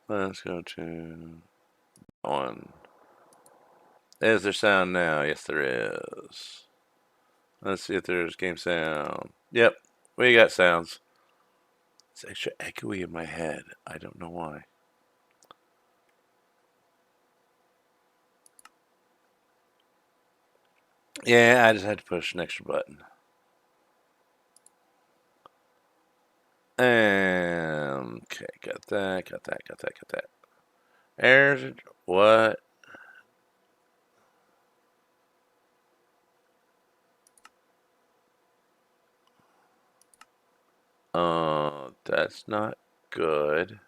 Let's go to one. Is there sound now? Yes, there is. Let's see if there's game sound. Yep, we got sounds. It's extra echoey in my head. I don't know why. Yeah, I just had to push an extra button. Okay, got that. There's what? That's not good.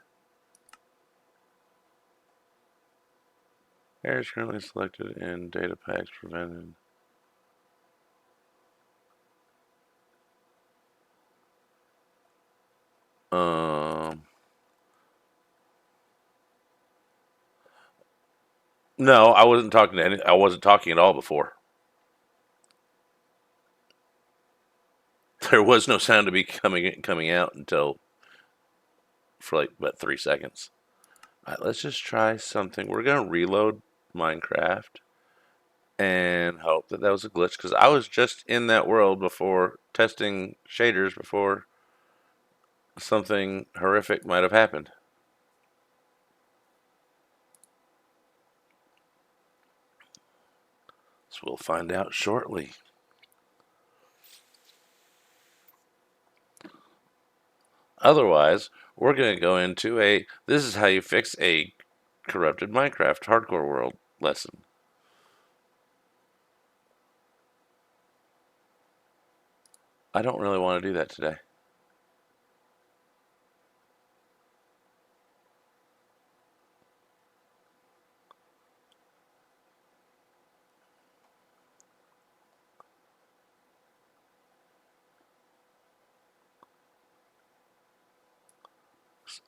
Errors currently selected in data packs prevented. No, I wasn't talking to any. I wasn't talking at all before. There was no sound to be coming out until for like about 3 seconds. All right, let's just try something. We're gonna reload Minecraft and hope that was a glitch because I was just in that world before testing shaders before something horrific might have happened. So we'll find out shortly. Otherwise, we're going to go into this is how you fix a corrupted Minecraft hardcore world lesson. I don't really want to do that today.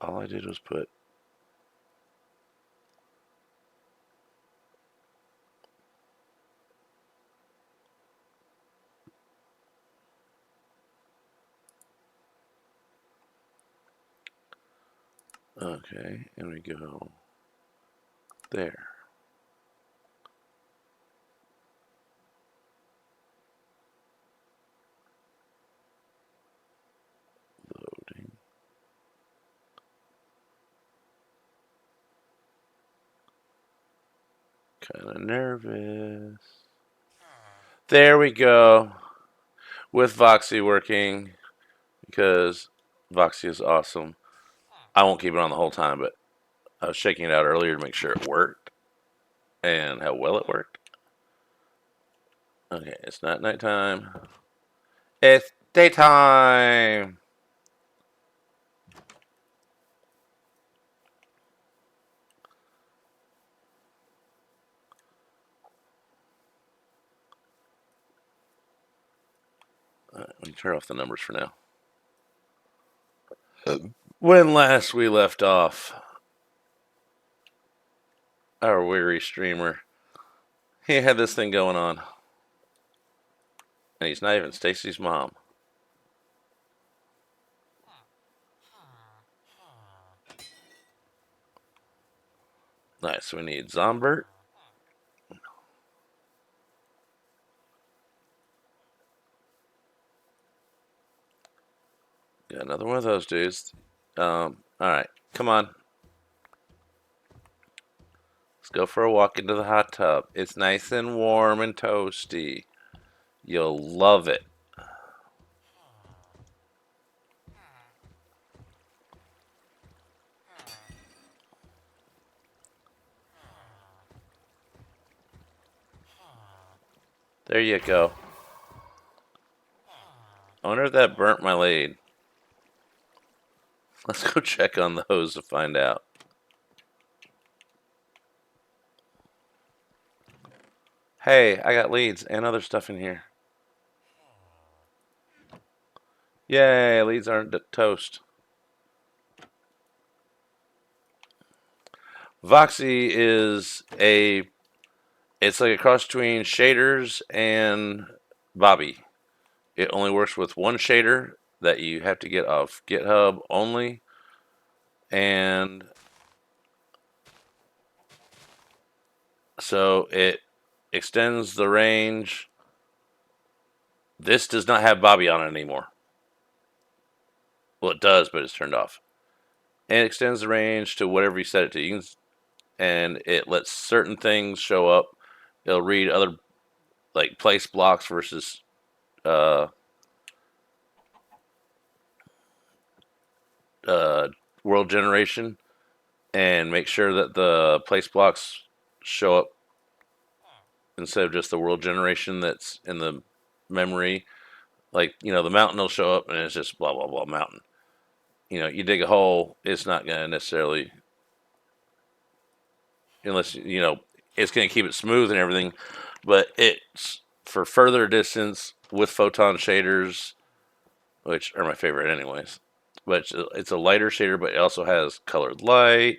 All I did was put okay, and we go there. Loading. Kind of nervous. There we go. With Voxy working because Voxy is awesome. I won't keep it on the whole time, but I was checking it out earlier to make sure it worked and how well it worked. Okay, it's not nighttime. It's daytime. Let me turn off the numbers for now. When last we left off, our weary streamer, he had this thing going on. And he's not even Stacy's mom. Nice, we need Zombert. Got another one of those dudes. Alright, come on. Let's go for a walk into the hot tub. It's nice and warm and toasty. You'll love it. There you go. I wonder if that burnt my lead. Let's go check on the hose to find out. Hey, I got leads and other stuff in here. Yay, leads aren't toast. Voxy is it's like a cross between shaders and Bobby. It only works with one shader that you have to get off GitHub only. And so it extends the range. This does not have Bobby on it anymore. Well, it does, but it's turned off. And it extends the range to whatever you set it to. And it lets certain things show up. It'll read other, like, place blocks versus uh, uh, world generation, and make sure that the place blocks show up instead of just the world generation that's in the memory. Like, the mountain will show up and it's just blah, blah, blah, mountain. You dig a hole, it's not going to necessarily, unless, it's going to keep it smooth and everything. But it's for further distance with photon shaders, which are my favorite anyways. But it's a lighter shader, but it also has colored light,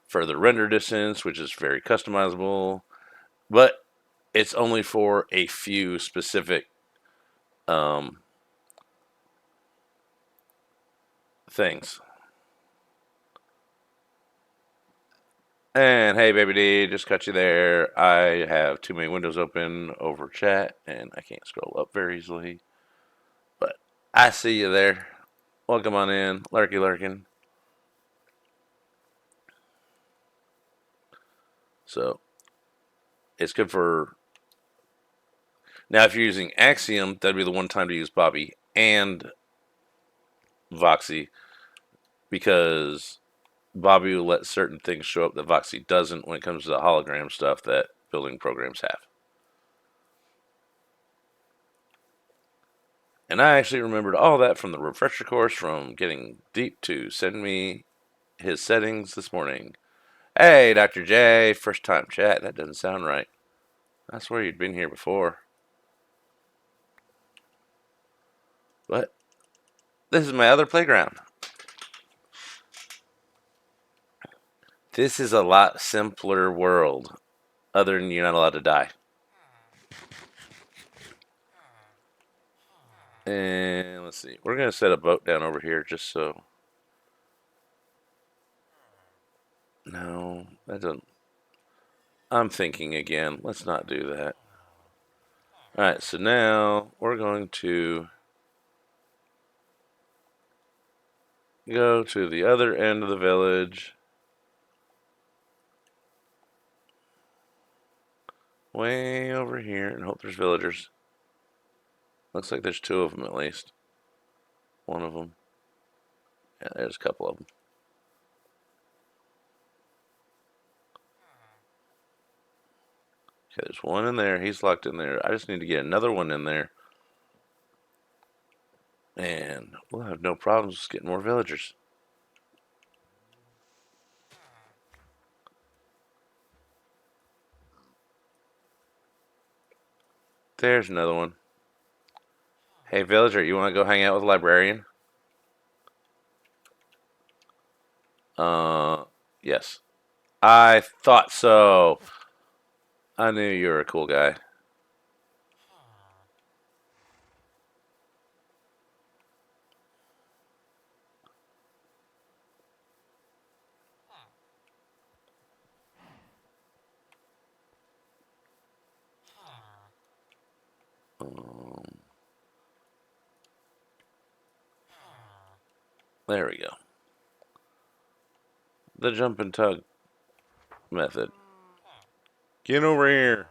further render distance, which is very customizable. But it's only for a few specific um, things. And hey, baby D, just cut you there. I have too many windows open over chat, and I can't scroll up very easily. But I see you there. Welcome on in, lurky lurking. So it's good for now. If you're using Axiom, that'd be the one time to use Bobby and Voxy, because Bobby will let certain things show up that Voxy doesn't when it comes to the hologram stuff that building programs have. And I actually remembered all that from the refresher course from Getting Deep to send me his settings this morning. Hey, Dr. J, first time chat. That doesn't sound right. I swear you'd been here before. But this is my other playground. This is a lot simpler world, other than you're not allowed to die. And let's see. We're going to set a boat down over here just so. No, that doesn't. I'm thinking again. Let's not do that. Alright, so now we're going to go to the other end of the village. Way over here and hope there's villagers. Looks like there's two of them at least. One of them. Yeah, there's a couple of them. Okay, there's one in there. He's locked in there. I just need to get another one in there. And we'll have no problems getting more villagers. There's another one. Hey, villager, you want to go hang out with the librarian? Yes. I thought so. I knew you were a cool guy. There we go. The jump and tug method. Get over here.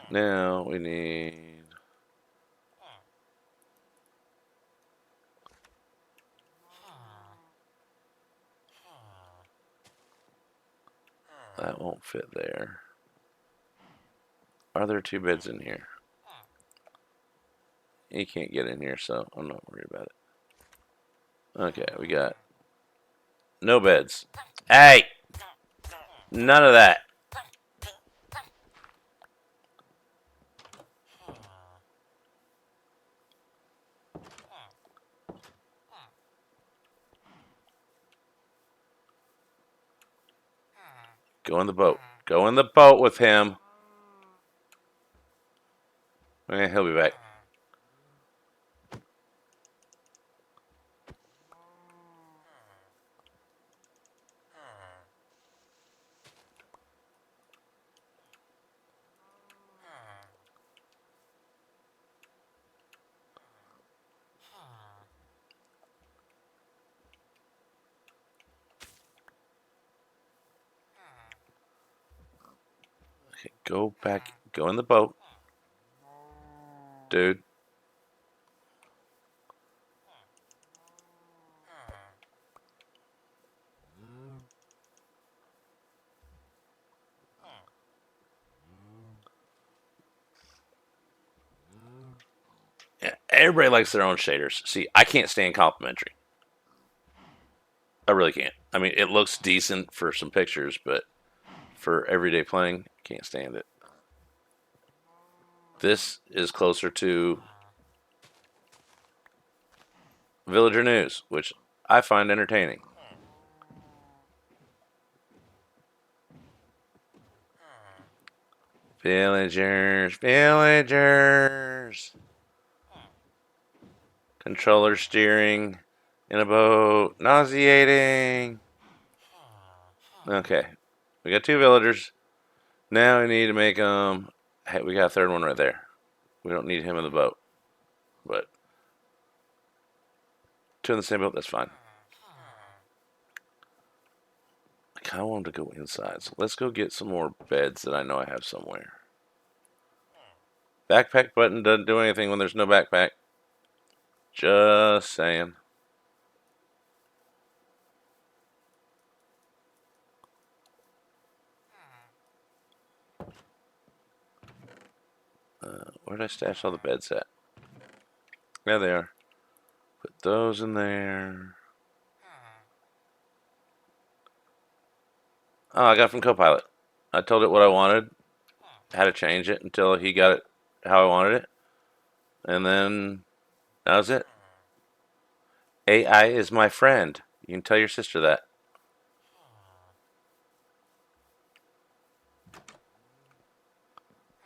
Now we need... That won't fit there. Are there two beds in here? He can't get in here, so I'm not worried about it. Okay, we got no beds. Hey! None of that. Go in the boat. Go in the boat with him. He'll be back. Go back. Go in the boat. Dude. Yeah, everybody likes their own shaders. See, I can't stand complimentary. I really can't. I mean, it looks decent for some pictures, but for everyday playing, can't stand it. This is closer to Villager News, which I find entertaining. Villagers, villagers. Controller steering in a boat. Nauseating. Okay. We got 2 villagers. Now we need to make them. Hey, we got a 3rd one right there. We don't need him in the boat. But 2 in the same boat, that's fine. I kind of want him to go inside. So let's go get some more beds that I know I have somewhere. Backpack button doesn't do anything when there's no backpack. Just saying. Where did I stash all the beds at? There they are. Put those in there. Oh, I got from Copilot. I told it what I wanted, how to change it until he got it how I wanted it, and then that was it. AI is my friend. You can tell your sister that.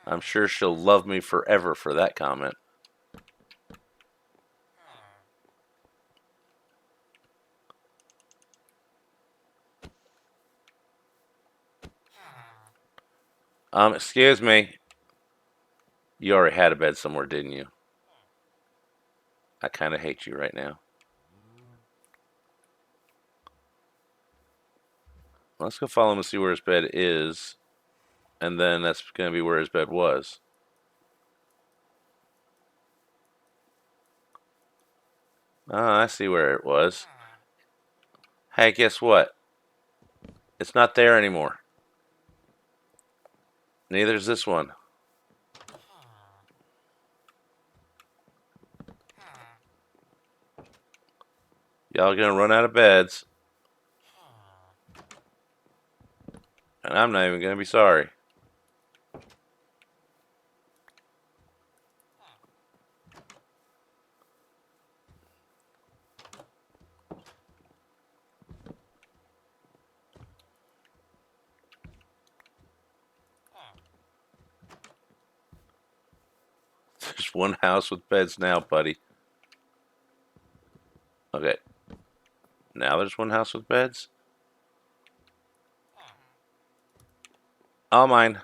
I'm sure she'll love me forever for that comment. Excuse me. You already had a bed somewhere, didn't you? I kind of hate you right now. Let's go follow him and see where his bed is, and then that's going to be where his bed was. Ah, I see where it was. Hey, guess what? It's not there anymore. Neither is this one. Y'all gonna run out of beds, and I'm not even gonna be sorry. There's one house with beds now, buddy. Okay. Now there's one house with beds. All mine.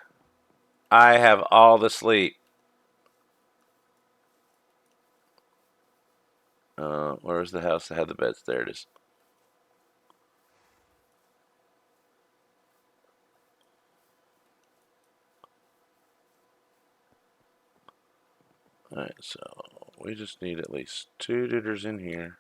I have all the sleep. Where's the house that had the beds? There it is. Alright, so we just need at least 2 dudes in here.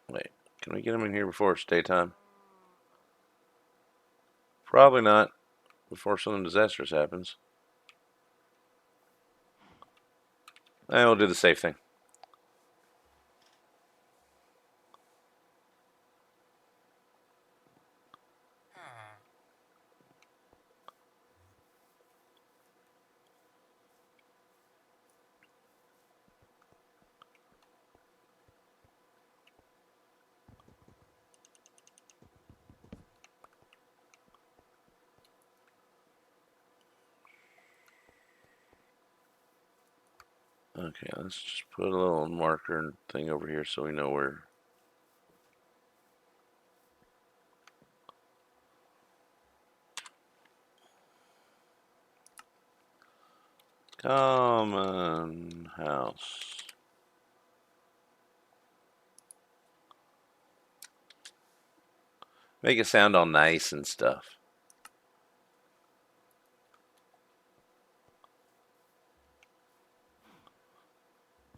Wait, can we get them in here before it's daytime? Probably not. Before something disastrous happens. And we'll do the safe thing. Okay, let's just put a little marker thing over here so we know where Common house. Make it sound all nice and stuff.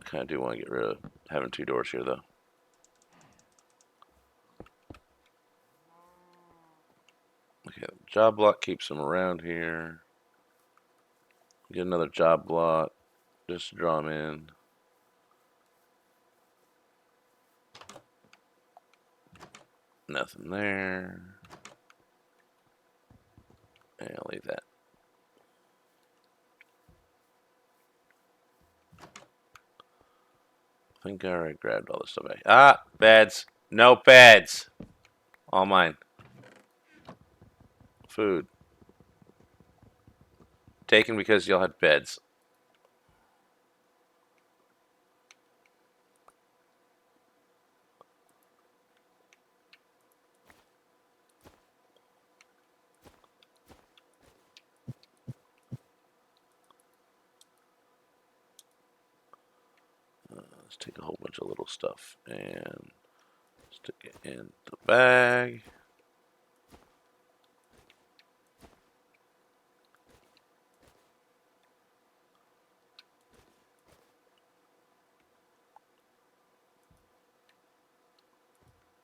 I kind of do want to get rid of having 2 doors here, though. Okay, job block keeps them around here. Get another job block. Just draw them in. Nothing there. And I'll leave that. I think I already grabbed all this stuff back. Ah, beds. No beds. All mine. Food. Taken because y'all had beds. Let's take a whole bunch of little stuff and stick it in the bag.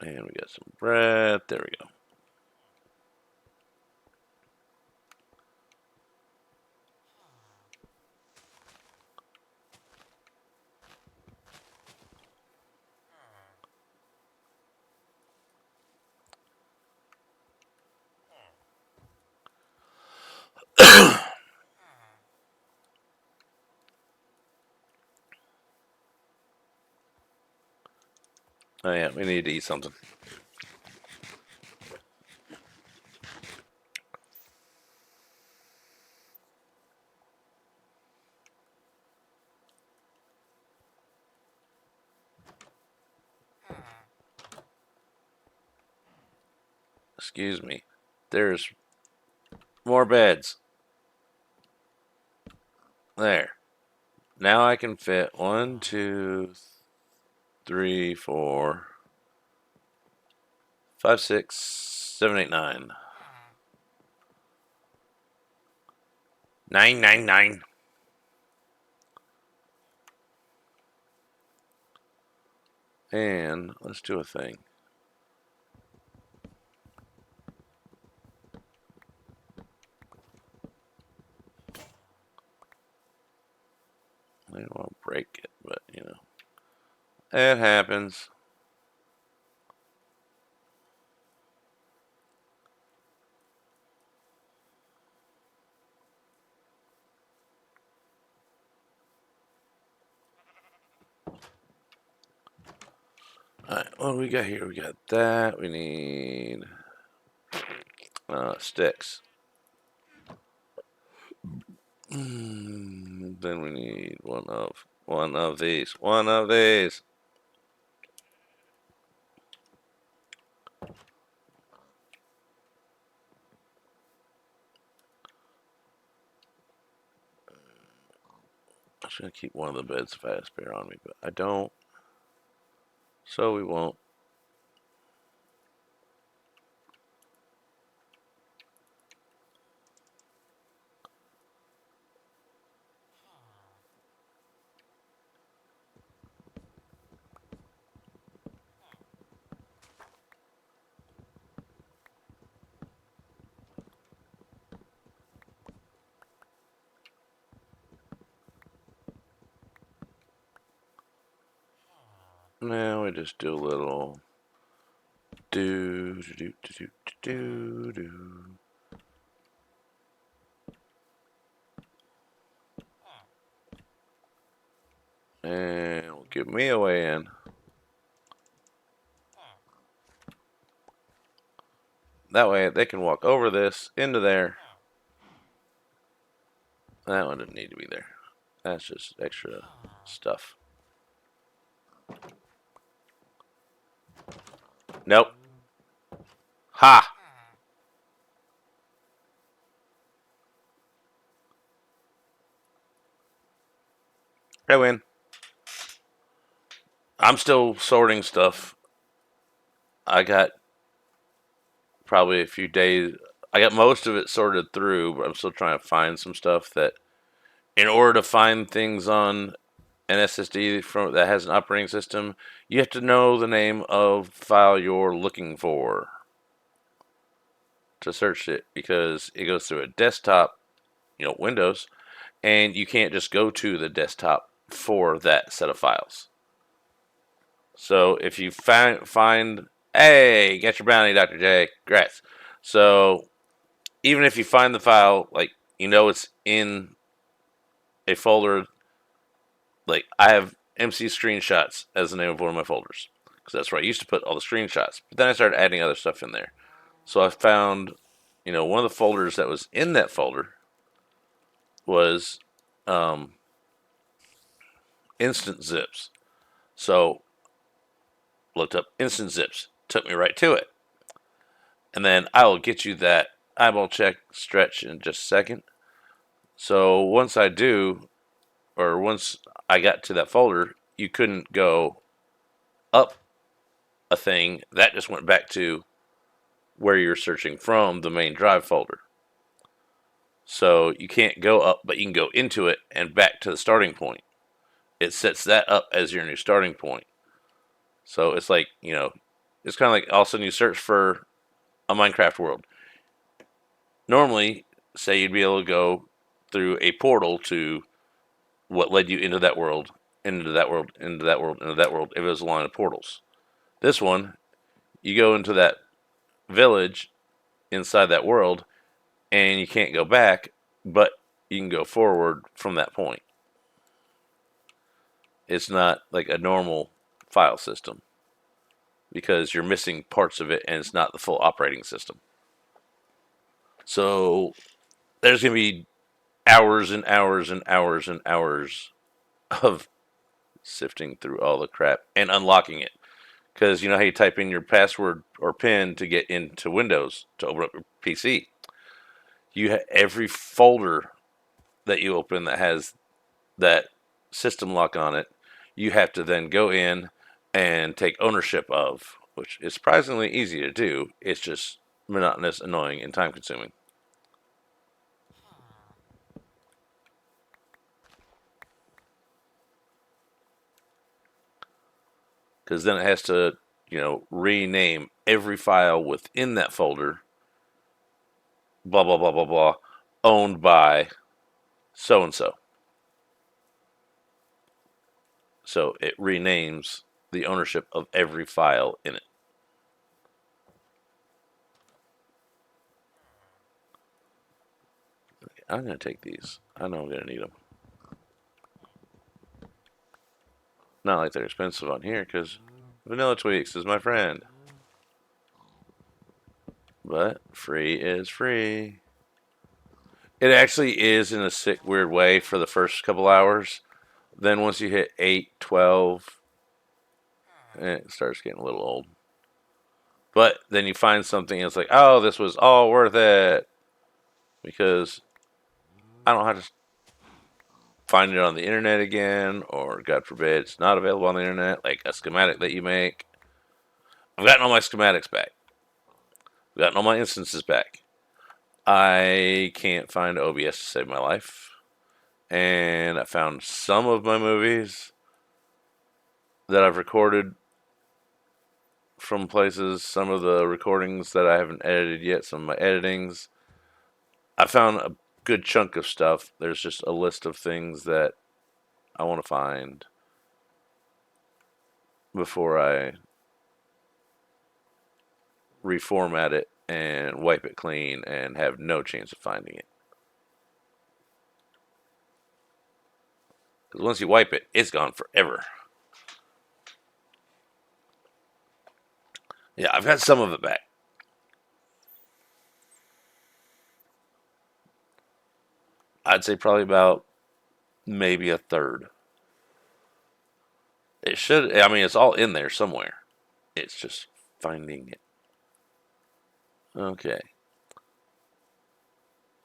And we got some bread. There we go. Oh yeah, we need to eat something. Excuse me. There's more beds. There. Now I can fit 1, 2, 3, 4, 5, 6, 7, 8, 9. 9, 9, 9. And let's do a thing. I don't want to break it, but you know. It happens. Alright, what do we got here? We got that. We need sticks. Then we need one of these. One of these. I should keep one of the beds if I have spare on me, but I don't. So we won't. Now we just do a little do do do do do do do. And we'll give me a way in. That way they can walk over this, into there. That one didn't need to be there. That's just extra stuff. Nope. Ha! I win. I'm still sorting stuff. I got probably a few days. I got most of it sorted through, but I'm still trying to find some stuff that, in order to find things on an SSD from that has an operating system, you have to know the name of the file you're looking for to search it, because it goes through a desktop, Windows, and you can't just go to the desktop for that set of files. So if you find, hey, get your bounty, Dr. J, congrats. So even if you find the file, like, it's in a folder, like I have MC Screenshots as the name of one of my folders, because that's where I used to put all the screenshots. But then I started adding other stuff in there. So I found, one of the folders that was in that folder was um, instant zips. So looked up instant zips, took me right to it. And then I will get you that eyeball check stretch in just a second. So once I got to that folder, you couldn't go up a thing. That just went back to where you're searching from, the main drive folder. So you can't go up, but you can go into it and back to the starting point. It sets that up as your new starting point. So it's like, it's kind of like all of a sudden you search for a Minecraft world. Normally, say you'd be able to go through a portal to what led you into that world, into that world, into that world, into that world, if it was a line of portals. This one, you go into that village inside that world, and you can't go back, but you can go forward from that point. It's not like a normal file system, because you're missing parts of it and it's not the full operating system. So there's going to be hours and hours and hours and hours of sifting through all the crap and unlocking it. Because you know how you type in your password or PIN to get into Windows to open up your PC? Every folder that you open that has that system lock on it, you have to then go in and take ownership of, which is surprisingly easy to do. It's just monotonous, annoying, and time consuming. Because then it has to, rename every file within that folder, blah, blah, blah, blah, blah, owned by so and so. So it renames the ownership of every file in it. Okay, I'm going to take these. I know I'm going to need them. Not like they're expensive on here, because Vanilla Tweaks is my friend. But free is free. It actually is in a sick, weird way for the first couple hours. Then once you hit 8, 12, it starts getting a little old. But then you find something and it's like, oh, this was all worth it. Because I don't have to find it on the internet again, or God forbid, it's not available on the internet, like a schematic that you make. I've gotten all my schematics back. I've gotten all my instances back. I can't find OBS to save my life. And I found some of my movies that I've recorded from places, some of the recordings that I haven't edited yet, some of my editings. I found a good chunk of stuff. There's just a list of things that I want to find before I reformat it and wipe it clean and have no chance of finding it. Because once you wipe it, it's gone forever. Yeah, I've got some of it back. I'd say probably about maybe a third. It should, I mean, it's all in there somewhere. It's just finding it. Okay.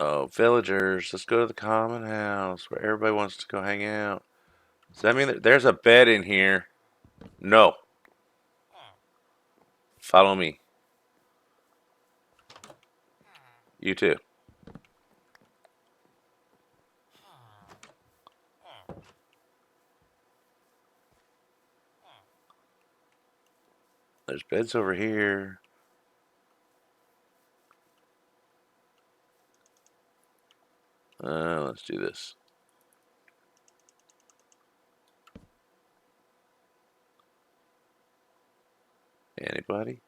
Oh, villagers, let's go to the common house where everybody wants to go hang out. Does that mean that there's a bed in here? No. Follow me. You too. There's beds over here. Let's do this. Anybody?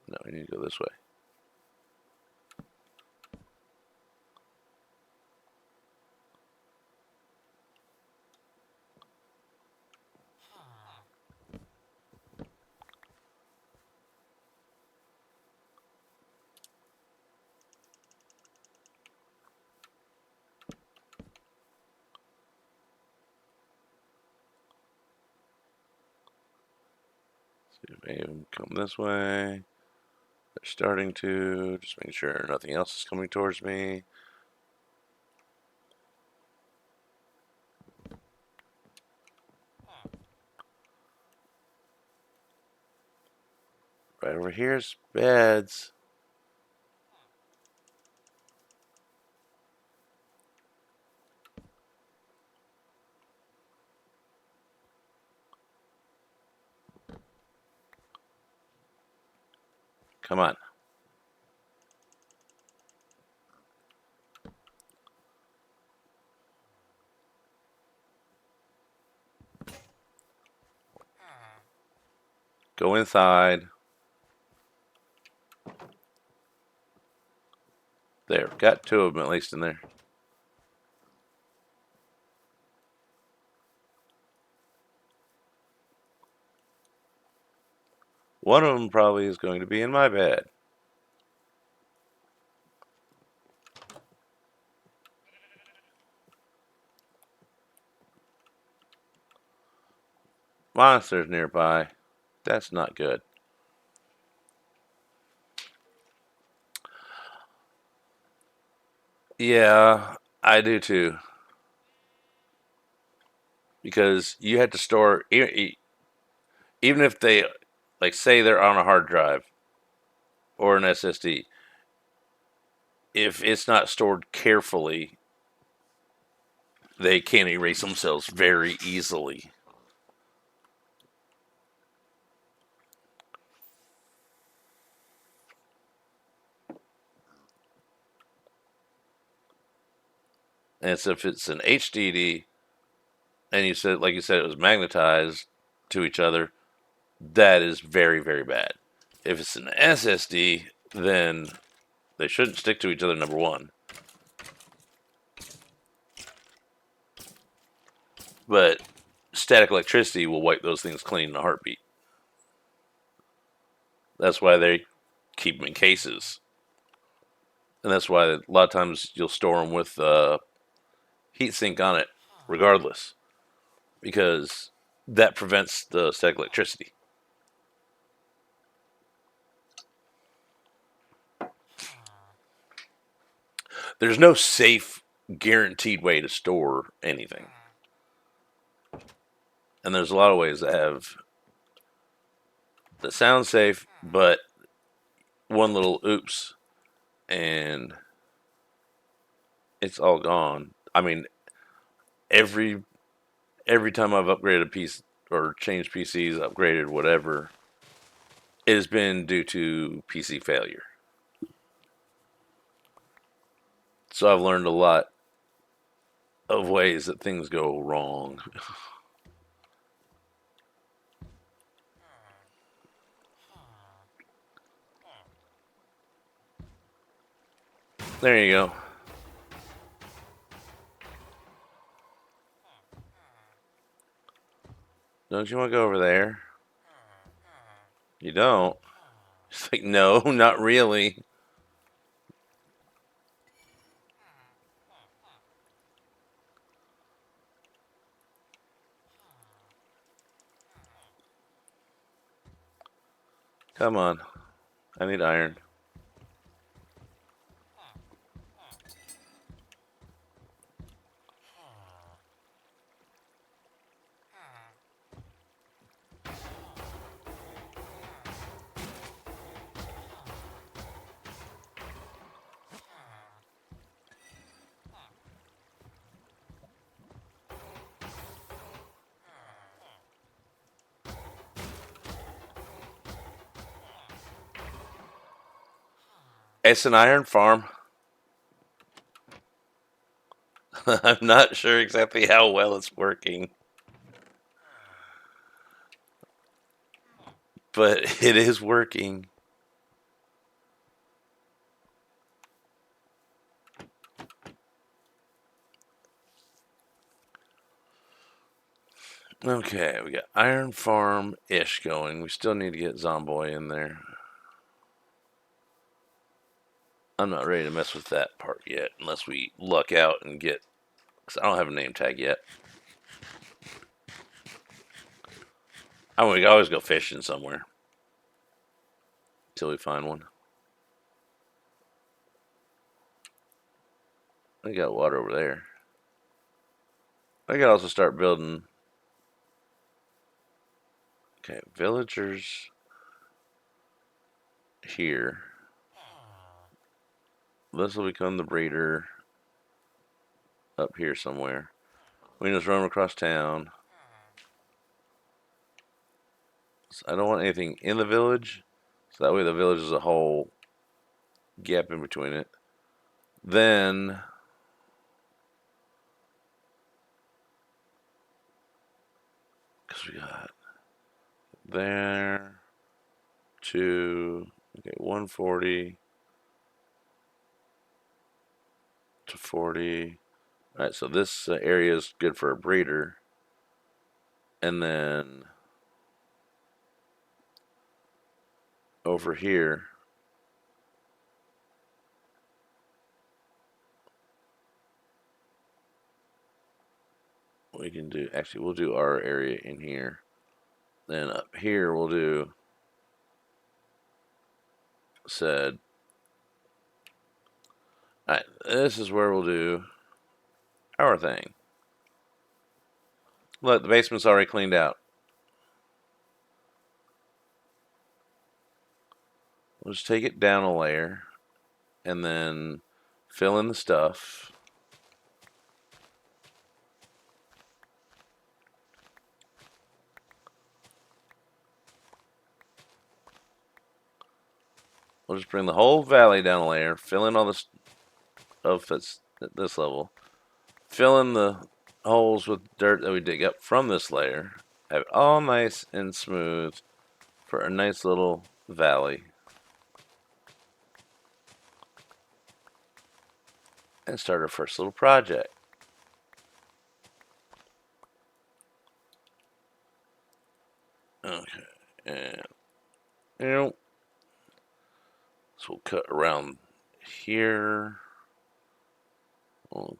No, we need to go this way. See if any of them come this way. They're starting to. Just making sure nothing else is coming towards me. Right over here's beds. Come on. Go inside. There, got two of them at least in there. One of them probably is going to be in my bed. Monsters nearby. That's not good. Yeah, I do too. Because you had to store, even if they, like, say they're on a hard drive or an SSD, if it's not stored carefully, they can erase themselves very easily. And so if it's an HDD, and you said, like you said, it was magnetized to each other, that is very, very bad. If it's an SSD, then they shouldn't stick to each other, number one. But static electricity will wipe those things clean in a heartbeat. That's why they keep them in cases. And that's why a lot of times you'll store them with heat sink on it, regardless, because that prevents the static electricity. There's no safe, guaranteed way to store anything. And there's a lot of ways that sound safe, but one little oops, and it's all gone. I mean, every time I've upgraded a piece or changed PCs, upgraded whatever, it has been due to PC failure. So I've learned a lot of ways that things go wrong. There you go. Don't you want to go over there? You don't? It's like, no, not really. Come on. I need iron. It's an iron farm. I'm not sure exactly how well it's working, but it is working. Okay, we got iron farm-ish going. We still need to get Zomboy in there. I'm not ready to mess with that part yet, unless we luck out and get... Because I don't have a name tag yet. I mean, we can always go fishing somewhere. Until we find one. I got water over there. I could also start building... Okay, villagers... here. This will become the breeder up here somewhere. We can just run across town. So I don't want anything in the village, so that way the village is a whole gap in between it. Then because we got there to okay 140 to 40. All right, so this area is good for a breeder, and then over here we can do, actually we'll do our area in here. Then up here we'll do said. Alright, this is where we'll do our thing. Look, the basement's already cleaned out. We'll just take it down a layer and then fill in the stuff. We'll just bring the whole valley down a layer, fill in all this stuff that's at this level, fill in the holes with dirt that we dig up from this layer, have it all nice and smooth for a nice little valley. And start our first little project. Okay, and so we'll cut around here. We'll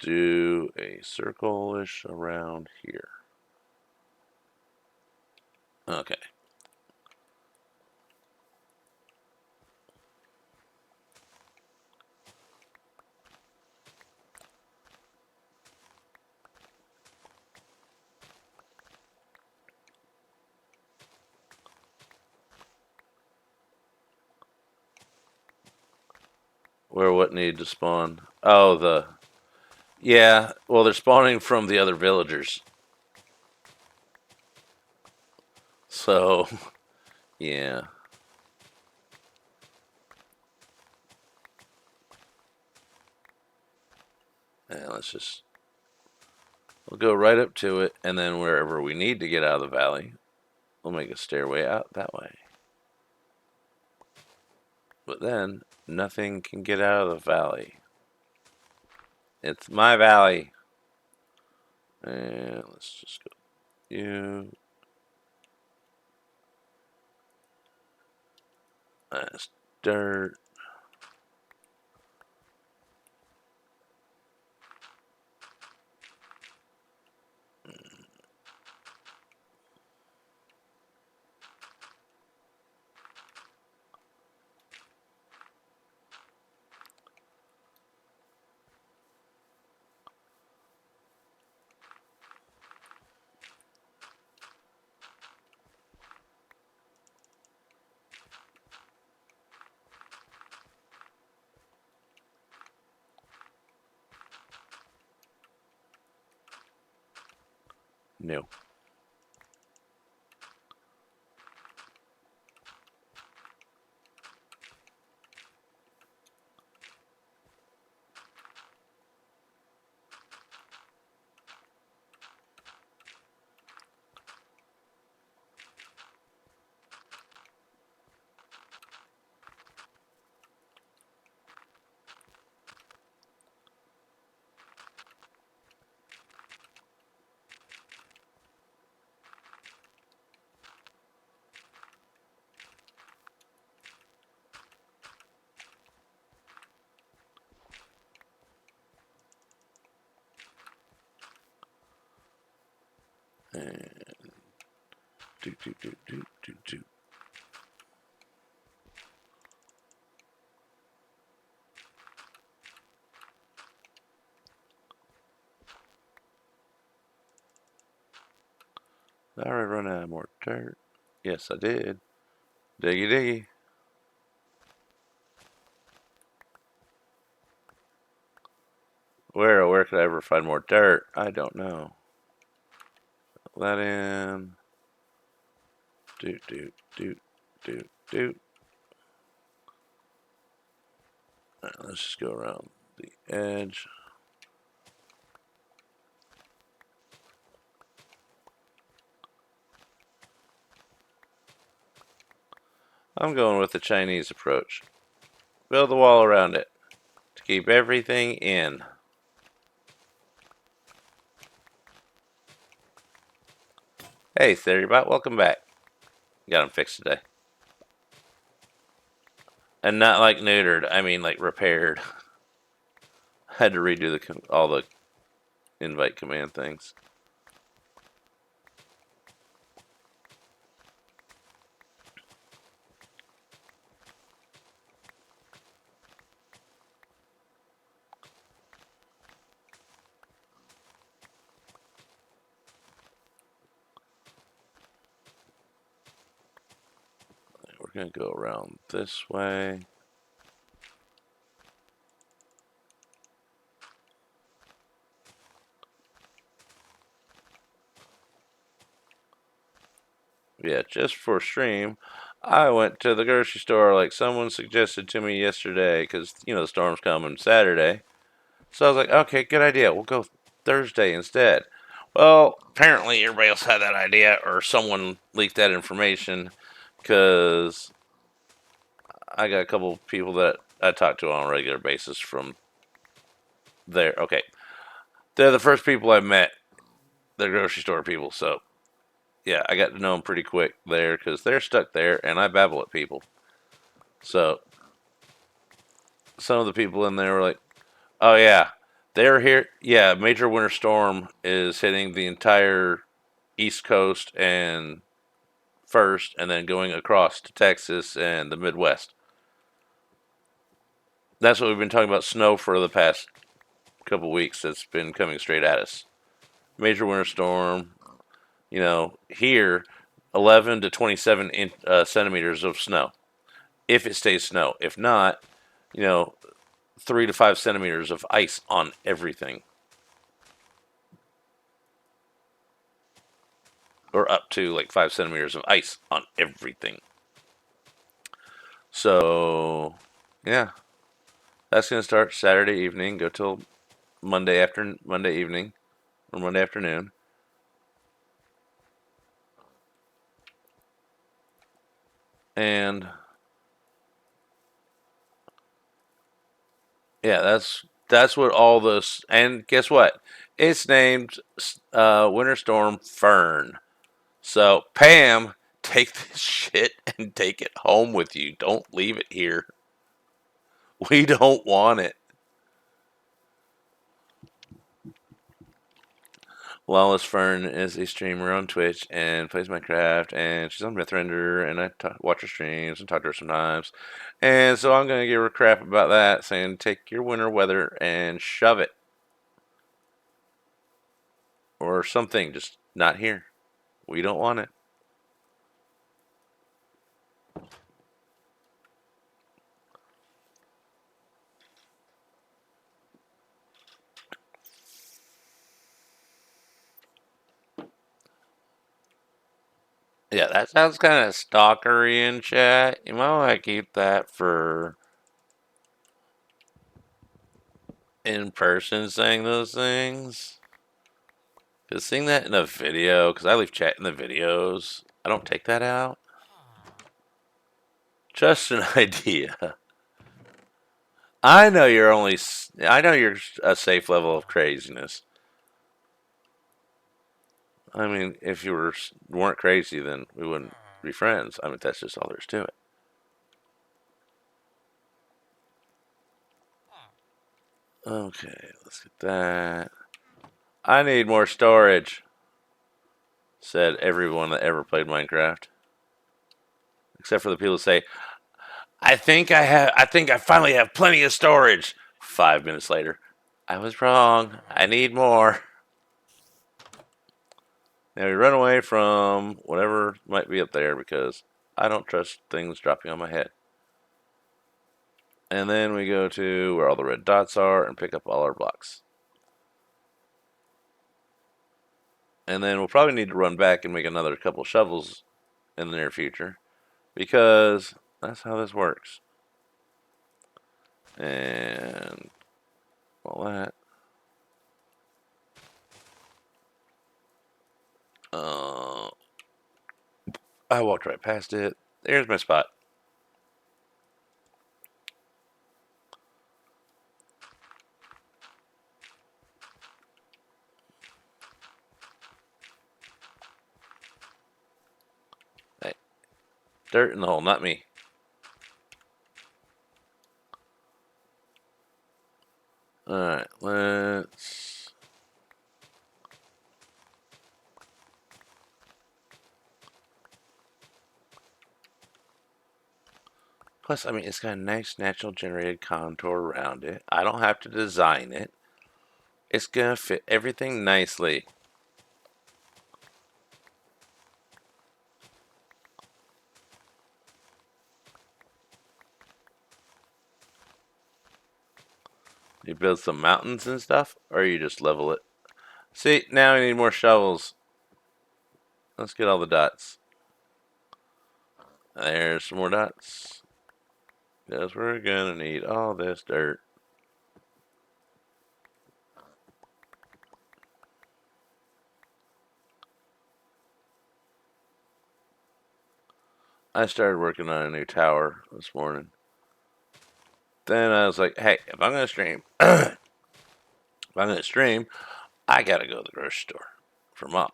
do a circle-ish around here. Okay. Where what need to spawn? Oh, yeah, well, they're spawning from the other villagers. So, yeah. Yeah, we'll go right up to it, and then wherever we need to get out of the valley, we'll make a stairway out that way. But then, nothing can get out of the valley. It's my valley. And let's just go you. That's dirt. No. And do. Did I already run out of more dirt? Yes, I did. Diggy diggy. Where could I ever find more dirt? I don't know. Let in. Do. Do. Right, let's just go around the edge. I'm going with the Chinese approach. Build the wall around it to keep everything in. Hey, Theorybot, welcome back. Got him fixed today. And not like neutered, I mean like repaired. Had to redo all the invite command things. We're going to go around this way. Yeah, just for stream, I went to the grocery store like someone suggested to me yesterday because, the storm's coming Saturday. So I was like, okay, good idea. We'll go Thursday instead. Well, apparently everybody else had that idea or someone leaked that information because I got a couple of people that I talk to on a regular basis from there. Okay. They're the first people I met. They're grocery store people. So, yeah, I got to know them pretty quick there because they're stuck there and I babble at people. So, some of the people in there were like, oh, yeah, they're here. Yeah, major winter storm is hitting the entire East Coast and first, and then going across to Texas and the Midwest. That's what we've been talking about snow for the past couple weeks. That's been coming straight at us. Major winter storm. Here, 11 to 27 centimeters of snow. If it stays snow. If not, you know, 3 to 5 centimeters of ice on everything. Or up to like 5 centimeters of ice on everything. So, yeah, that's going to start Saturday evening, go till Monday evening or Monday afternoon. And yeah, that's what all this. And guess what? It's named Winter Storm Fern. So, Pam, take this shit and take it home with you. Don't leave it here. We don't want it. Lawless Fern is a streamer on Twitch and plays Minecraft, and she's on Mythrender, and I watch her streams and talk to her sometimes. And so I'm going to give her crap about that, saying take your winter weather and shove it. Or something, just not here. We don't want it. Yeah, that sounds kind of stalkery in chat. You might want to keep that for in person saying those things. Because seeing that in a video, because I leave chat in the videos, I don't take that out. Just an idea. I know you're only. I know you're a safe level of craziness. I mean, if you weren't crazy, then we wouldn't be friends. I mean, that's just all there is to it. Okay, let's get that. I need more storage, said everyone that ever played Minecraft. Except for the people who say, I think I finally have plenty of storage. 5 minutes later. I was wrong. I need more. Now we run away from whatever might be up there because I don't trust things dropping on my head. And then we go to where all the red dots are and pick up all our blocks. And then we'll probably need to run back and make another couple shovels in the near future because that's how this works. And all that. I walked right past it. There's my spot. Hey, dirt in the hole, not me. Alright, let's. Plus, I mean, it's got a nice natural generated contour around it. I don't have to design it. It's gonna fit everything nicely. You build some mountains and stuff, or you just level it. See, now we need more shovels. Let's get all the dots. There's some more dots. Because we're gonna need all this dirt. I started working on a new tower this morning. Then I was like, hey, if I'm gonna stream, I gotta go to the grocery store for mom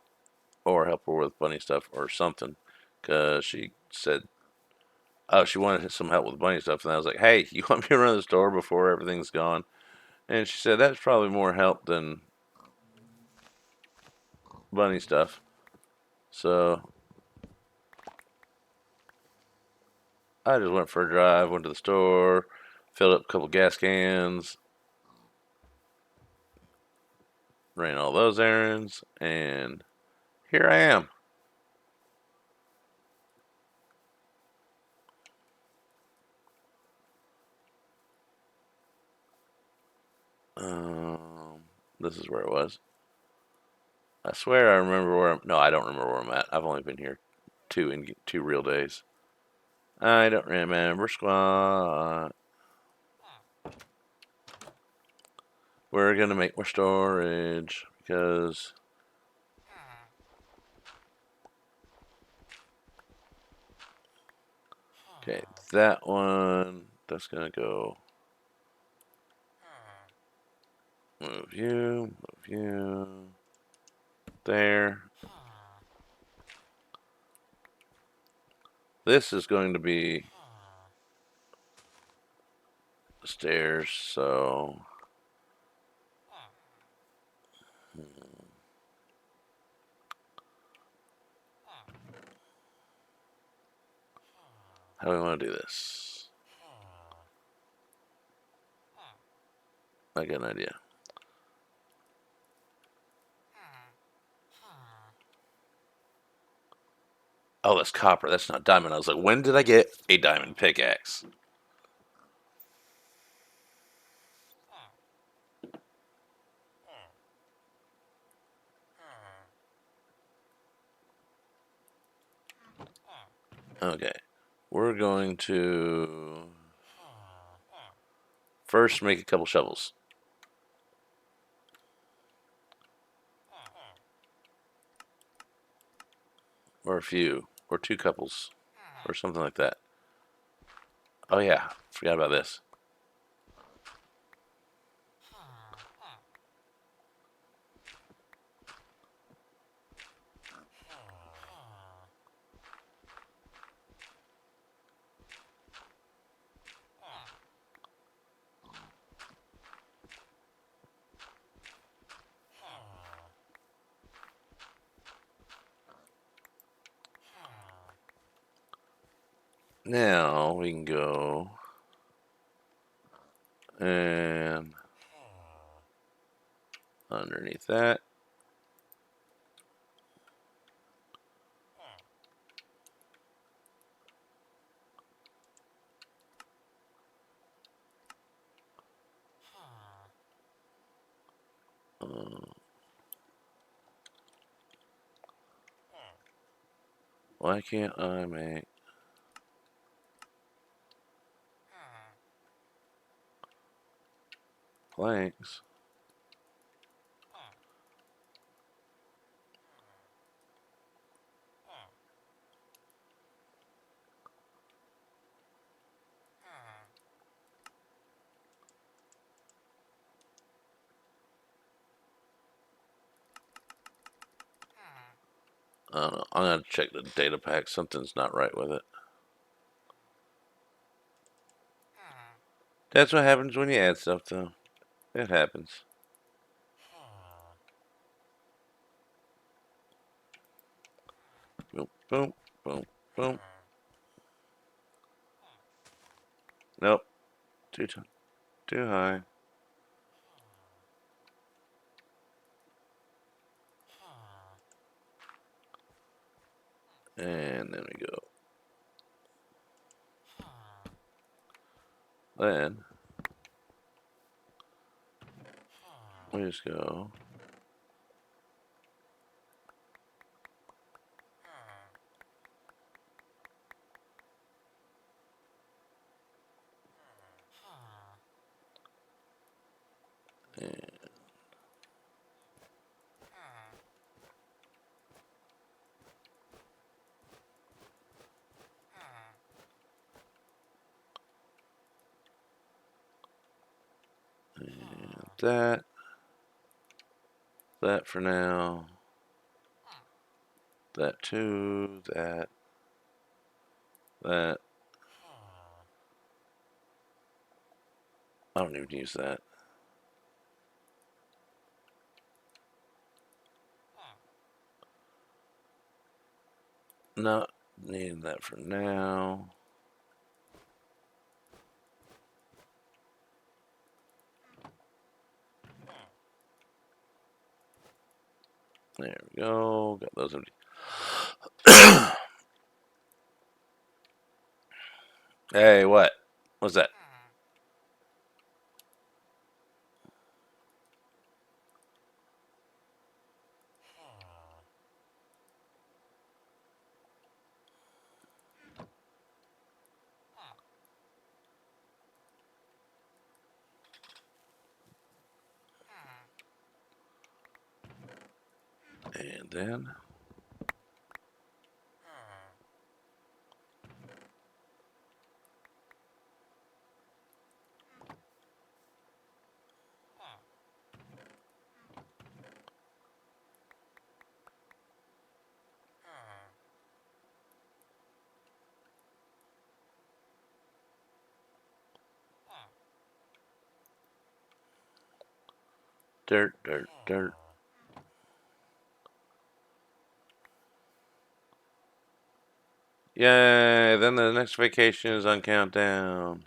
or help her with bunny stuff or something. Cause she said, oh, she wanted some help with bunny stuff, and I was like, hey, you want me to run to the store before everything's gone? And she said that's probably more help than bunny stuff. So I just went for a drive, went to the store, filled up a couple gas cans, ran all those errands, and here I am. This is where it was. I swear I remember where I'm. No, I don't remember where I'm at. I've only been here two real days. I don't remember squat. We're gonna make more storage because. Okay, that one. That's gonna go. Move you. Move you. there. This is going to be the stairs, so how do we want to do this? I got an idea. Oh, that's copper. That's not diamond. I was like, when did I get a diamond pickaxe? Okay. We're going to first make a couple shovels. Or a few. Or two couples. Or something like that. Oh yeah, forgot about this. Now we can go and underneath that. Why can't I make planks? I don't know. I'm gonna check the data pack. Something's not right with it. That's what happens when you add stuff, though. It happens. Boom, boom, boom, boom. Nope. Too high. And then we go. Then we just go. And that. That for now. That too. That. That. I don't even use that. Not needing that for now. There we go. Got those empty. Hey, what? What's that? And then. Dirt, dirt, dirt. Yay! Then the next vacation is on countdown.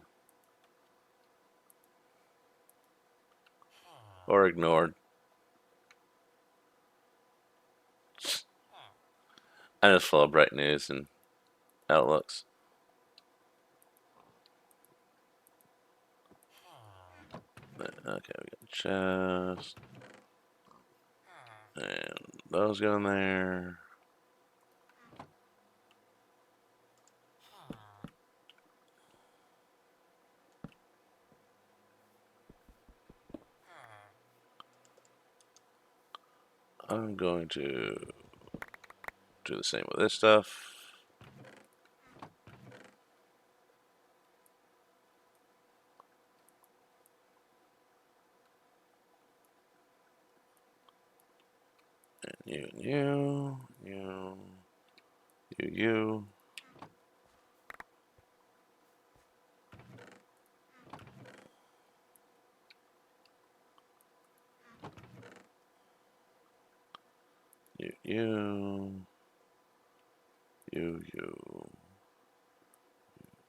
Or ignored. I just follow Bright News and Outlooks. Okay, we got chest. And those go in there. I'm going to do the same with this stuff. And you. You.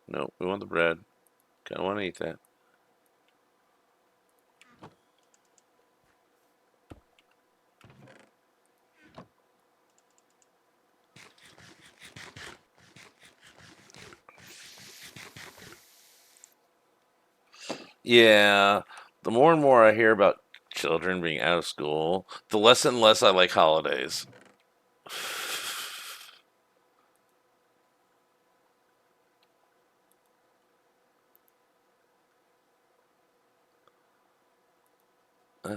Nope, we want the bread. Kinda want to eat that. Yeah, the more and more I hear about children being out of school, the less and less I like holidays. I,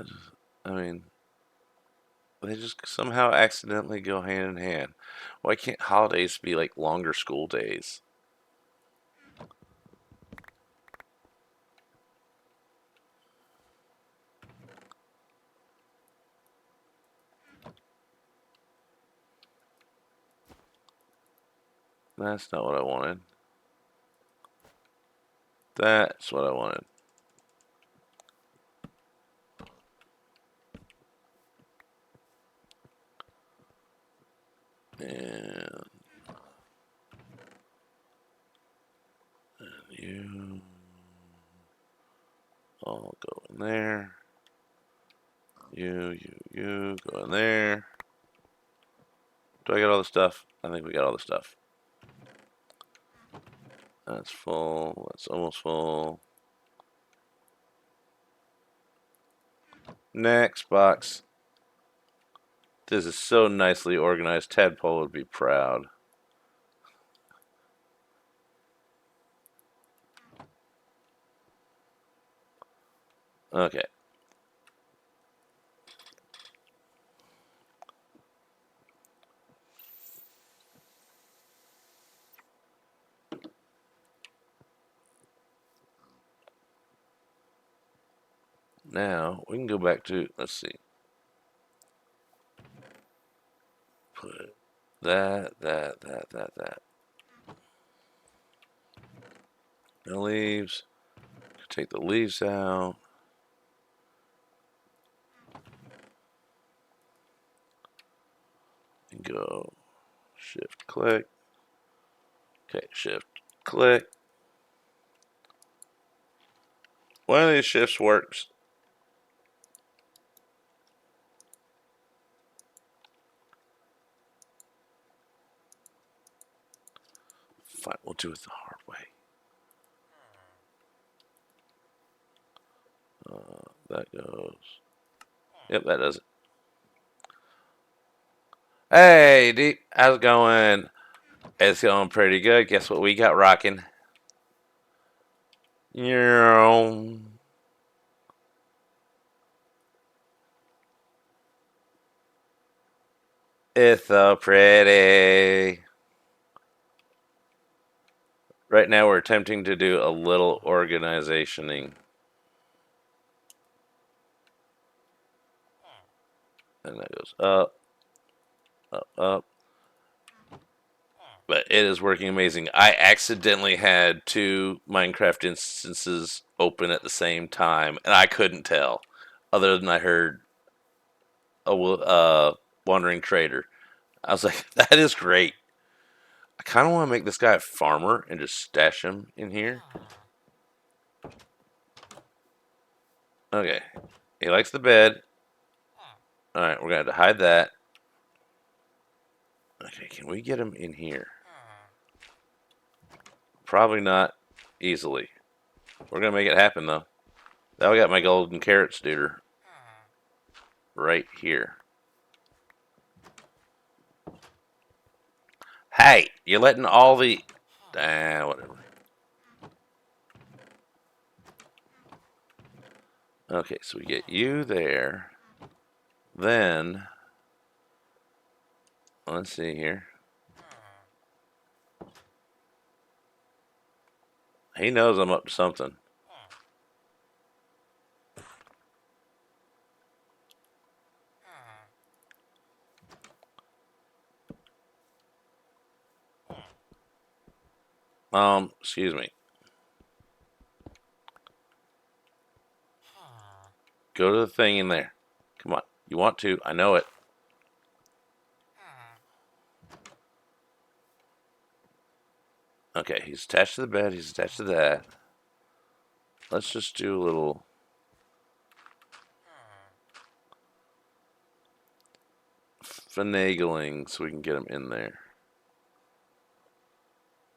I mean, they just somehow accidentally go hand in hand. Why can't holidays be like longer school days? That's not what I wanted. That's what I wanted. And you all go in there. You go in there. Do I get all the stuff? I think we got all the stuff. That's full. That's almost full. Next box. This is so nicely organized. Tadpole would be proud. Okay. Now we can go back to, let's see. Put that. The leaves. Take the leaves out. And go shift click. Okay, shift click. One of these shifts works. Fine, we'll do it the hard way. That goes. Yep, that does it. Hey, Deep, how's it going? It's going pretty good. Guess what we got rocking? It's so pretty. Right now, we're attempting to do a little organizationing. And that goes up, up. But it is working amazing. I accidentally had two Minecraft instances open at the same time, and I couldn't tell. other than I heard a wandering trader. I was like, that is great. I kind of want to make this guy a farmer and just stash him in here. Okay. He likes the bed. Alright, we're going to have to hide that. Okay, can we get him in here? Probably not easily. We're going to make it happen, though. Now we got my golden carrot stooter right here. Hey, you're letting all the... whatever. Okay, so we get you there. Then, let's see here. He knows I'm up to something. Excuse me. Go to the thing in there. Come on. You want to. I know it. Okay, he's attached to the bed. He's attached to that. Let's just do a little... finagling so we can get him in there.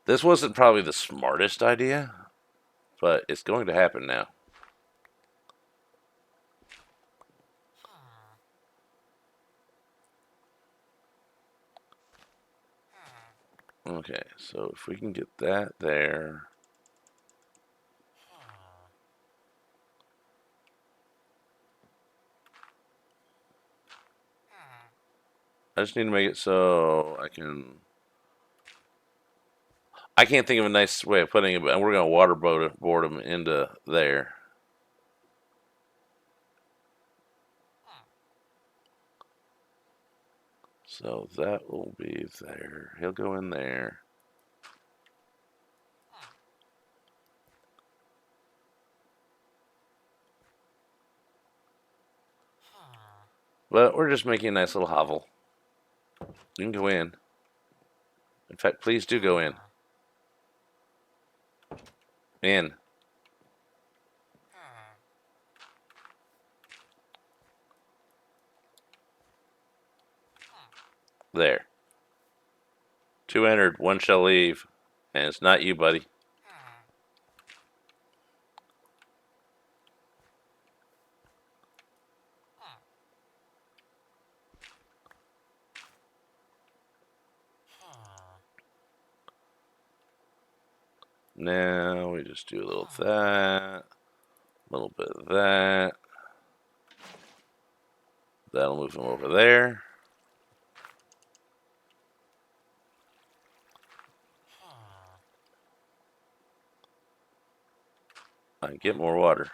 This wasn't probably the smartest idea, but it's going to happen now. Okay, so if we can get that there. I just need to make it so I can... I can't think of a nice way of putting it, but we're going to waterboard them into there. So that will be there. He'll go in there. But we're just making a nice little hovel. You can go in. In fact, please do go in. In. There. 2 entered, 1 shall leave. And it's not you, buddy. Now we just do a little of that. A little bit of that. That'll move him over there. I can get more water.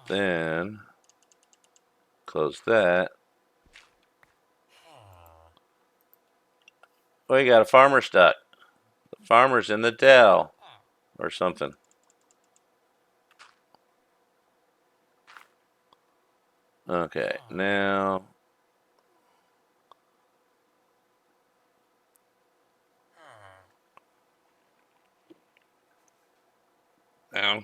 Then close that. Oh, you got a farmer stuck. The farmer's in the dell or something. Okay, now now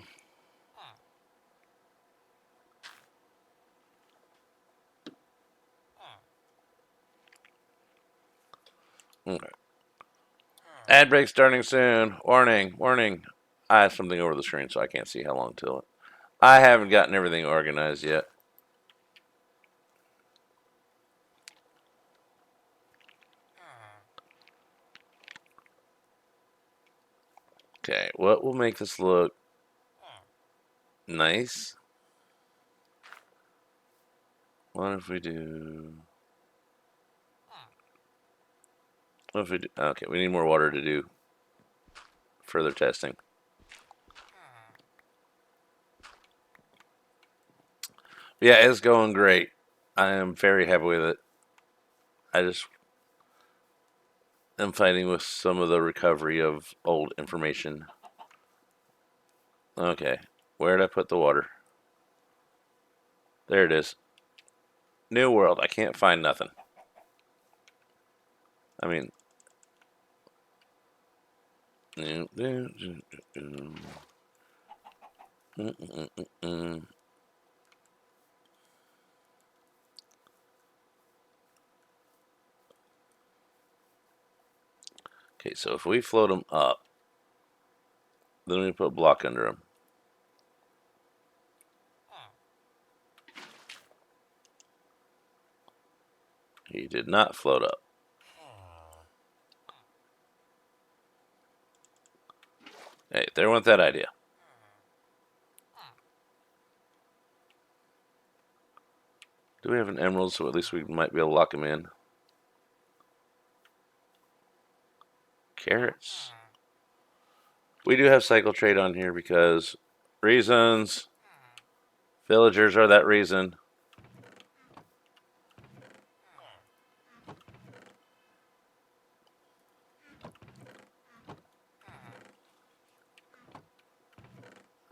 okay. Ad break starting soon. Warning, warning. I have something over the screen so I can't see how long till it. I haven't gotten everything organized yet. Okay, what will make this look nice? What if we do... What if we do... Okay, we need more water to do further testing. Yeah, it's going great. I am very happy with it. I just am fighting with some of the recovery of old information. Okay. Where did I put the water? There it is. New world. I can't find nothing. I mean. Okay, so if we float them up, then we put a block under them. He did not float up. Hey, there went that idea. Do we have an emerald so at least we might be able to lock him in? Carrots. We do have cycle trade on here because reasons. Villagers are that reason.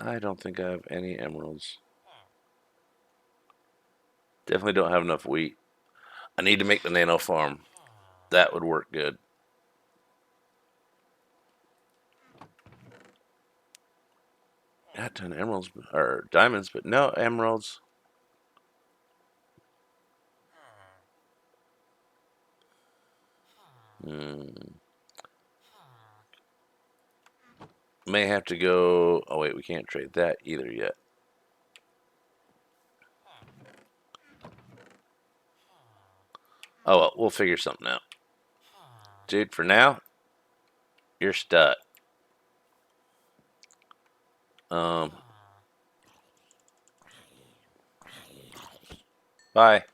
I don't think I have any emeralds. Definitely don't have enough wheat. I need to make the nano farm. That would work good. Got 10 emeralds or diamonds, but no emeralds. May have to go. Oh wait, we can't trade that either yet. Oh well, we'll figure something out. Dude, for now, you're stuck. Bye.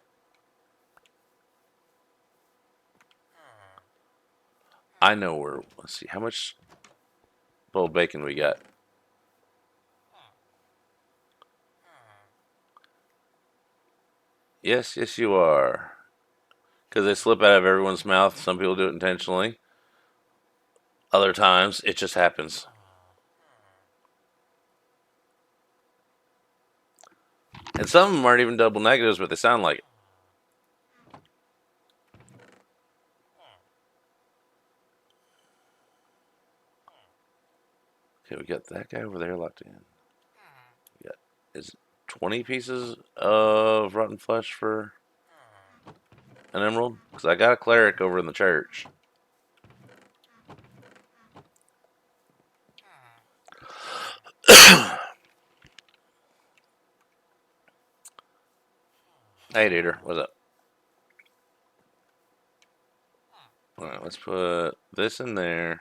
I know where. Let's see, how much boiled bacon we got? Yes, yes, you are. Because they slip out of everyone's mouth. Some people do it intentionally. Other times, it just happens. And some of them aren't even double negatives, but they sound like it. Okay, we got that guy over there locked in. We got is 20 pieces of rotten flesh for an emerald? Because I got a cleric over in the church. Hey, Dieter, what's up? Alright, let's put this in there.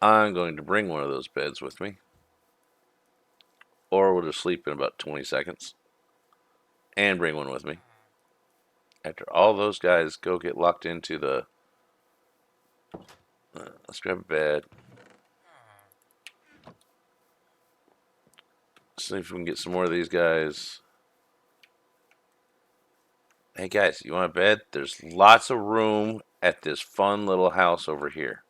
I'm going to bring one of those beds with me. Or we'll just sleep in about 20 seconds. And bring one with me. After all those guys go get locked into the... let's grab a bed. See if we can get some more of these guys. Hey guys, you want a bed? There's lots of room at this fun little house over here.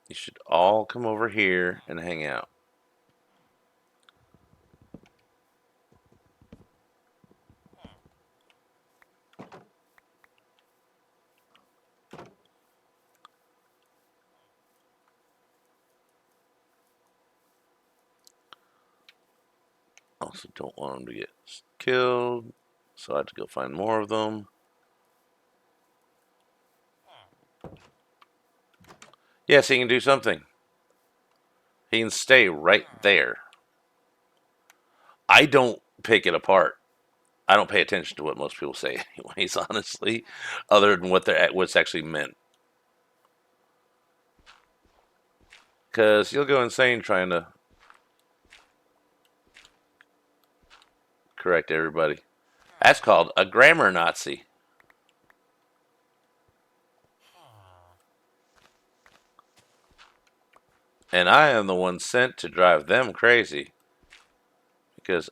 You should all come over here and hang out. Also don't want them to get killed, so I have to go find more of them. Yes, he can do something. He can stay right there. I don't pick it apart. I don't pay attention to what most people say anyways, honestly, other than what's actually meant. Because you'll go insane trying to correct everybody. That's called a grammar Nazi. And I am the one sent to drive them crazy. Because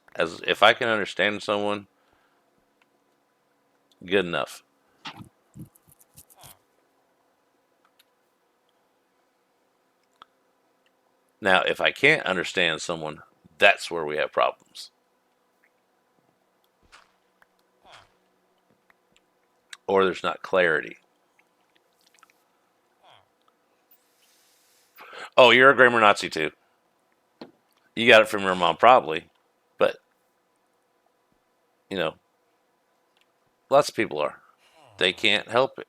if I can understand someone, good enough. Now, if I can't understand someone, that's where we have problems. Or there's not clarity. Oh, you're a grammar Nazi too. You got it from your mom, probably. But, you know, lots of people are. They can't help it.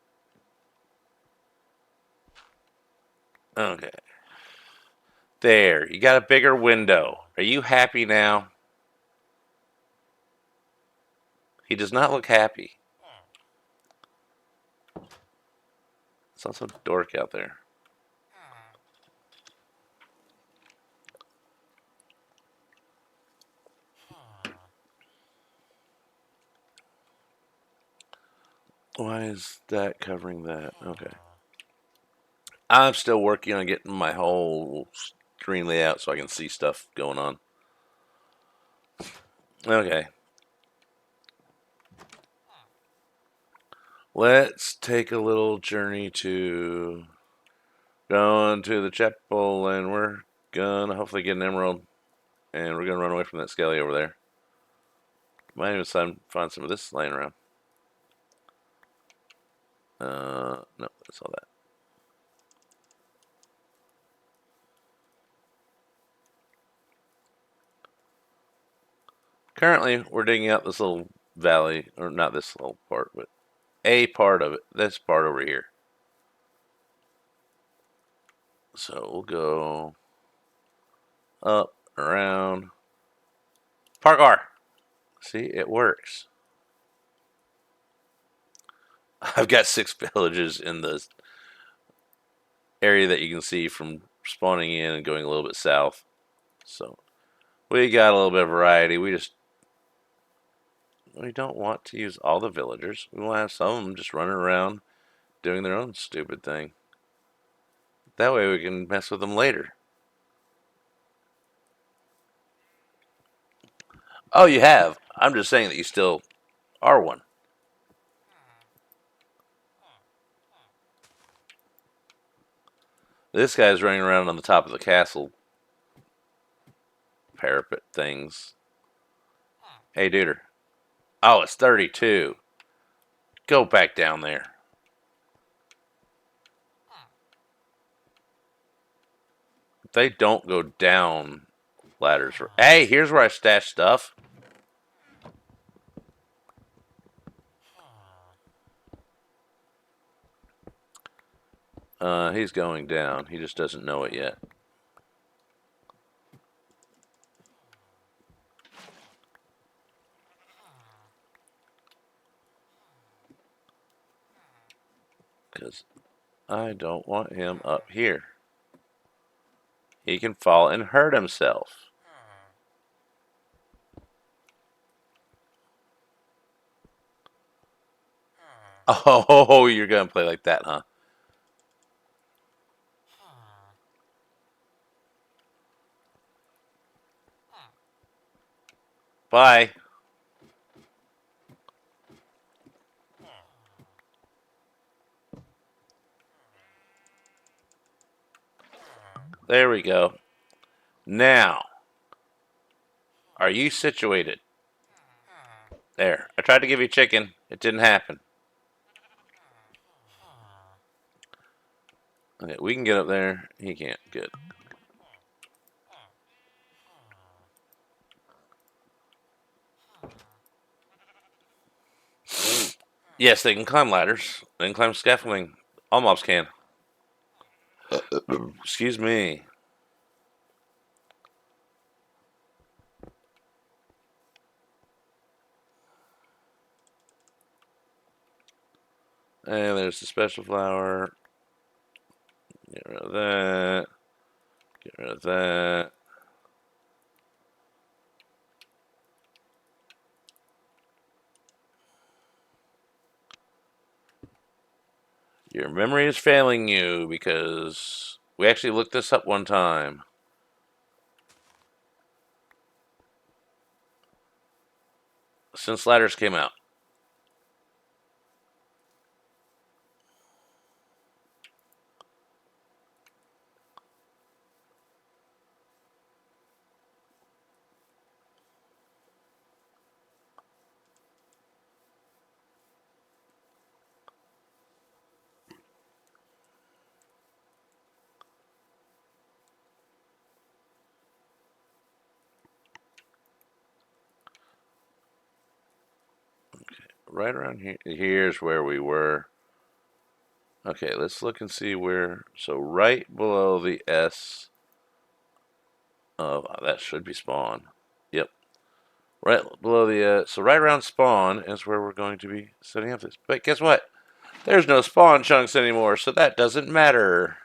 Okay. There. You got a bigger window. Are you happy now? He does not look happy. It's also dark out there. Why is that covering that? Okay. I'm still working on getting my whole screen layout so I can see stuff going on. Okay. Let's take a little journey to going to the chapel, and we're gonna hopefully get an emerald, and we're gonna run away from that skelly over there. Might even find some of this laying around. No, that's all that. Currently, we're digging out this little valley, or not this little part, but a part of it. This part over here. So we'll go up, around. Park R. See, it works. I've got 6 villages in the area that you can see from spawning in and going a little bit south. So we got a little bit of variety. We don't want to use all the villagers. We want to have some of them just running around doing their own stupid thing. That way we can mess with them later. Oh, you have. I'm just saying that you still are one. This guy's running around on the top of the castle parapet things. Hey, duder. Oh, it's 32. Go back down there. They don't go down ladders. Hey, here's where I stash stuff. He's going down. He just doesn't know it yet. Because I don't want him up here. He can fall and hurt himself. Oh, you're going to play like that, huh? Bye. There we go. Now, are you situated? There. I tried to give you chicken. It didn't happen. Okay, we can get up there. He can't. Good. Yes, they can climb ladders. They can climb scaffolding. All mobs can. Excuse me. And there's the special flower. Get rid of that. Get rid of that. Your memory is failing you because We actually looked this up one time. Since ladders came out. Right around here. Here's where we were. Okay, let's look and see where. So right below the S. That should be spawn. Yep. Right below the. So right around spawn is where we're going to be setting up this. But guess what? There's no spawn chunks anymore, so that doesn't matter.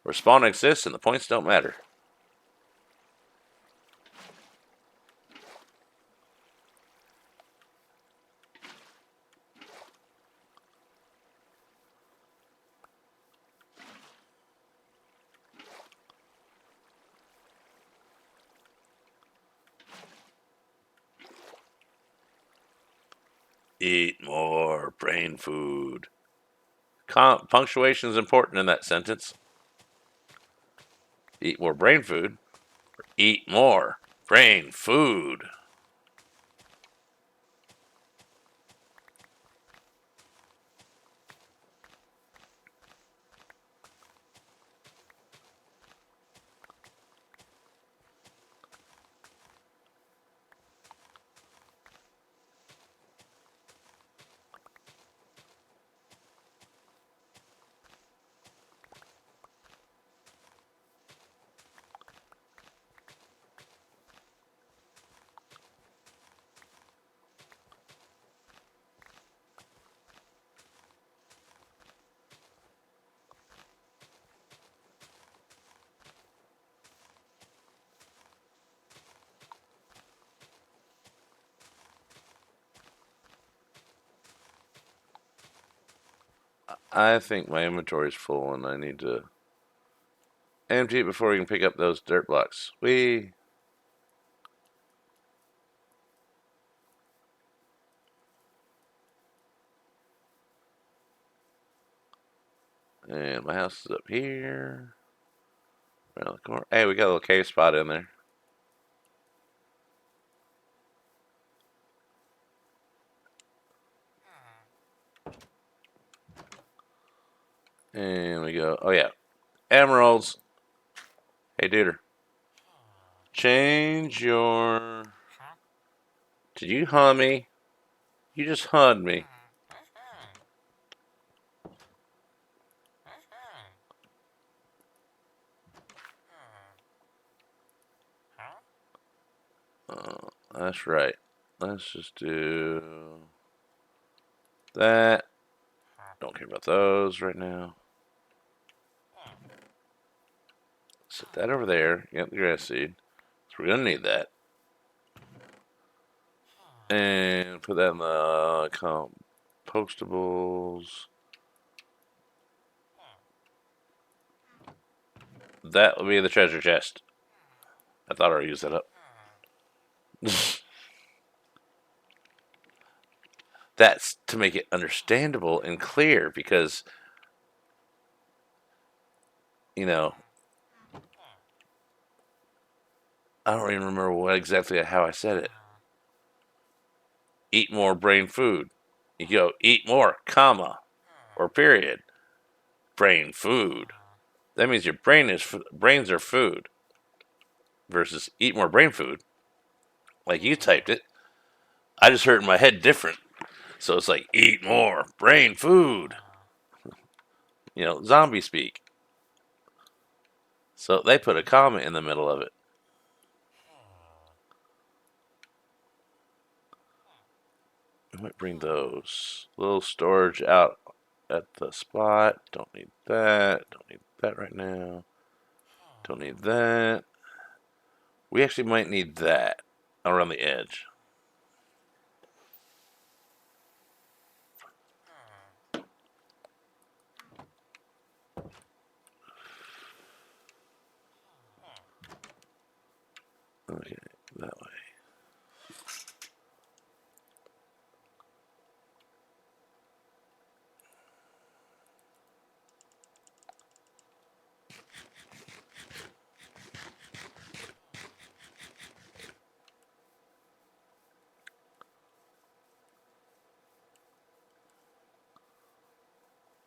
Where spawn exists and the points don't matter. Eat more brain food. Punctuation is important in that sentence. Eat more brain food. Eat more brain food. I think my inventory's full and I need to empty it before we can pick up those dirt blocks. And my house is up here. Around the corner. Hey, we got a little cave spot in there. And we go. Oh, yeah. Emeralds. Hey, duder. Change your. Did you hunt me? You just hunt me. That's right. Let's just do that. Don't care about those right now. Set that over there. Get the grass seed. So we're gonna need that. And put that in the compostables. That will be the treasure chest. I thought I already used that up. That's to make it understandable and clear because, you know, I don't even remember what exactly how I said it. Eat more brain food. You go, eat more, comma, or period. Brain food. That means your brains are food versus eat more brain food. Like you typed it. I just heard it in my head different. So it's like eat more brain food. Zombie speak. So they put a comma in the middle of it. I might bring those little storage out at the spot. Don't need that. Don't need that right now. Don't need that. We actually might need that around the edge. Okay, that way.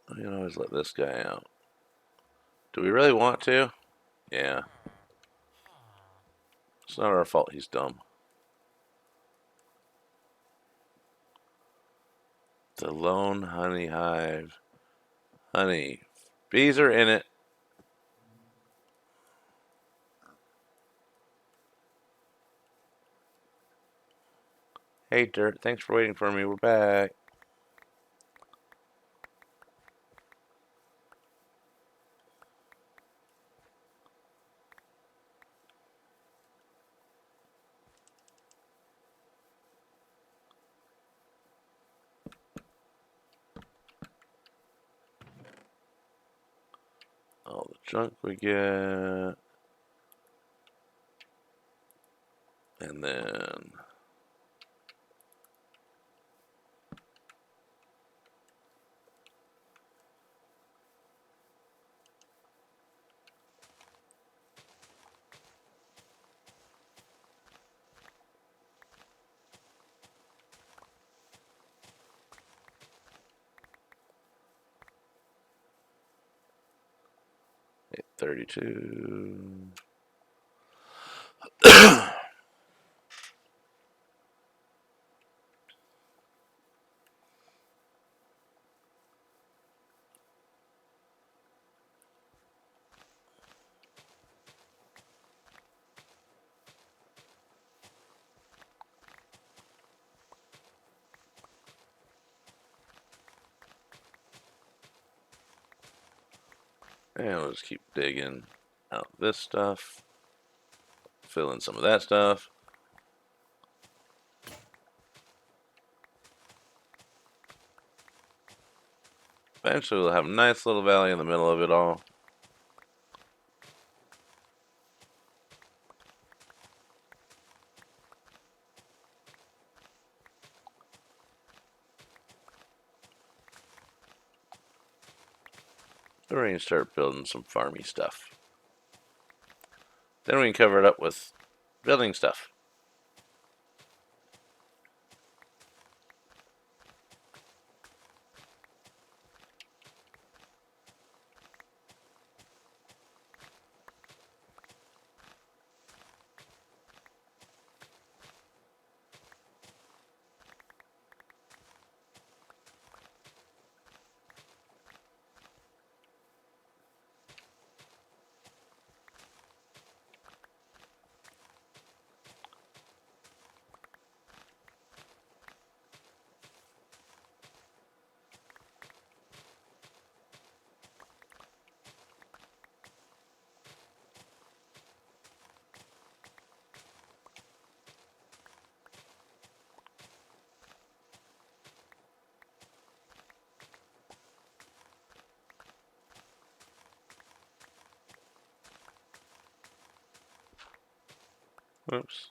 I can always let this guy out. Do we really want to? Yeah. It's not our fault he's dumb. The lone honey hive. Honey. Bees are in it. Hey, Dirt. Thanks for waiting for me. We're back. All the junk we get. And then... Hit 32. And we'll just keep digging out this stuff. Fill in some of that stuff. Eventually we'll have a nice little valley in the middle of it all. Then we're going to start building some farmy stuff. Then we can cover it up with building stuff. Oops.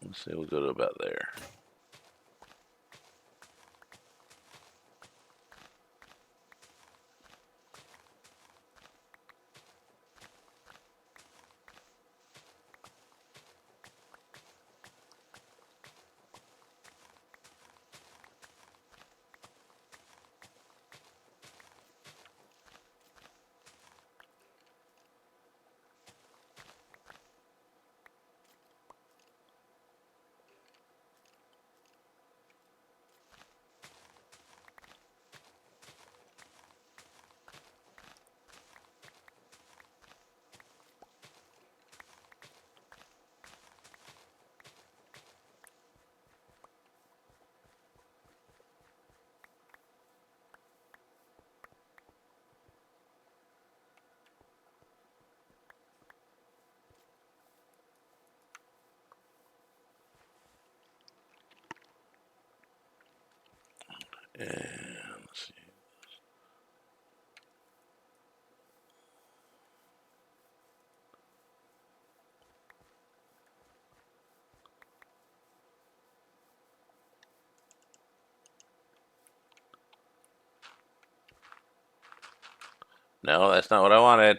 Let's see, we'll go to about there. And let's see. No, that's not what I wanted.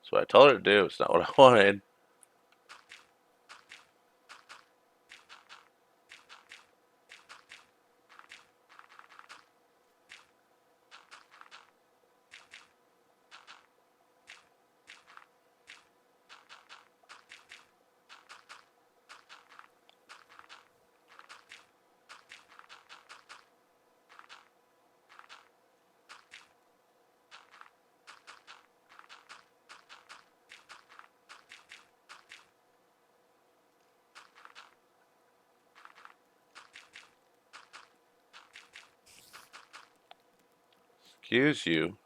That's what I told her to do. It's not what I wanted. Excuse you.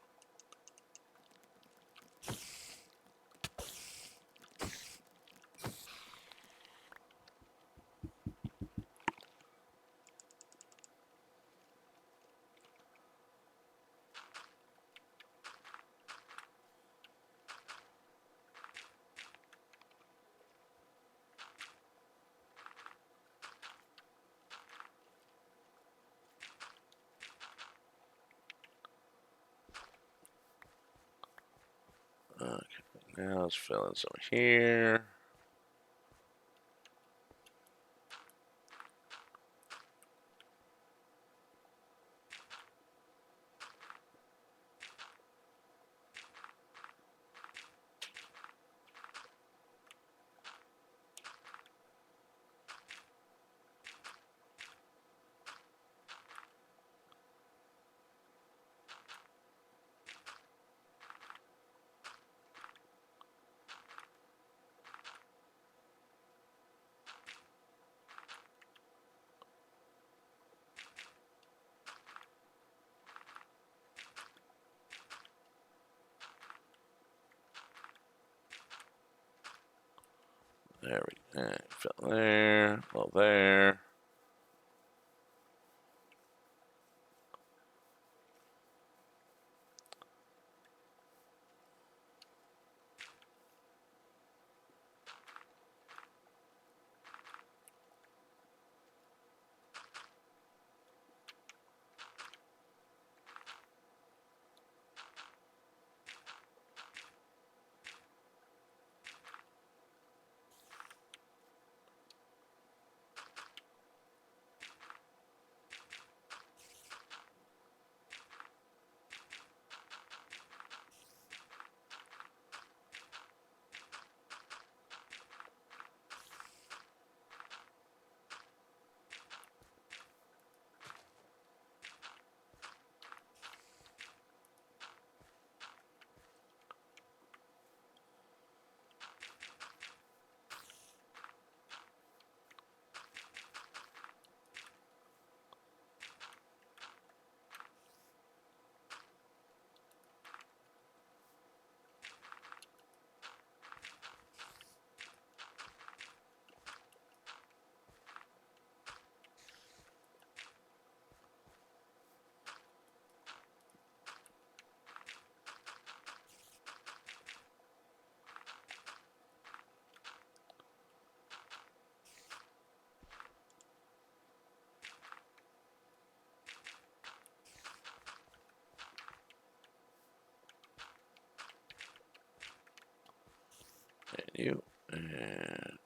Okay, now let's fill in some here. There we go. Fill there. A little there. And you. And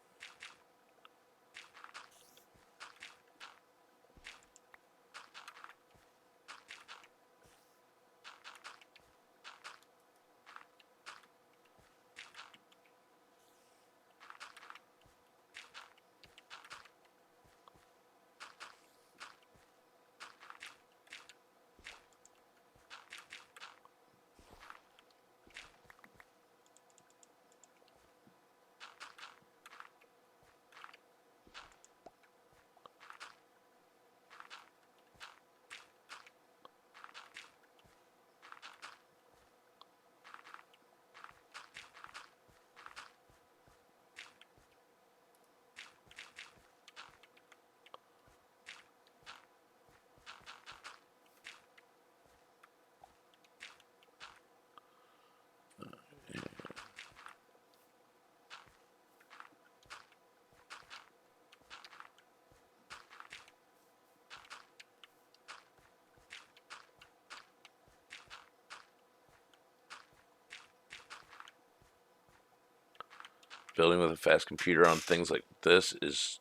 building with a fast computer on things like this is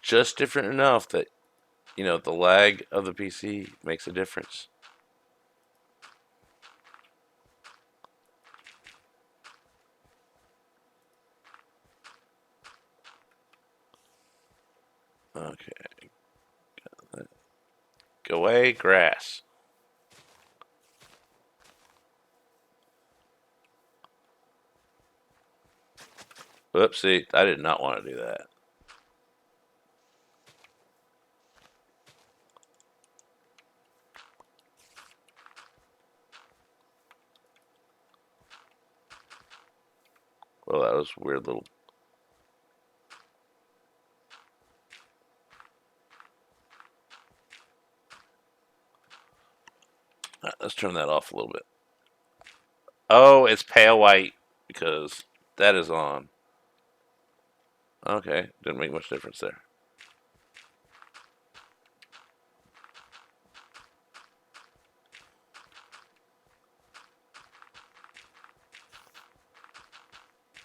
just different enough that, the lag of the PC makes a difference. Okay. Go away, grass. Whoopsie, I did not want to do that. Well, that was weird little. Let's turn that off a little bit. Oh, it's pale white because that is on. Okay, didn't make much difference there.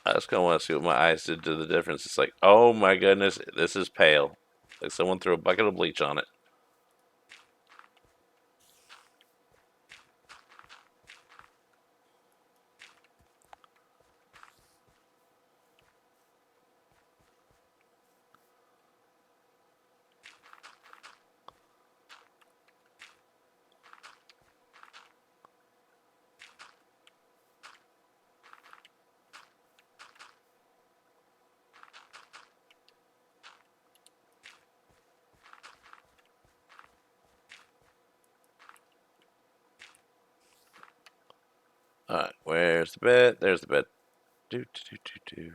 I just kind of want to see what my eyes did to the difference. It's like, oh my goodness, this is pale. Like someone threw a bucket of bleach on it. Alright, where's the bed? There's the bed. Do, do, do, do, do.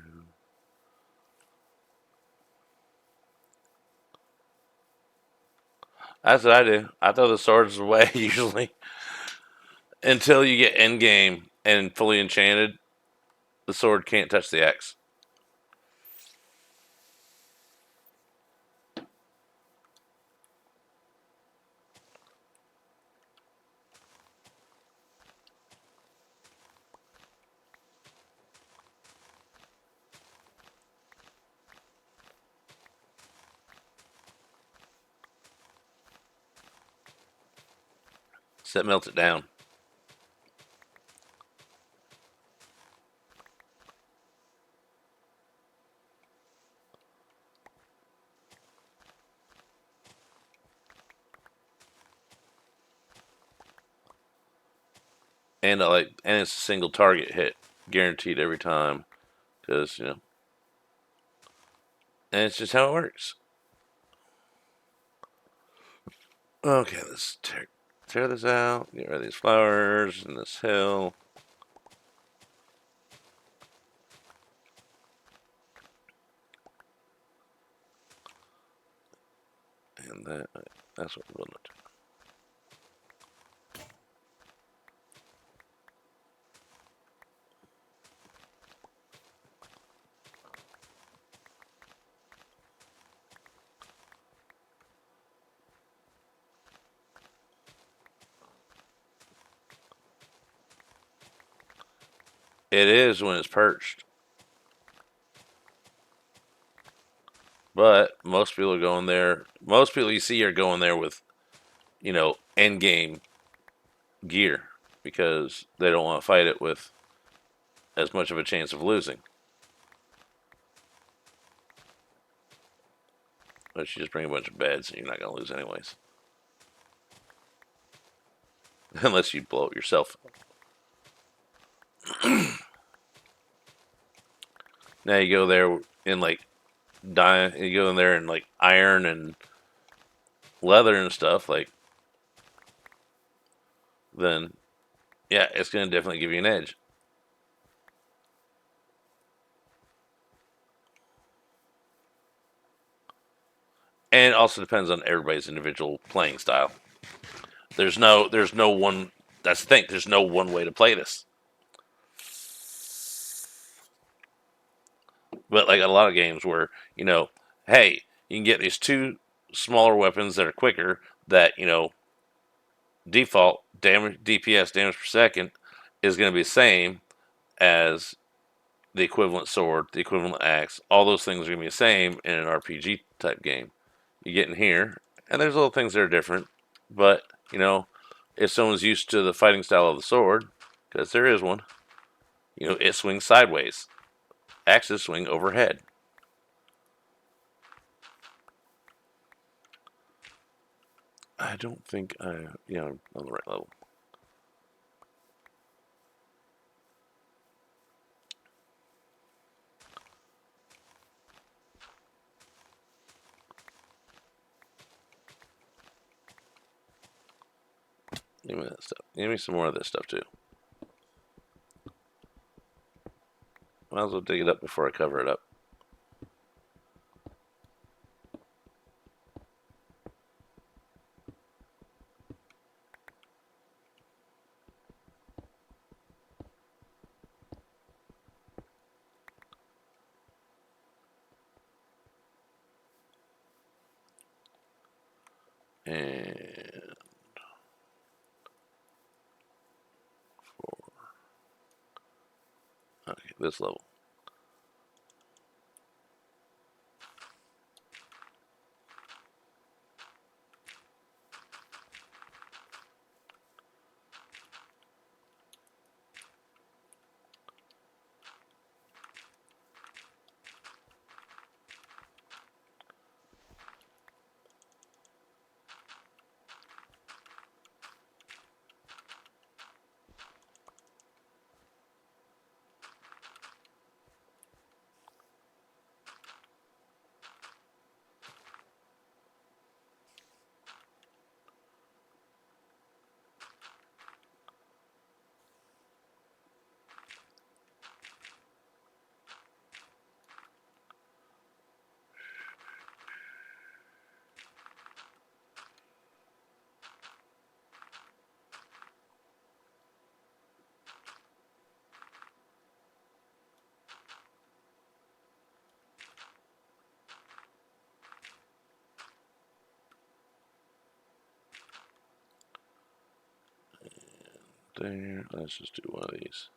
That's what I do. I throw the swords away usually until you get end game and fully enchanted. The sword can't touch the axe. So that melts it down. And and it's a single target hit, guaranteed every time, because and it's just how it works. Okay, let's tear this out. Get rid of these flowers and this hill. And that's what we're going to do. It is when it's perched. But most people are going there. Most people you see are going there with, end game gear because they don't want to fight it with as much of a chance of losing. But you just bring a bunch of beds and you're not going to lose anyways. Unless you blow it yourself. Now you go there in you go in there in like iron and leather and stuff, then yeah, it's going to definitely give you an edge. And it also depends on everybody's individual playing style. There's no one. That's the thing. There's no one way to play this. But like a lot of games where hey, you can get these two smaller weapons that are quicker. That default damage DPS damage per second is going to be the same as the equivalent sword, the equivalent axe, all those things are going to be the same in an RPG type game. You get in here, and there's little things that are different, but, if someone's used to the fighting style of the sword, because there is one, it swings sideways. Axes swing overhead. I don't think I'm on the right level. Give me that stuff. Give me some more of this stuff too. Might as well dig it up before I cover it up. And okay, this level. There. Let's just do one of these.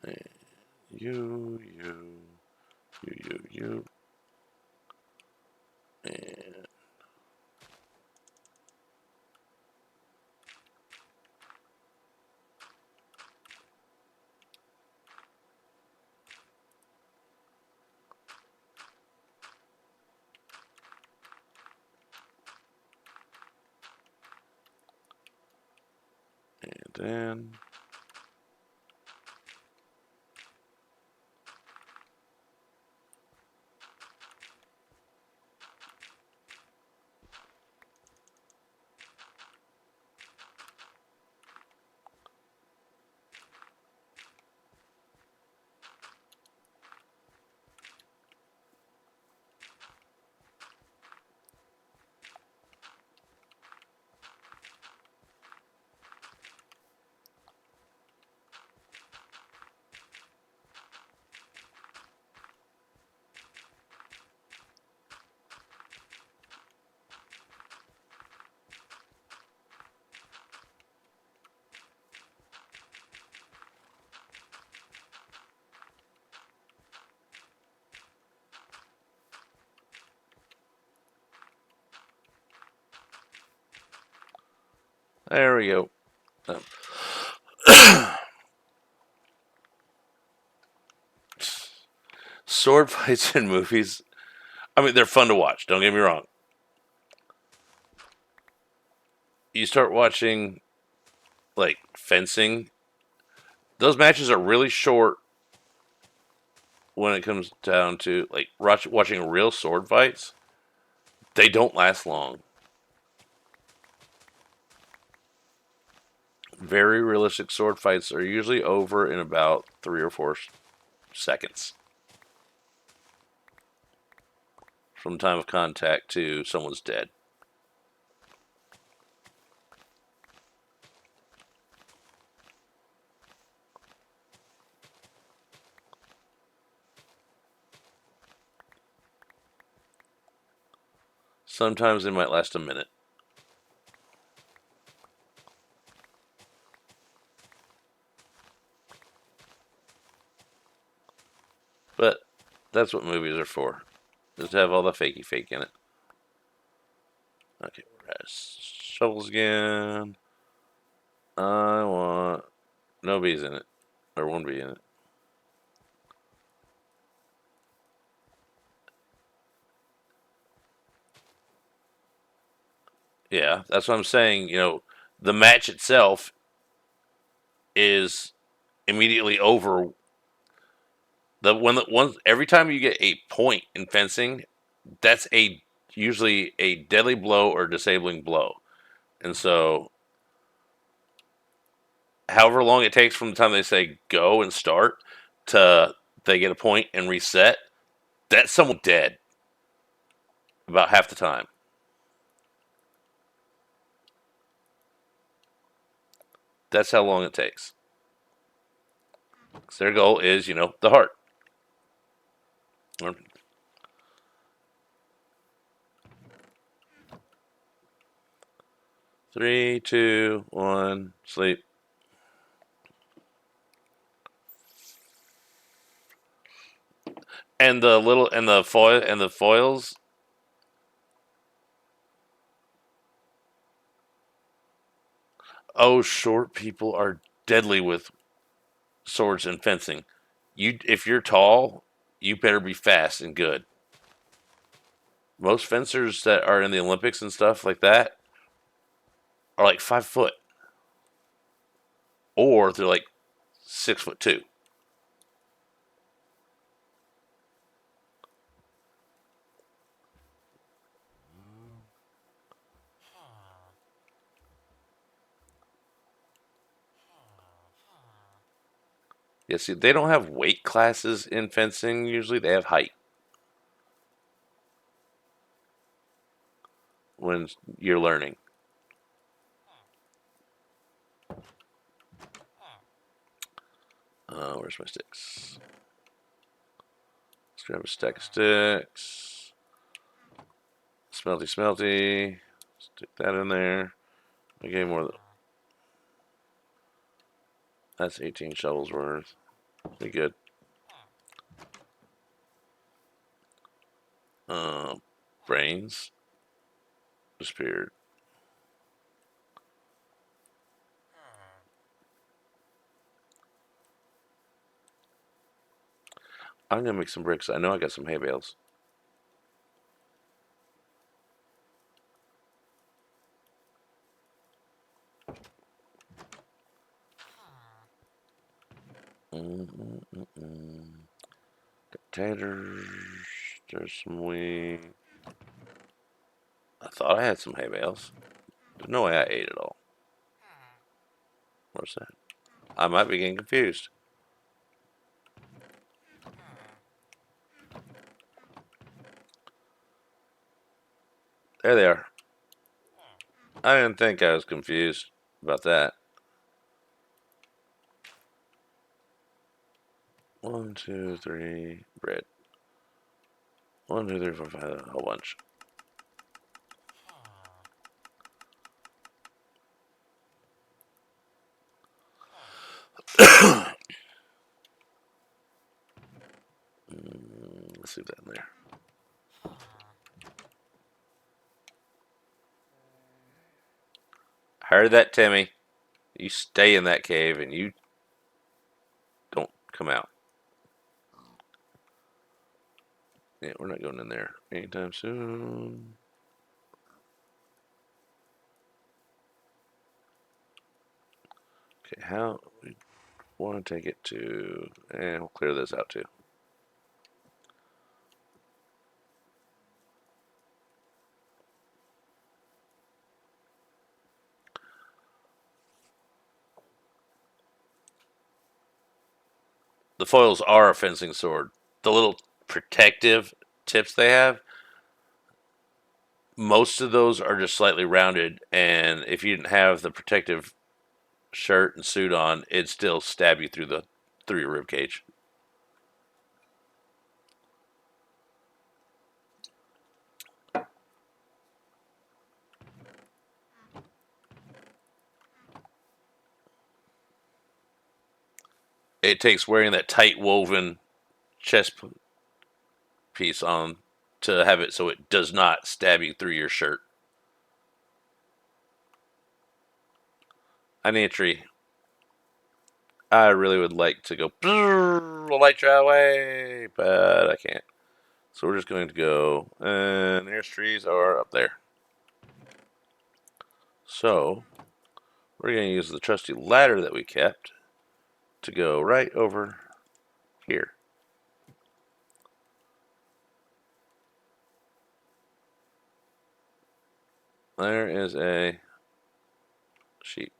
And you, and then. There we go. Sword fights in movies. I mean, they're fun to watch. Don't get me wrong. You start watching like fencing. Those matches are really short when it comes down to like watching real sword fights. They don't last long. Very realistic sword fights are usually over in about 3 or 4 seconds from time of contact to someone's dead. Sometimes they might last a minute. But that's what movies are for. Just to have all the fakey fake in it. Okay, we're at shovels again. I want no bees in it. Or one bee in it. Yeah, that's what I'm saying. You know, the match itself is immediately over. Every time you get a point in fencing, that's a usually a deadly blow or disabling blow. And so, however long it takes from the time they say go and start to they get a point and reset, that's someone dead about half the time. That's how long it takes. 'Cause their goal is, the heart. 3, 2, 1, sleep. And the foils. Oh, short people are deadly with swords and fencing. If you're tall, you better be fast and good. Most fencers that are in the Olympics and stuff like that are like 5 foot, or they're like 6'2". Yeah, see, they don't have weight classes in fencing. Usually, they have height when you're learning. Where's my sticks? Let's grab a stack of sticks. Smelty, smelty. Stick that in there. Okay, more. That's 18 shovels worth. Pretty good. Brains disappeared. I'm gonna make some bricks. I know I got some hay bales. Taters. There's some wheat. I thought I had some hay bales. There's no way I ate it all. What's that? I might be getting confused. There they are. I didn't think I was confused about that. 1, 2, 3, bread. 1, 2, 3, 4, 5, a whole bunch. Let's leave that in there. Heard that, Timmy. You stay in that cave and you don't come out. Yeah, we're not going in there anytime soon. Okay, how we want to take it to, and we'll clear this out too. The foils are a fencing sword. The little protective tips they have, most of those are just slightly rounded, and if you didn't have the protective shirt and suit on, it'd still stab you through your rib cage. It takes wearing that tight woven chest piece on to have it so it does not stab you through your shirt. I need a tree. I really would like to go light your away, but I can't. So we're just going to go, and nearest trees are up there. So we're going to use the trusty ladder that we kept to go right over here. There is a sheep.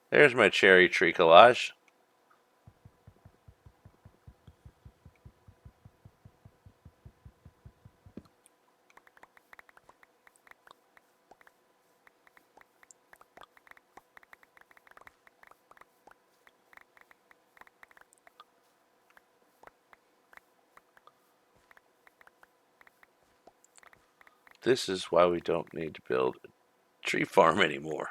There's my cherry tree collage. This is why we don't need to build a tree farm anymore.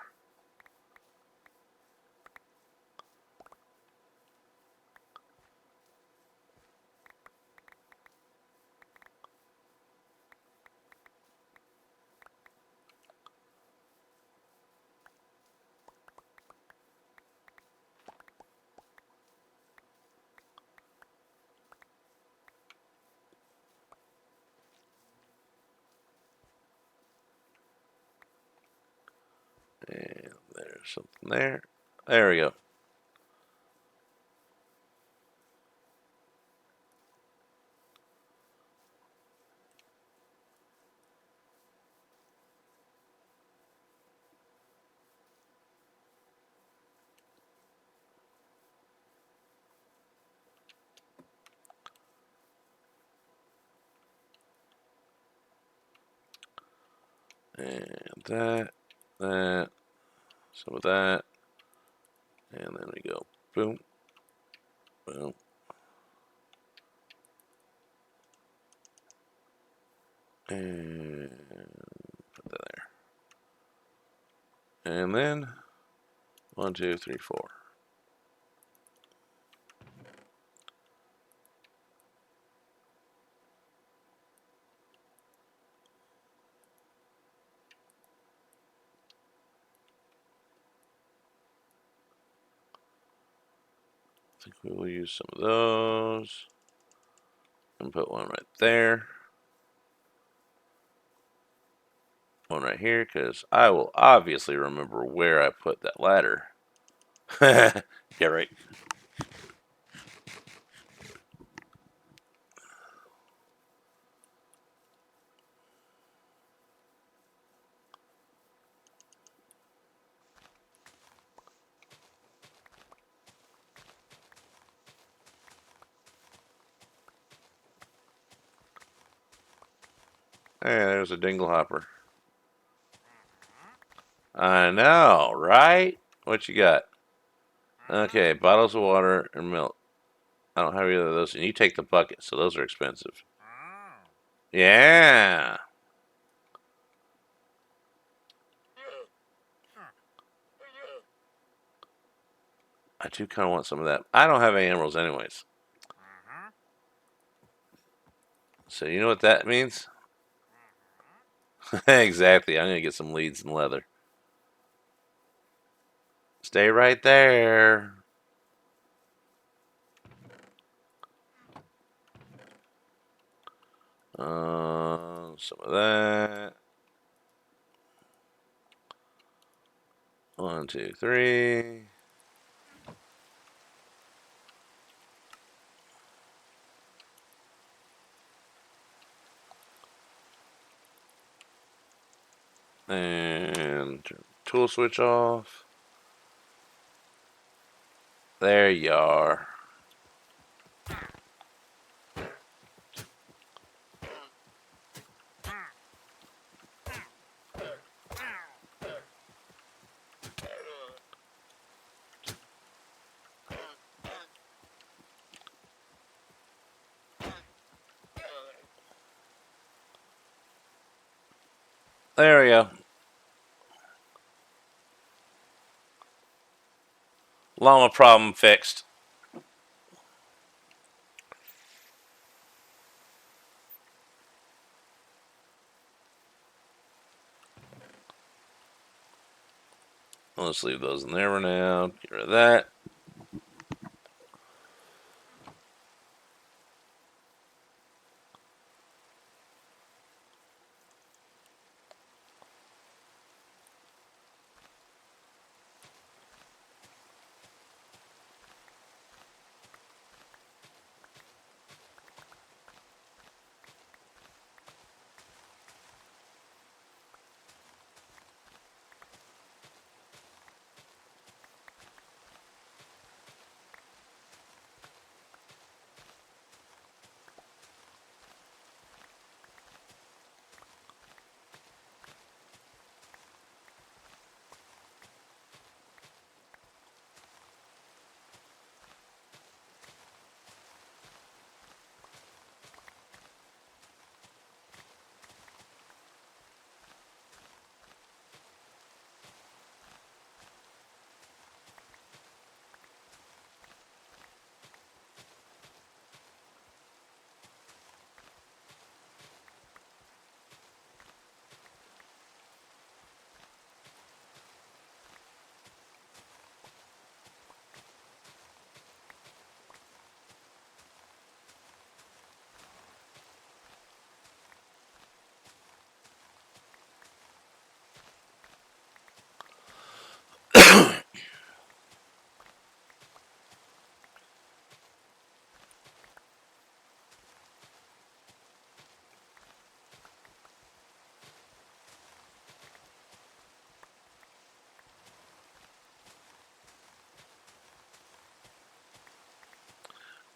And there's something there. There we go. And that, some of that, and then we go boom, boom. And put that there. And then 1, 2, 3, 4. I think we will use some of those. And put one right there. One right here, because I will obviously remember where I put that ladder. Yeah, right. Hey, there's a dinglehopper. I know, right? What you got? Okay, bottles of water and milk. I don't have either of those. And you take the bucket, so those are expensive. Yeah. I do kind of want some of that. I don't have any emeralds anyways. So you know what that means? Exactly. I'm going to get some leads and leather. Stay right there. Some of that. 1, 2, 3. And turn tool switch off. There you are. There we go. Llama problem fixed. Let's leave those in there for now. Get rid of that.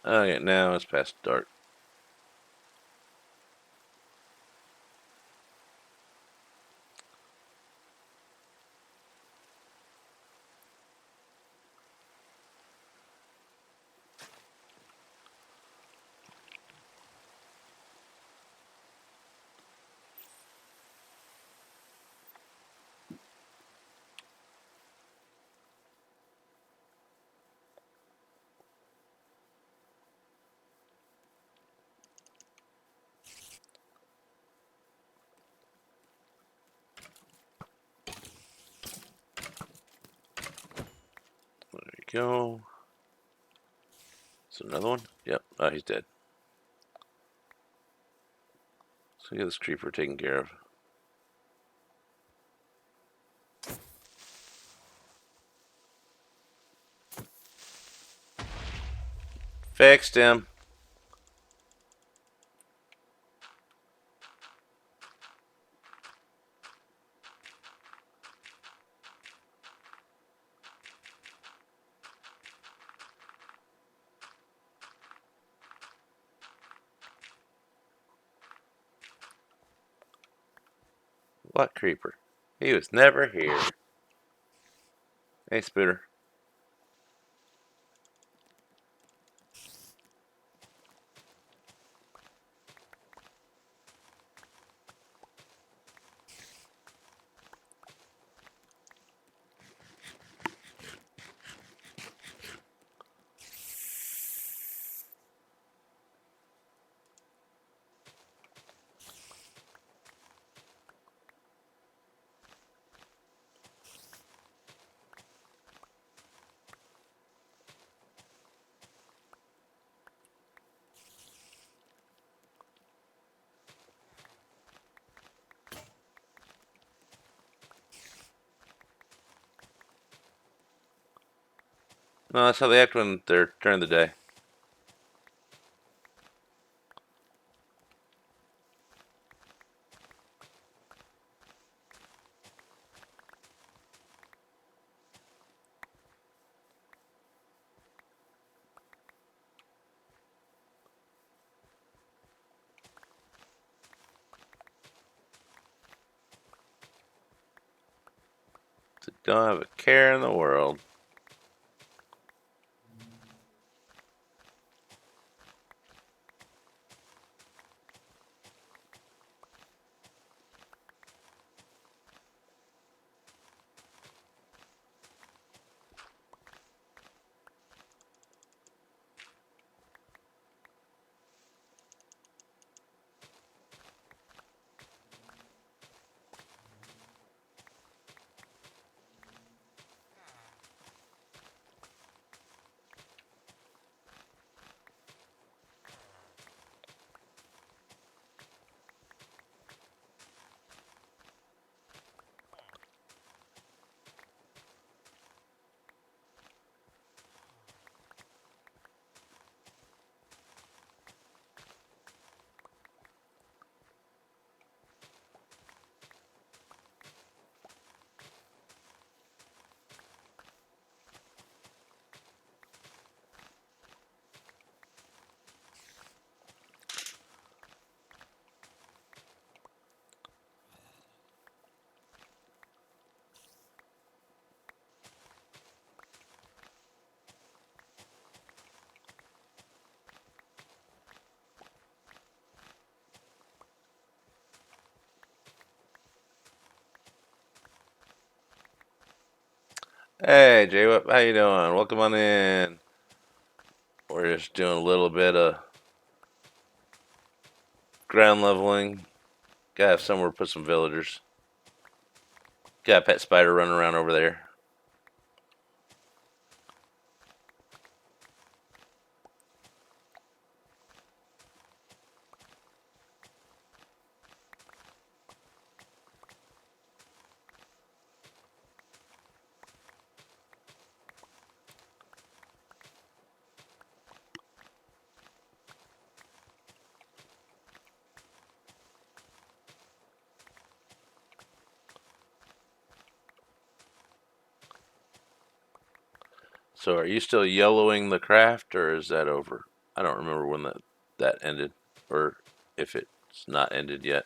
Okay, now it's past dark. There you go. So another one? Yep. Oh, he's dead. So get this creeper taken care of. Fixed him. What creeper? He was never here. Hey, Spooter. No, that's how they act when they're during the day. They don't have a care in the world. Hey, Jay, how you doing? Welcome on in. We're just doing a little bit of ground leveling. Gotta have somewhere to put some villagers. Got a pet spider running around over there. So, are you still yellowing the craft, or is that over? I don't remember when that ended, or if it's not ended yet.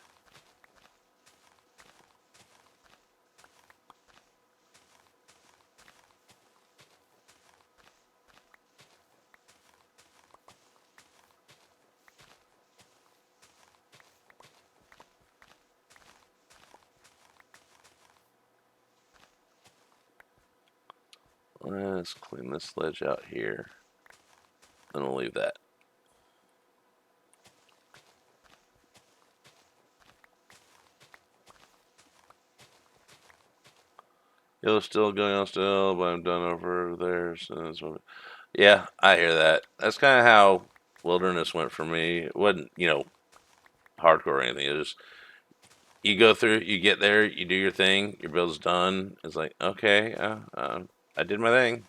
Let's clean this ledge out here. Then we'll leave that. Yellow's still going on still, but I'm done over there. So yeah, I hear that. That's kind of how wilderness went for me. It wasn't, hardcore or anything. It was you go through, you get there, you do your thing, your build's done. It's like, okay, I did my thing.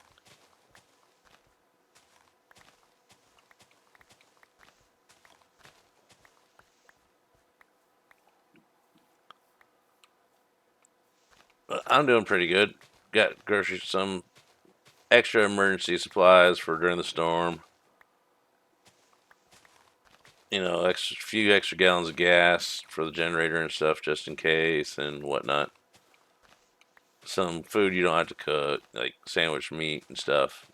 But I'm doing pretty good. Got groceries, some extra emergency supplies for during the storm. Few extra gallons of gas for the generator and stuff just in case and whatnot. Some food you don't have to cook, like sandwich meat and stuff.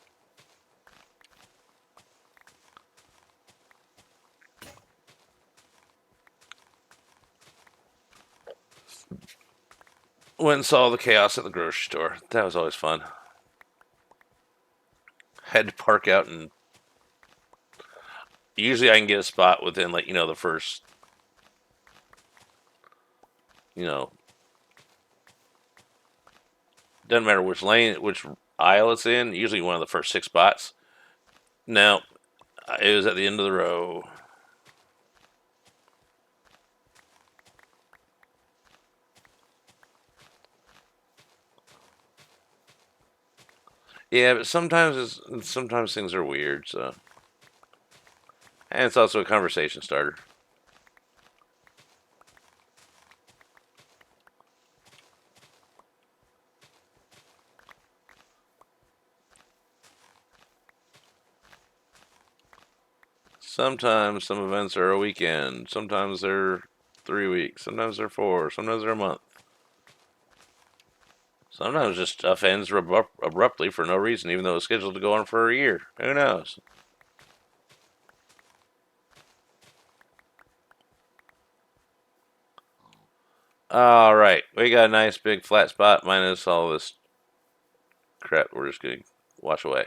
Went and saw the chaos at the grocery store. That was always fun. Had to park out, and usually I can get a spot within, like, the first, you know, doesn't matter which lane, which aisle it's in. Usually one of the first six spots. No, it was at the end of the row. Yeah, but sometimes things are weird. So, and it's also a conversation starter. Sometimes some events are a weekend. Sometimes they're 3 weeks. Sometimes they're 4. Sometimes they're a month. Sometimes just stuff ends abruptly for no reason, even though it's scheduled to go on for a year. Who knows? All right, we got a nice big flat spot minus all this crap. We're just gonna wash away.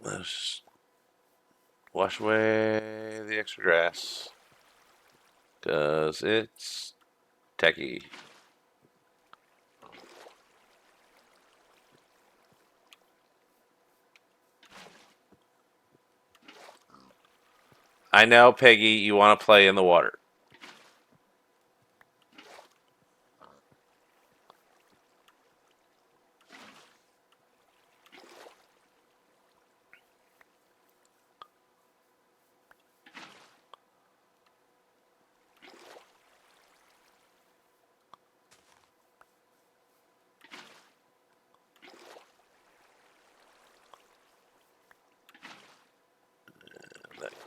Let's wash away the extra grass because it's techie. I know, Peggy, you want to play in the water.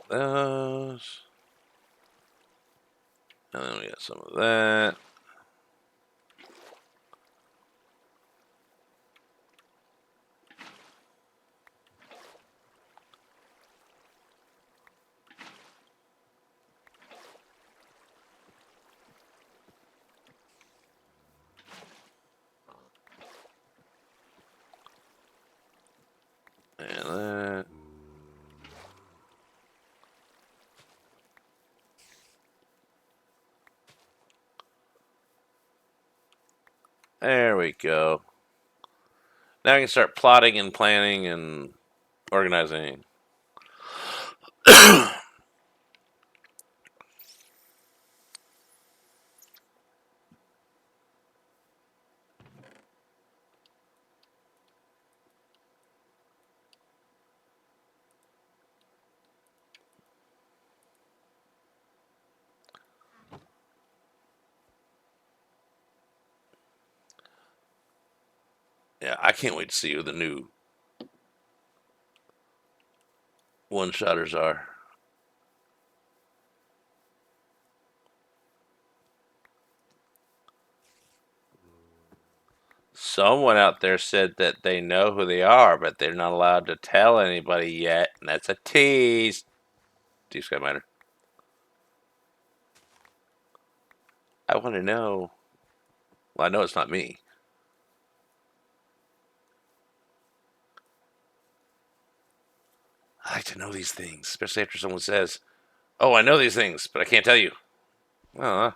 Those. And then we got some of that. And that. There we go. Now we can start plotting and planning and organizing. Yeah, I can't wait to see who the new one-shotters are. Someone out there said that they know who they are, but they're not allowed to tell anybody yet, and that's a tease. Deep Sky Miner. I want to know. Well, I know it's not me. I like to know these things, especially after someone says, "Oh, I know these things, but I can't tell you." Oh,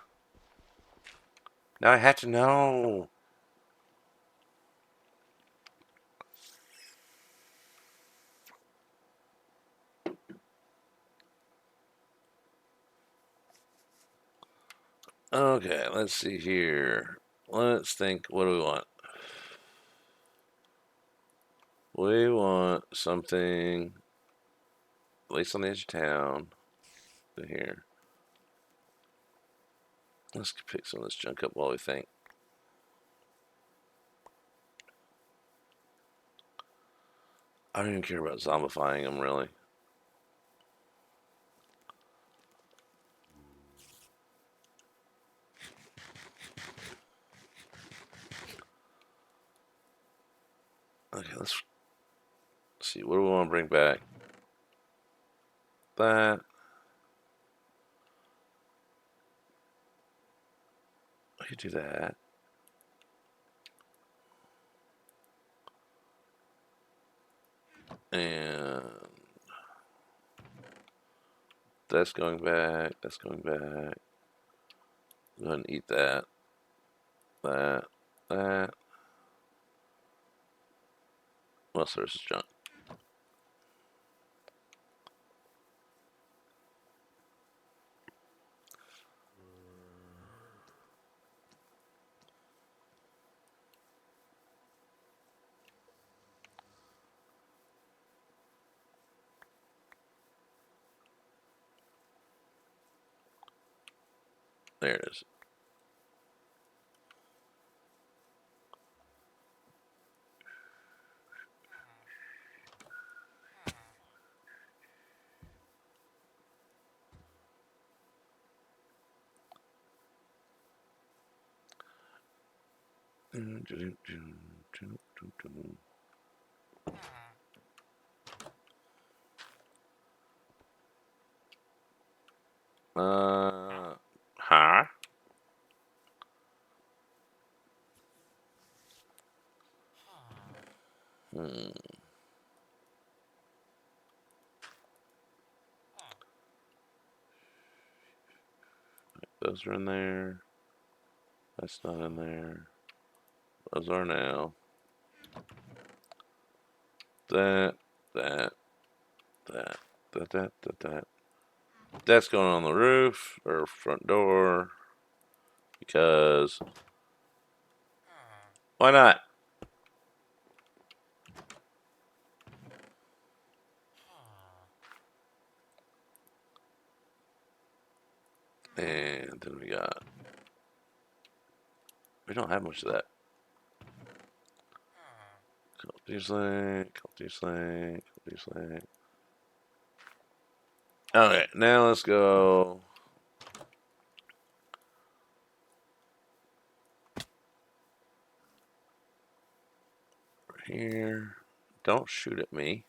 now I have to know. Okay, let's see here. Let's think. What do we want? We want something, at least on the edge of town. Here. Let's pick some of this junk up while we think. I don't even care about zombifying them, really. Okay, let's see. What do we want to bring back? That. I could do that. And that's going back. That's going back. Go ahead and eat that. That. That. Well, so this is junk. There it is. Huh? Those are in there. That's not in there. Those are now. That, that, that, that. That's going on the roof or front door because why not? And then we don't have much of that. Cultish Lake. Okay, now let's go. Here. Don't shoot at me.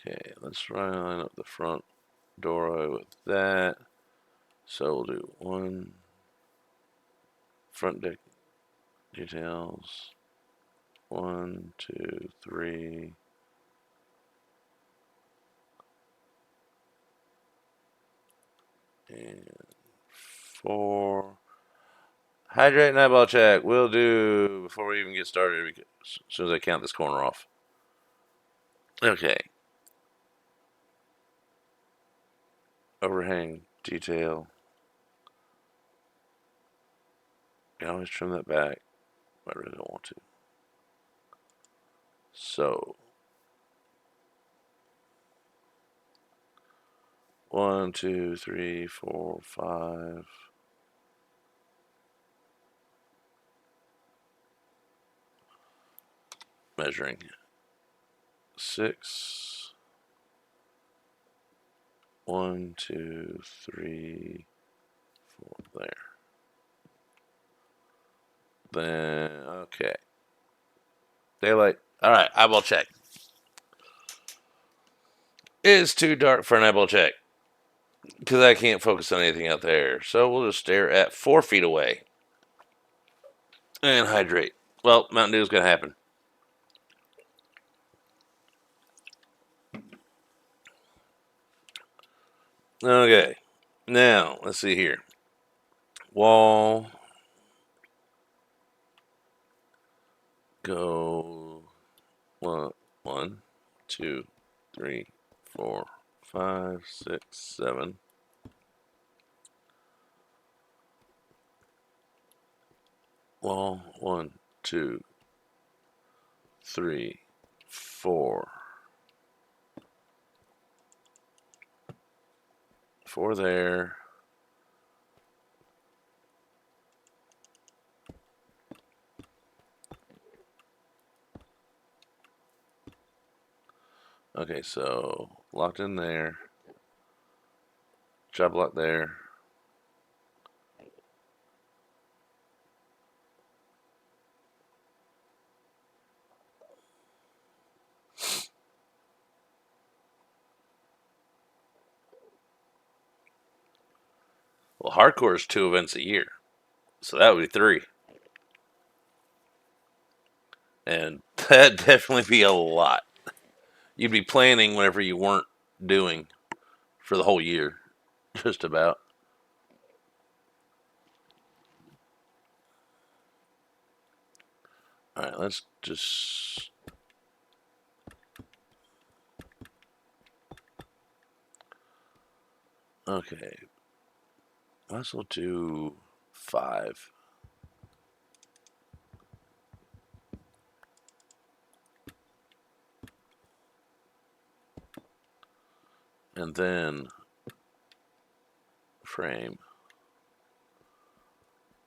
Okay, let's line up the front doorway with that. So we'll do one front deck details. 1, 2, 3. And 4. Hydrate and eyeball check. We'll do before we even get started, because as soon as I count this corner off. Okay. Overhang detail. I always trim that back. I really don't want to. So 1, 2, 3, 4, 5. Measuring 6. 1, 2, 3, 4. There. Then okay. Daylight. All right. Eyeball check. It's too dark for an eyeball check because I can't focus on anything out there. So we'll just stare at 4 feet away and hydrate. Well, Mountain Dew is going to happen. Okay. Now, let's see here. Wall. Go. 1, 2, 3, 4, 5, 6, 7. Wall. 1, 2, 3, 4. 4 there. Okay, so locked in there. Job lot there. Well, hardcore is 2 events a year, so that would be 3. And that'd definitely be a lot. You'd be planning whatever you weren't doing for the whole year, just about. All right, let's just. Okay. Might as well do 5. and then frame.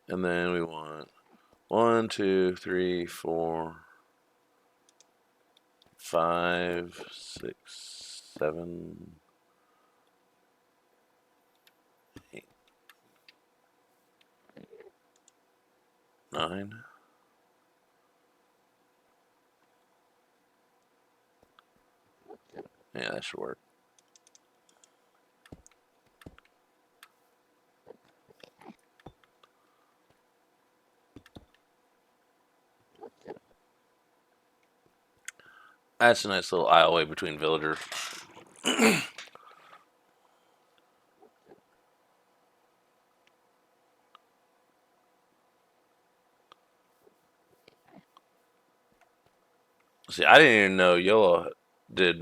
And then we want 1, 2, 3, 4, 5, 6, 7, 8, 9. Yeah, that should work. That's a nice little aisleway between villagers. See, I didn't even know Yola did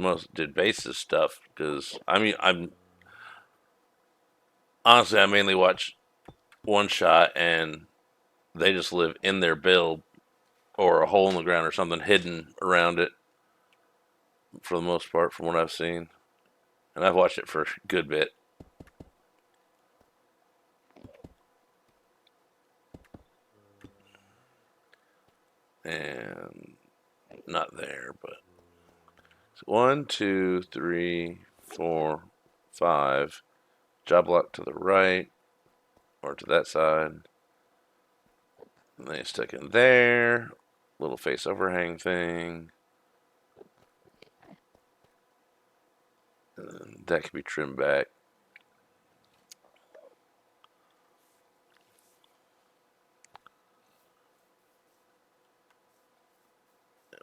bases stuff because I mean I'm honestly I mainly watch One Shot and they just live in their build or a hole in the ground or something hidden around it for the most part from what I've seen. And I've watched it for a good bit. And not there, but 1, 2, 3, 4, 5. Job block to the right or to that side. And then you stick in there. Little face overhang thing. And that can be trimmed back.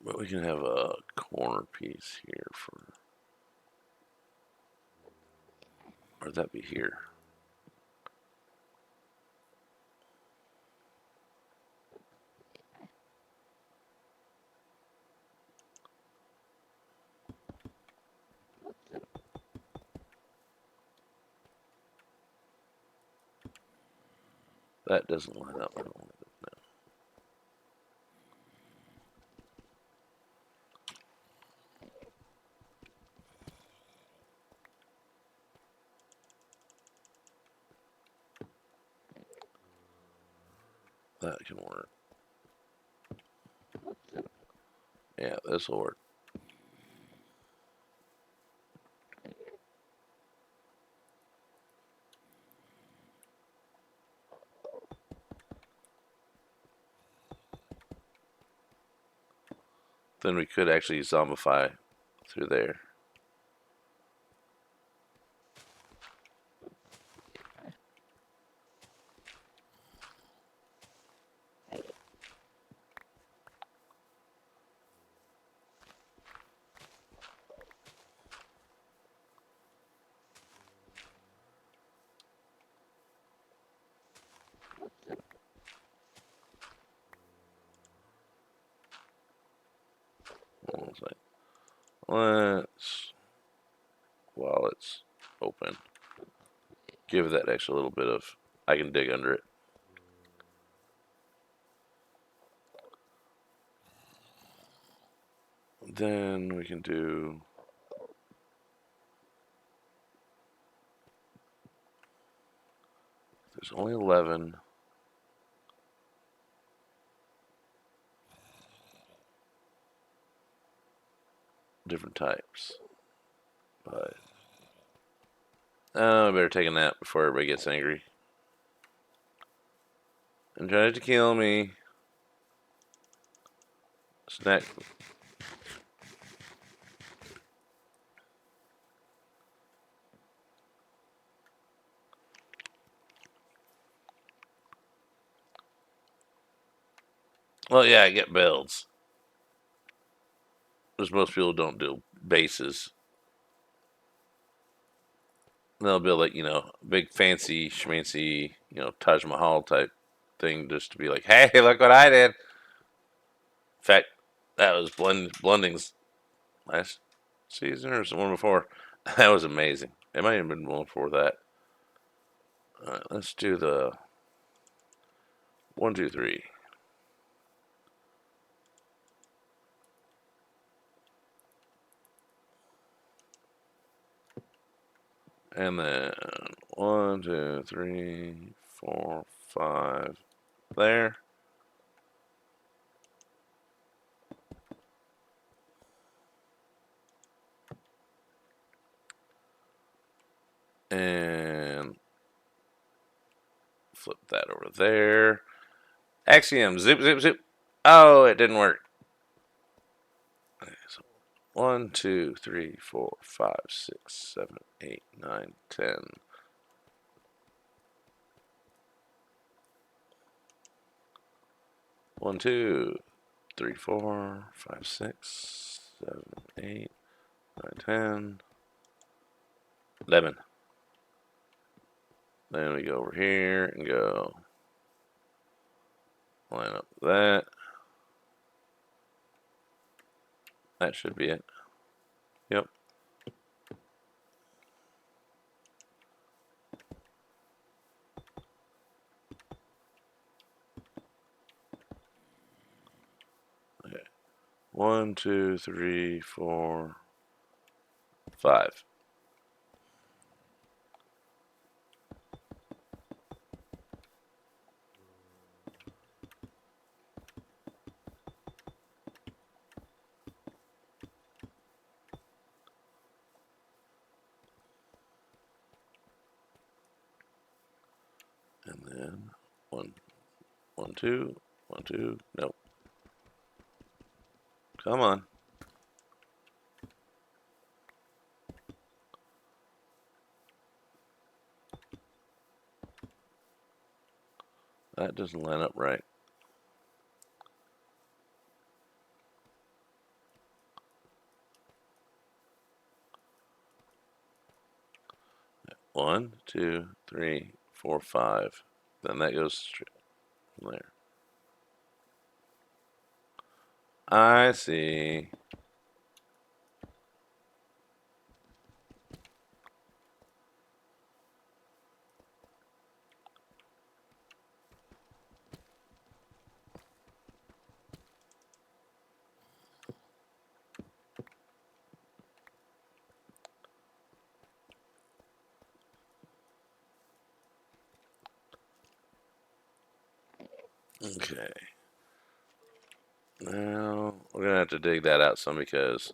But we can have a corner piece here for. Or would that be here? That doesn't line up. I don't want it. No. That can work. Yeah, this will work. Then we could actually zombify through there. Let's, while it's open, give that extra little bit of, I can dig under it. Then we can do, there's only 11. Different types. But I better take a nap before everybody gets angry and tries to kill me. Snack. Well, yeah, I get builds. Because most people don't do bases. They'll build like, big fancy schmancy, Taj Mahal type thing just to be like, hey, look what I did. In fact, that was Blending's last season or one before. That was amazing. It might have been one before that. All right, let's do the 1, 2, 3. And then 1, 2, 3, 4, 5 there. And flip that over there. Axiom, zip, zip, zip. Oh, it didn't work. Okay, so 1, 2, 3, 4, 5, 6, 7, 8, 9, 10. 1, 2, 3, 4, 5, 6, 7, 8, 9, 10. 11. Then we go over here and go line up that. That should be it. Yep. Okay. 1, 2, 3, 4, 5. And then 1, 1, 2, 1, 2. Nope. Come on. That doesn't line up right. 1, 2, 3, 4, 5. Then that goes straight from there. I see. Okay. Now we're gonna have to dig that out some because,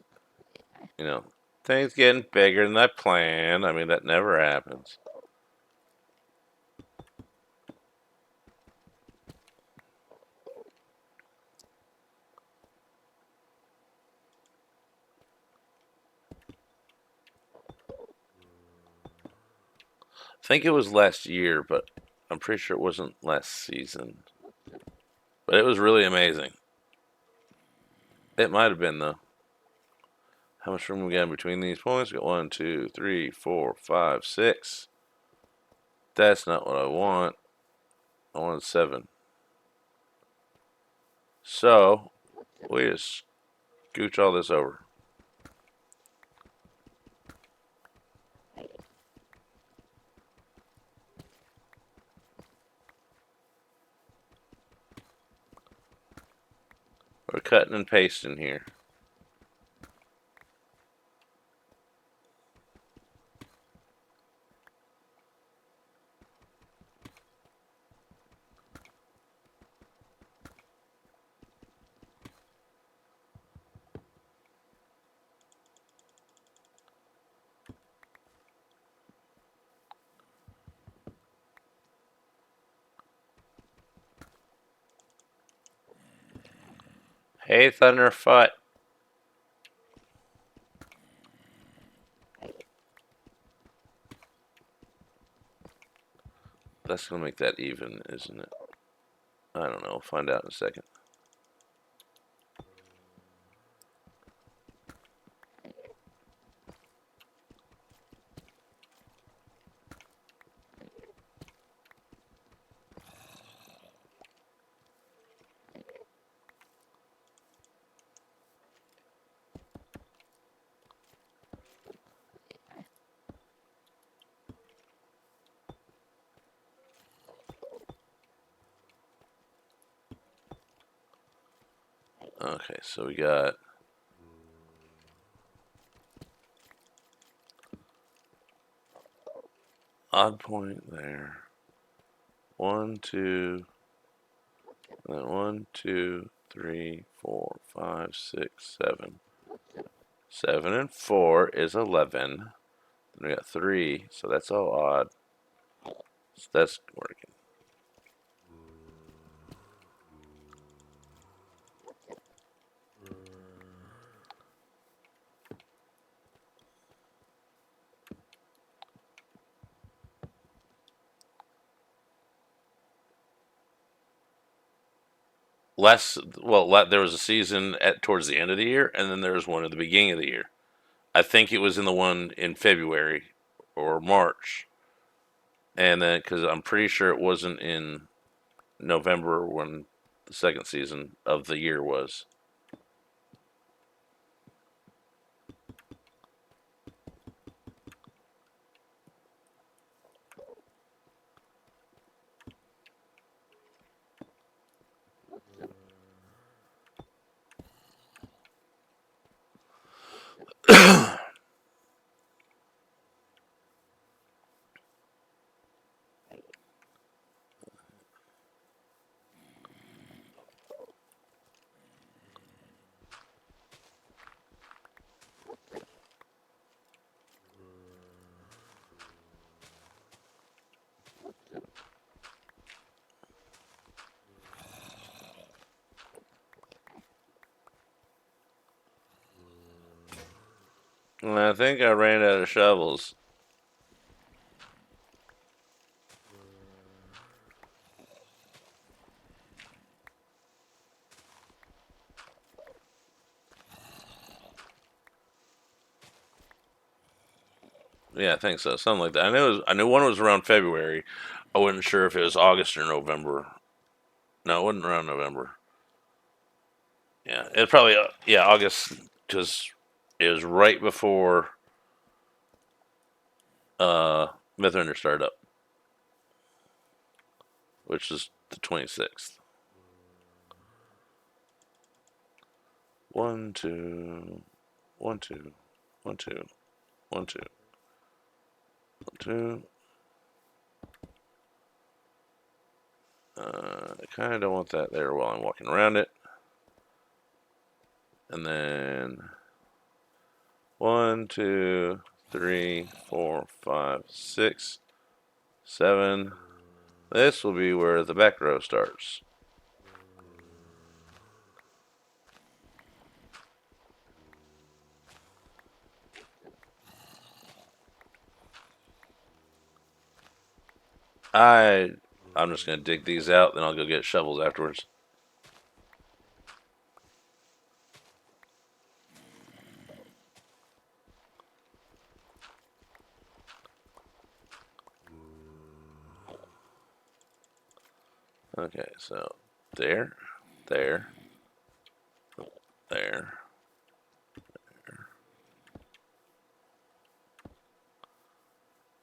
you know, things getting bigger than I planned. I mean, that never happens. I think it was last year, but I'm pretty sure it wasn't last season. But it was really amazing. It might have been though. How much room we got in between these points? We got 1, 2, 3, 4, 5, 6. That's not what I want. I wanted 7. So we just scooch all this over. We're cutting and pasting here. Hey, Thunderfoot. That's gonna make that even, isn't it? I don't know. We'll find out in a second. Okay, so we got odd point there. 1, 2, and then 1, 2, 3, 4, 5, 6, 7. 7 and 4 is 11. Then we got 3, so that's all odd. So that's working. There was a season towards the end of the year, and then there was one at the beginning of the year. I think it was in the one in February or March, and then because I'm pretty sure it wasn't in November when the second season of the year was. And I think I ran out of shovels. Yeah, I think so. Something like that. I knew one was around February. I wasn't sure if it was August or November. No, it wasn't around November. Yeah, it's probably yeah August because it was right before Mythrinder started up, which is the 26th. 1, 2, 1, 2, 1, 2, 1, 2, 1, 2. I kind of don't want that there while I'm walking around it. And then 1, 2, 3, 4, 5, 6, 7. This will be where the back row starts. I'm just gonna dig these out, then I'll go get shovels afterwards. Okay, so there, there, there.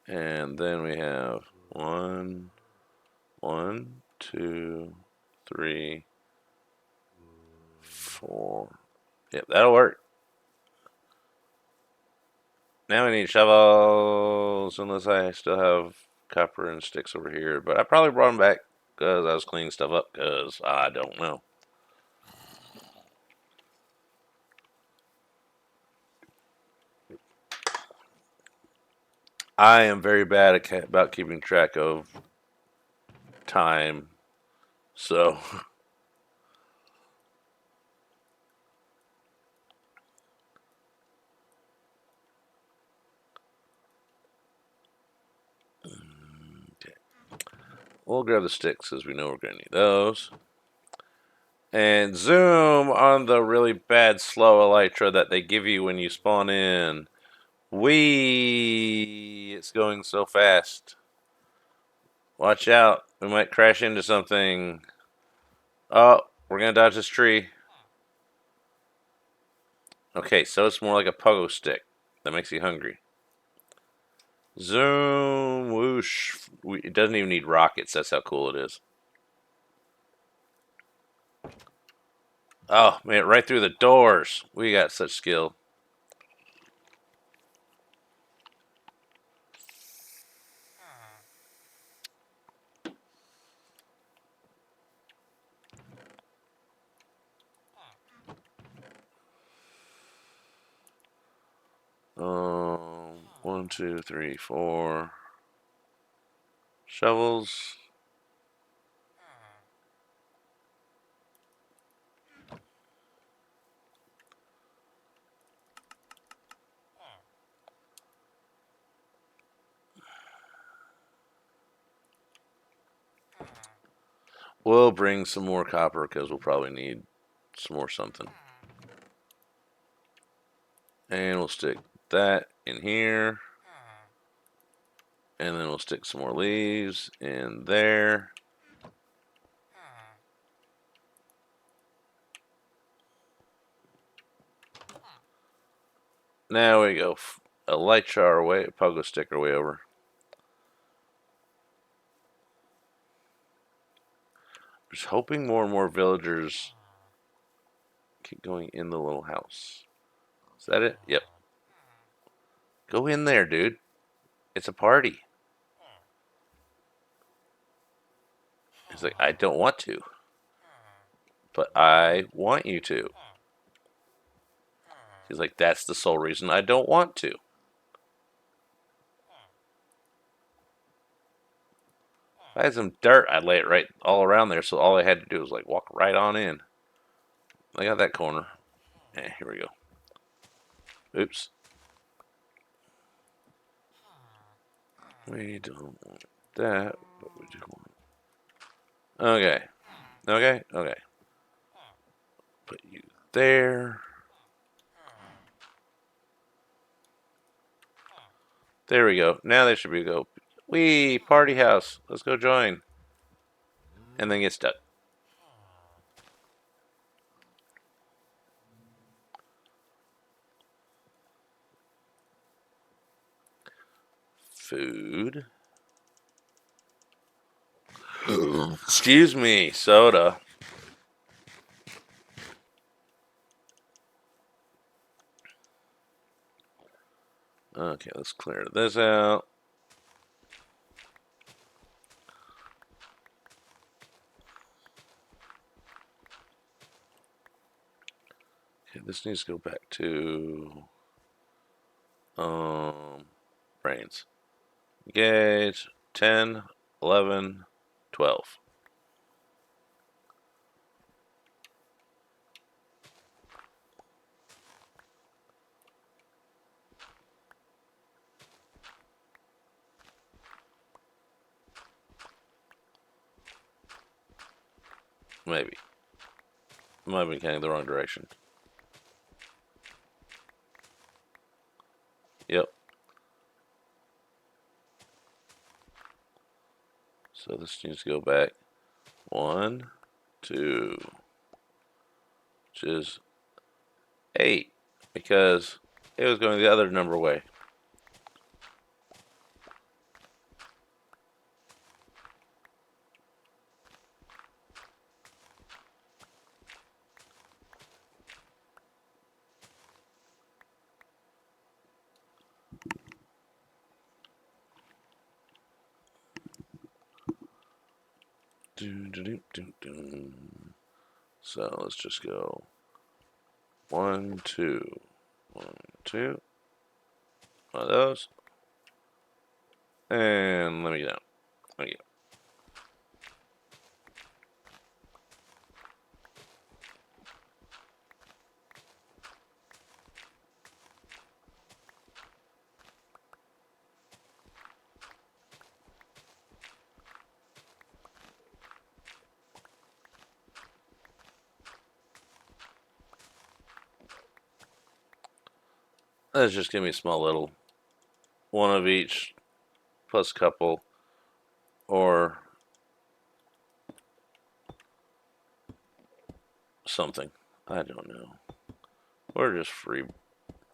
And then we have 1, 1, 2, 3, 4. Yep, that'll work. Now we need shovels, unless I still have copper and sticks over here. But I probably brought them back because I was cleaning stuff up because I don't know. I am very bad about keeping track of time. So, okay. We'll grab the sticks because we know we're going to need those. And zoom on the really bad slow elytra that they give you when you spawn in. It's going so fast. Watch out. We might crash into something. Oh, we're going to dodge this tree. Okay, so it's more like a pogo stick that makes you hungry. Zoom, whoosh. It doesn't even need rockets. That's how cool it is. Oh, man, right through the doors. We got such skill. 1, 2, 3, 4 shovels. We'll bring some more copper because we'll probably need some more something. And we'll stick that in here. And then we'll stick some more leaves in there. Now we go a light jar away, a pogo stick our way over. Just hoping more and more villagers keep going in the little house. Is that it? Yep. Go in there, dude. It's a party. He's like, I don't want to. But I want you to. He's like, that's the sole reason I don't want to. If I had some dirt, I'd lay it right all around there, so all I had to do was like walk right on in. I got that corner. Here we go. Oops. We don't want that, but we do want. Okay. Okay. Okay. Put you there. There we go. Now they should be go. Wee, party house. Let's go join. And then get stuck. Food. Excuse me, soda. Okay, let's clear this out. Okay, this needs to go back to brains. Engage 10, 11, 12. Maybe. Might have been counting the wrong direction. Yep. So this needs to go back 1, 2, which is 8, because it was going the other number way. So let's just go 1, 2, 1, 2. One of those. And let me get out. Let me get out. Let's just give me a small little one of each plus a couple, or something. I don't know. Or just free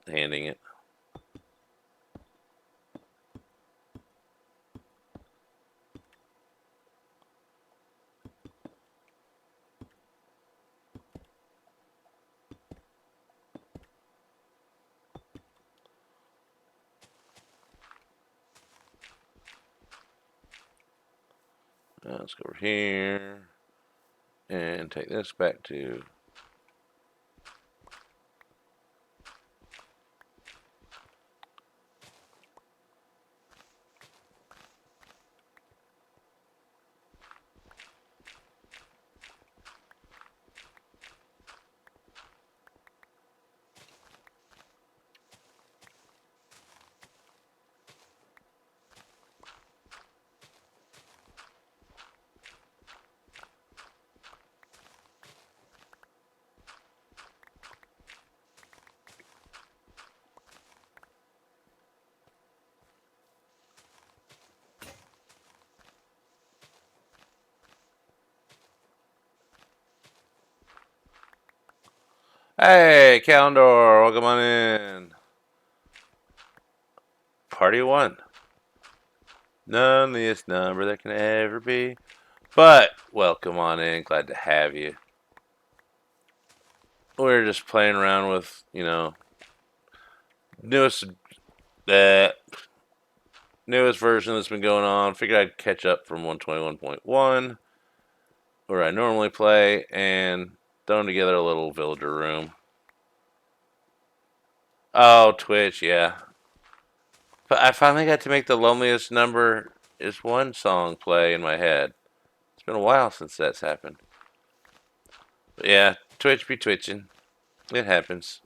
handing it. Let's go over here and take this back to Hey, Calendar, welcome on in. Party one. Loneliest number that can ever be. But welcome on in. Glad to have you. We're just playing around with, newest that newest version that's been going on. Figured I'd catch up from 121.1 where I normally play and thrown together a little villager room. Oh, Twitch, yeah. But I finally got to make the loneliest number is one song play in my head. It's been a while since that's happened. But yeah, Twitch be twitching. It happens.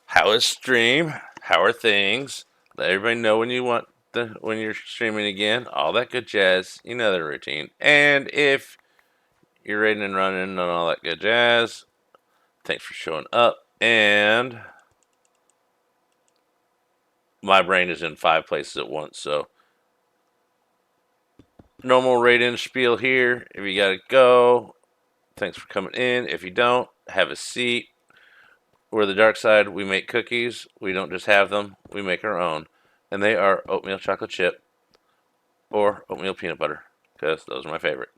How is stream? How are things? Let everybody know when you're streaming again. All that good jazz. You know the routine. And if you're ready and running and all that good jazz, thanks for showing up. And my brain is in 5 places at once, so normal raid-in spiel here. If you gotta go, thanks for coming in. If you don't, have a seat. We're the dark side. We make cookies. We don't just have them. We make our own. And they are oatmeal chocolate chip or oatmeal peanut butter, because those are my favorite.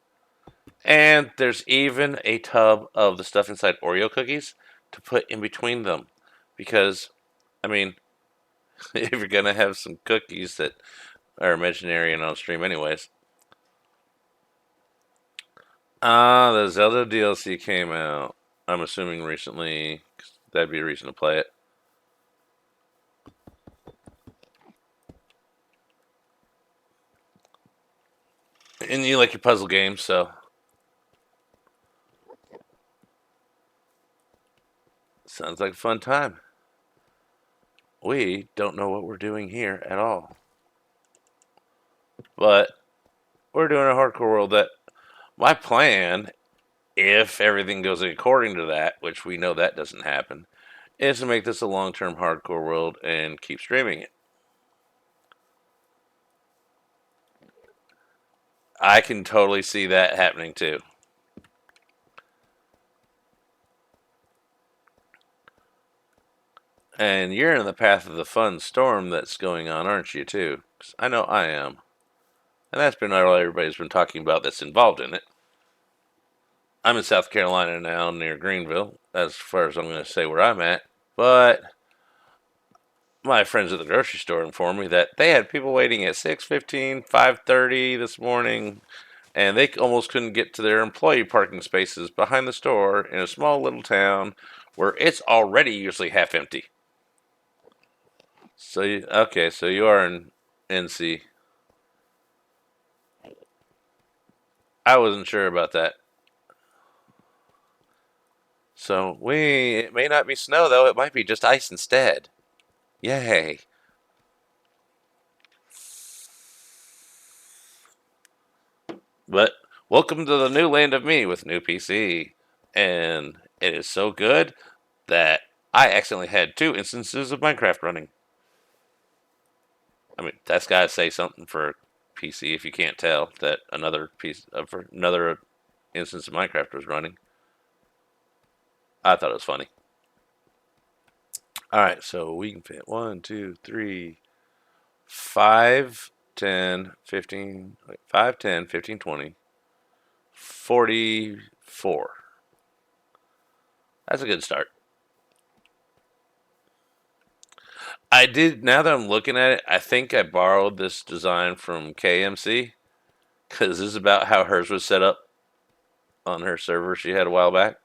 And there's even a tub of the stuff inside Oreo cookies to put in between them. Because, I mean, if you're going to have some cookies that are imaginary and on stream anyways. The Zelda DLC came out. I'm assuming recently. 'Cause that'd be a reason to play it. And you like your puzzle games, so sounds like a fun time. We don't know what we're doing here at all. But we're doing a hardcore world that my plan, if everything goes according to that, which we know that doesn't happen, is to make this a long-term hardcore world and keep streaming it. I can totally see that happening too. And you're in the path of the fun storm that's going on, aren't you, too? 'Cause I know I am. And that's been all everybody's been talking about that's involved in it. I'm in South Carolina now, near Greenville, as far as I'm going to say where I'm at. But my friends at the grocery store informed me that they had people waiting at 6:15, 5:30 this morning, and they almost couldn't get to their employee parking spaces behind the store in a small little town where it's already usually half empty. So you are in NC. I wasn't sure about that. So it may not be snow though, it might be just ice instead. Yay. But welcome to the new land of me with new PC. And it is so good that I accidentally had 2 instances of Minecraft running. I mean, that's got to say something for PC if you can't tell that another instance of Minecraft was running. I thought it was funny. All right, so we can fit 1, 2, 3, 5, 10, 15, 5, 10, 15, 20, 44. That's a good start. I did, now that I'm looking at it, I think I borrowed this design from KMC because this is about how hers was set up on her server she had a while back.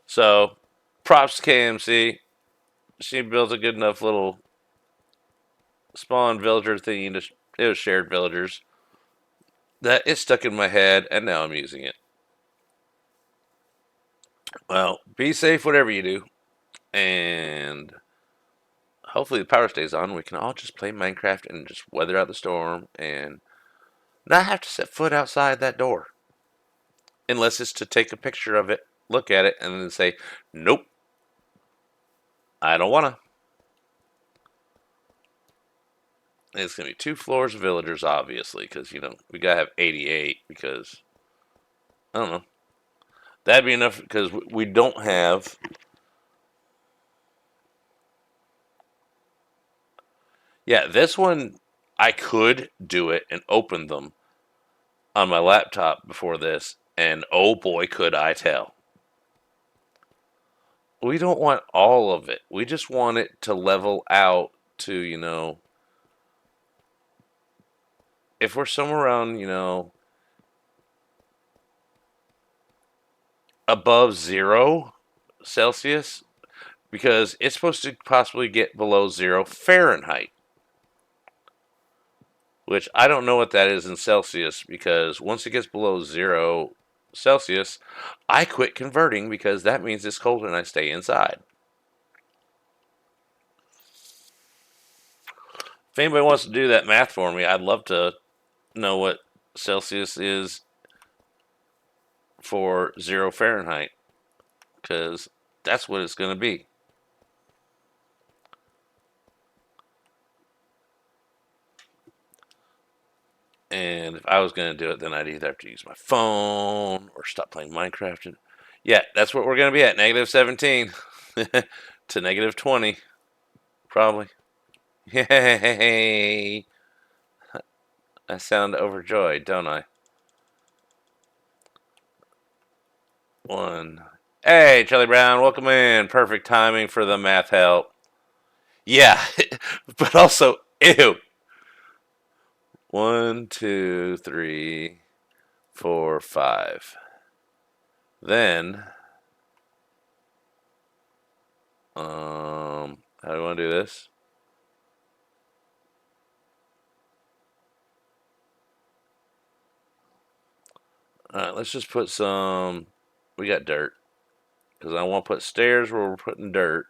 So, props to KMC. She built a good enough little spawn villager thingy. It was shared villagers. That it stuck in my head, and now I'm using it. Well, be safe, whatever you do, and hopefully the power stays on. We can all just play Minecraft and just weather out the storm and not have to set foot outside that door. Unless it's to take a picture of it, look at it, and then say, nope, I don't wanna. It's going to be 2 floors of villagers, obviously, because, we got to have 88 because, I don't know. That'd be enough because we don't have. Yeah, this one, I could do it and open them on my laptop before this, and oh boy, could I tell. We don't want all of it. We just want it to level out to, if we're somewhere around, above 0 Celsius, because it's supposed to possibly get below 0 Fahrenheit, which I don't know what that is in Celsius, because once it gets below 0 Celsius, I quit converting because that means it's cold and I stay inside. If anybody wants to do that math for me, I'd love to know what Celsius is for 0 Fahrenheit, because that's what it's going to be. And if I was going to do it, then I'd either have to use my phone or stop playing Minecraft. Yeah, that's what we're going to be at, -17 to -20, probably. Yay! I sound overjoyed, don't I? One. Hey, Charlie Brown, welcome in. Perfect timing for the math help. Yeah, but also, ew. 1, 2, 3, 4, 5. Then, how do I want to do this? Alright, let's just put some. We got dirt. Because I want to put stairs where we're putting dirt.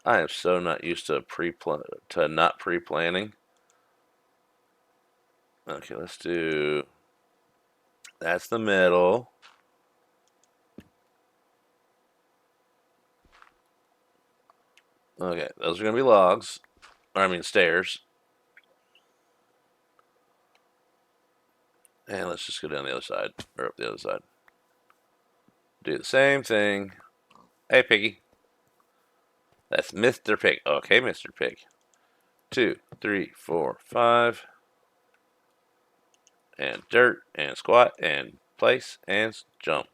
I am so not used to not pre-planning. Okay, let's do. That's the middle. Okay, those are gonna be logs. Or I mean stairs. And let's just go down the other side. Or up the other side. Do the same thing. Hey, Piggy. That's Mr. Pig. Okay, Mr. Pig. 2, 3, 4, 5. And dirt, and squat, and place, and jump.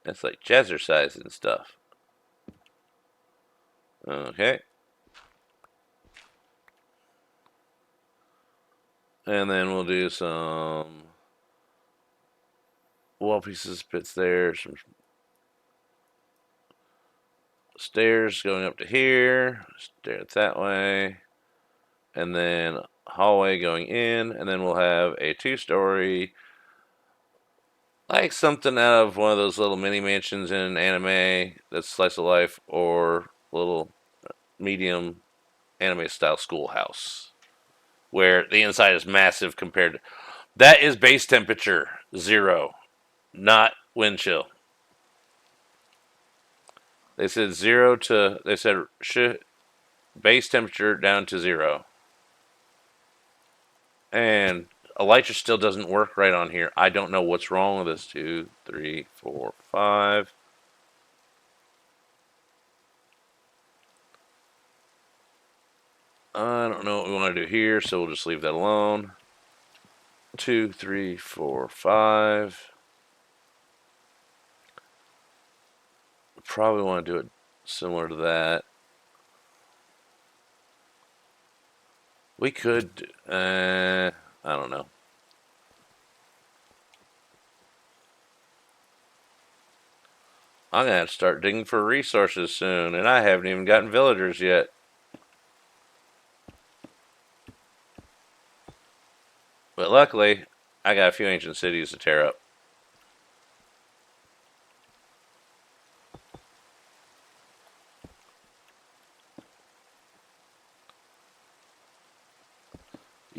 It's like jazzercise and stuff. Okay. And then we'll do some wall pieces, bits there, some stairs going up to here, stairs that way, and then hallway going in, and then we'll have a 2-story, like something out of one of those little mini mansions in an anime that's slice of life, or little medium anime style schoolhouse, where the inside is massive compared to. That is base temperature 0, not wind chill. They said 0 to. They said base temperature down to 0. And Elytra still doesn't work right on here. I don't know what's wrong with this. 2, 3, 4, 5. I don't know what we want to do here, so we'll just leave that alone. 2, 3, 4, 5. Probably want to do it similar to that. We could, I don't know. I'm going to have to start digging for resources soon, and I haven't even gotten villagers yet. But luckily, I got a few ancient cities to tear up.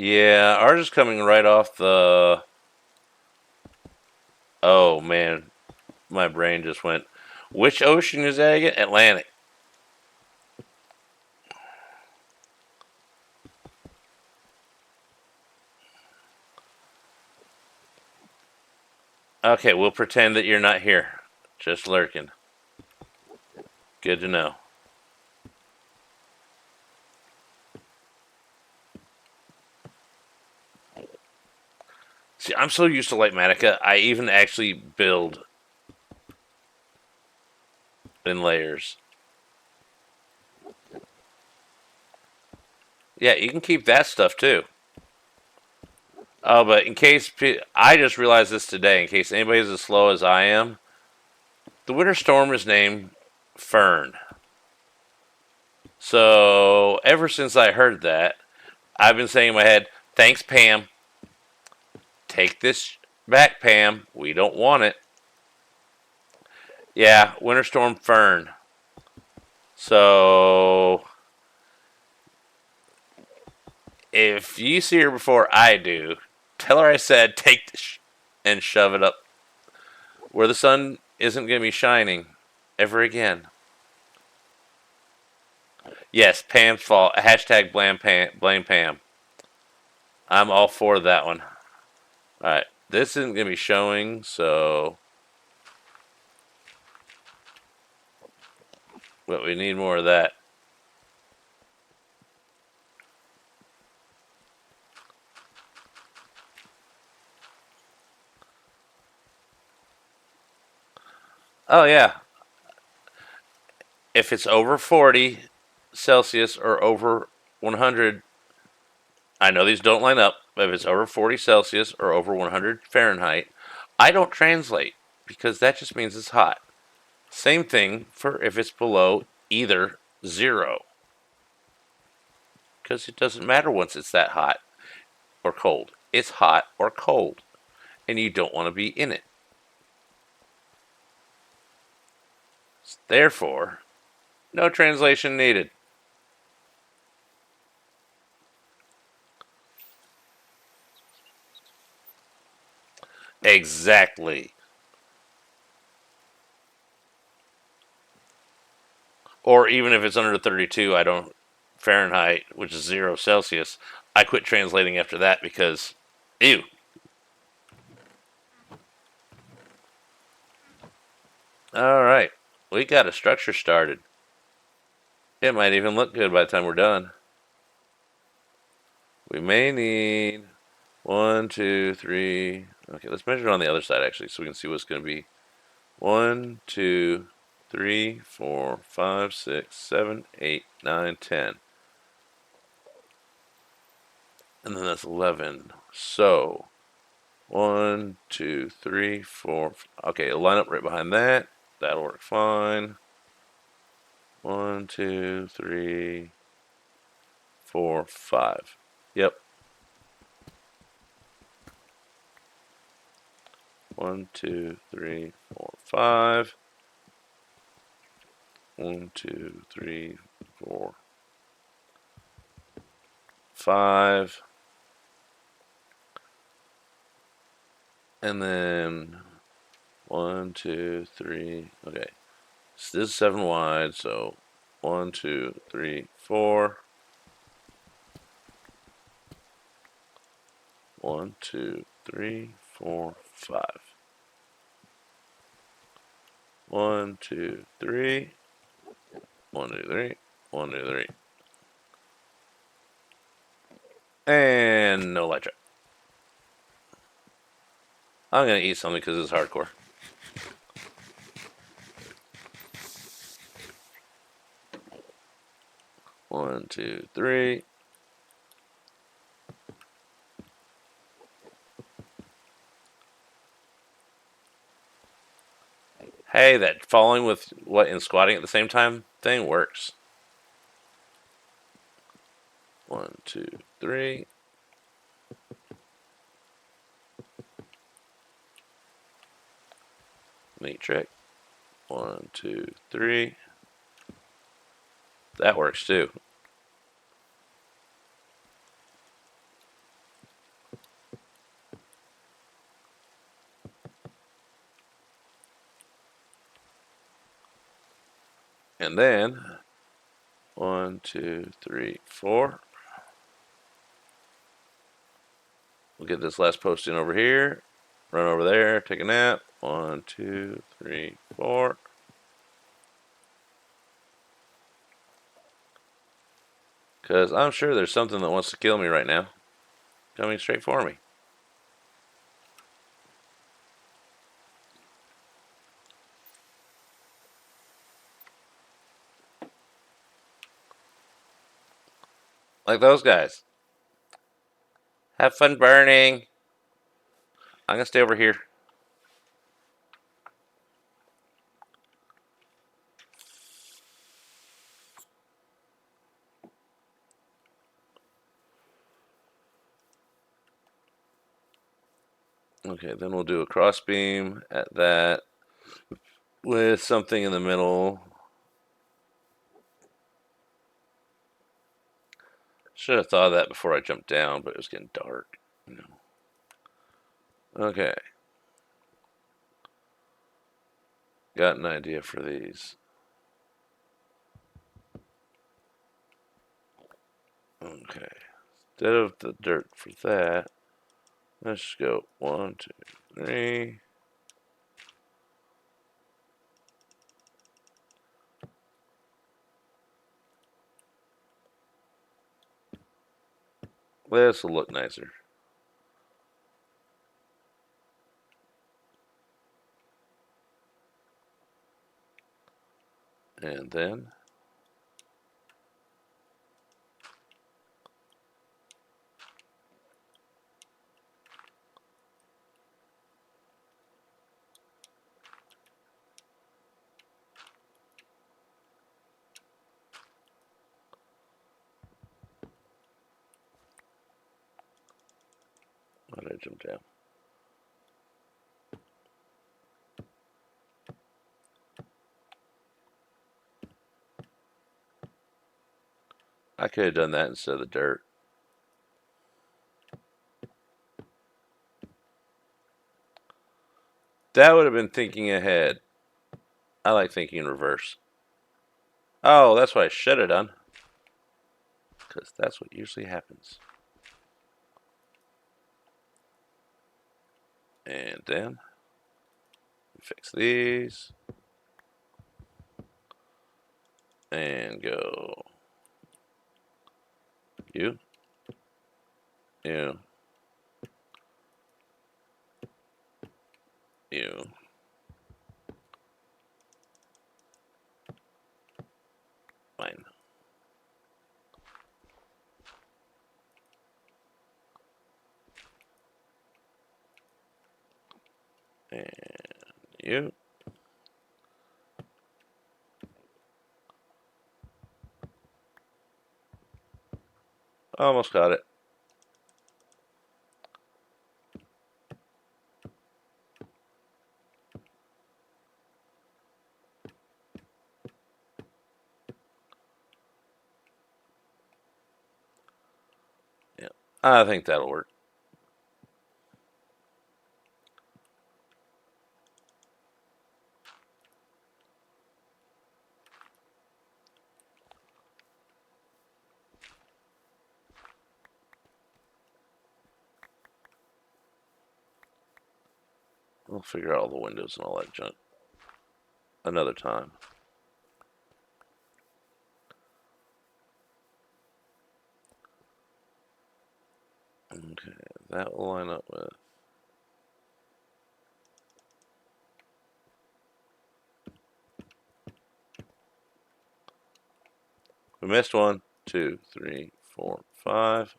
Yeah, ours is coming right off the. Oh man, my brain just went. Which ocean is that again? Atlantic. Okay, we'll pretend that you're not here. Just lurking. Good to know. See, I'm so used to Lightmatica, I even actually build in layers. Yeah, you can keep that stuff too. Oh, but in case I just realized this today, in case anybody's as slow as I am, the winter storm is named Fern. So ever since I heard that, I've been saying in my head, "Thanks, Pam. Take this back, Pam. We don't want it." Yeah, winter storm Fern. So if you see her before I do, tell her I said take this and shove it up where the sun isn't going to be shining ever again. Yes, Pam's fault. Hashtag blame Pam. Blame Pam. I'm all for that one. All right, this isn't going to be showing, so but we need more of that. Oh yeah, if it's over 40 Celsius or over 100, I know these don't line up, but if it's over 40 Celsius or over 100 Fahrenheit, I don't translate because that just means it's hot. Same thing for if it's below either zero, because it doesn't matter once it's that hot or cold. It's hot or cold, and you don't want to be in it. Therefore, no translation needed. Exactly. Or even if it's under 32, I don't Fahrenheit, which is 0 Celsius. I quit translating after that because, ew. All right, we got a structure started. It might even look good by the time we're done. We may need 1, 2, 3. Okay, let's measure it on the other side actually, so we can see what's going to be. 1, 2, 3, 4, 5, 6, 7, 8, 9, 10. And then that's 11. So 1, 2, 3, 4. Okay, it'll line up right behind that. That'll work fine. 1, 2, 3, 4, 5. Yep. 1, 2, 3, 4, 5. 1, 2, 3, 4, 5. And then 1, 2, 3. Okay. So this is 7 wide, so 1, 2, 3, 4. 1, 2, 3, 4, 5. 1, 2, 3. 1, 2, 3. 1, 2, 3. And no light trap. I'm gonna eat something because it's hardcore. One, two, three. Hey, that falling with what and squatting at the same time thing works. 1, 2, 3. Neat trick. 1, 2, 3. That works too. And then 1, 2, 3, 4. We'll get this last post in over here. Run over there, take a nap. 1, 2, 3, 4. Because I'm sure there's something that wants to kill me right now. Coming straight for me. Like those guys. Have fun burning. I'm going to stay over here. Okay, then we'll do a cross beam at that with something in the middle. Should have thought of that before I jumped down, but it was getting dark. You know. Okay. Got an idea for these. Okay. Instead of the dirt for that, let's go 1, 2, 3. This will look nicer. And then why did I jump down? I could have done that instead of the dirt. That would have been thinking ahead. I like thinking in reverse. Oh, that's what I should have done. Because that's what usually happens. And then fix these. And go. You. You. You. Fine. And you. Almost got it. Yeah. I think that'll work. We'll figure out all the windows and all that junk another time. Okay, that will line up with. We missed 1, 2, 3, 4, 5.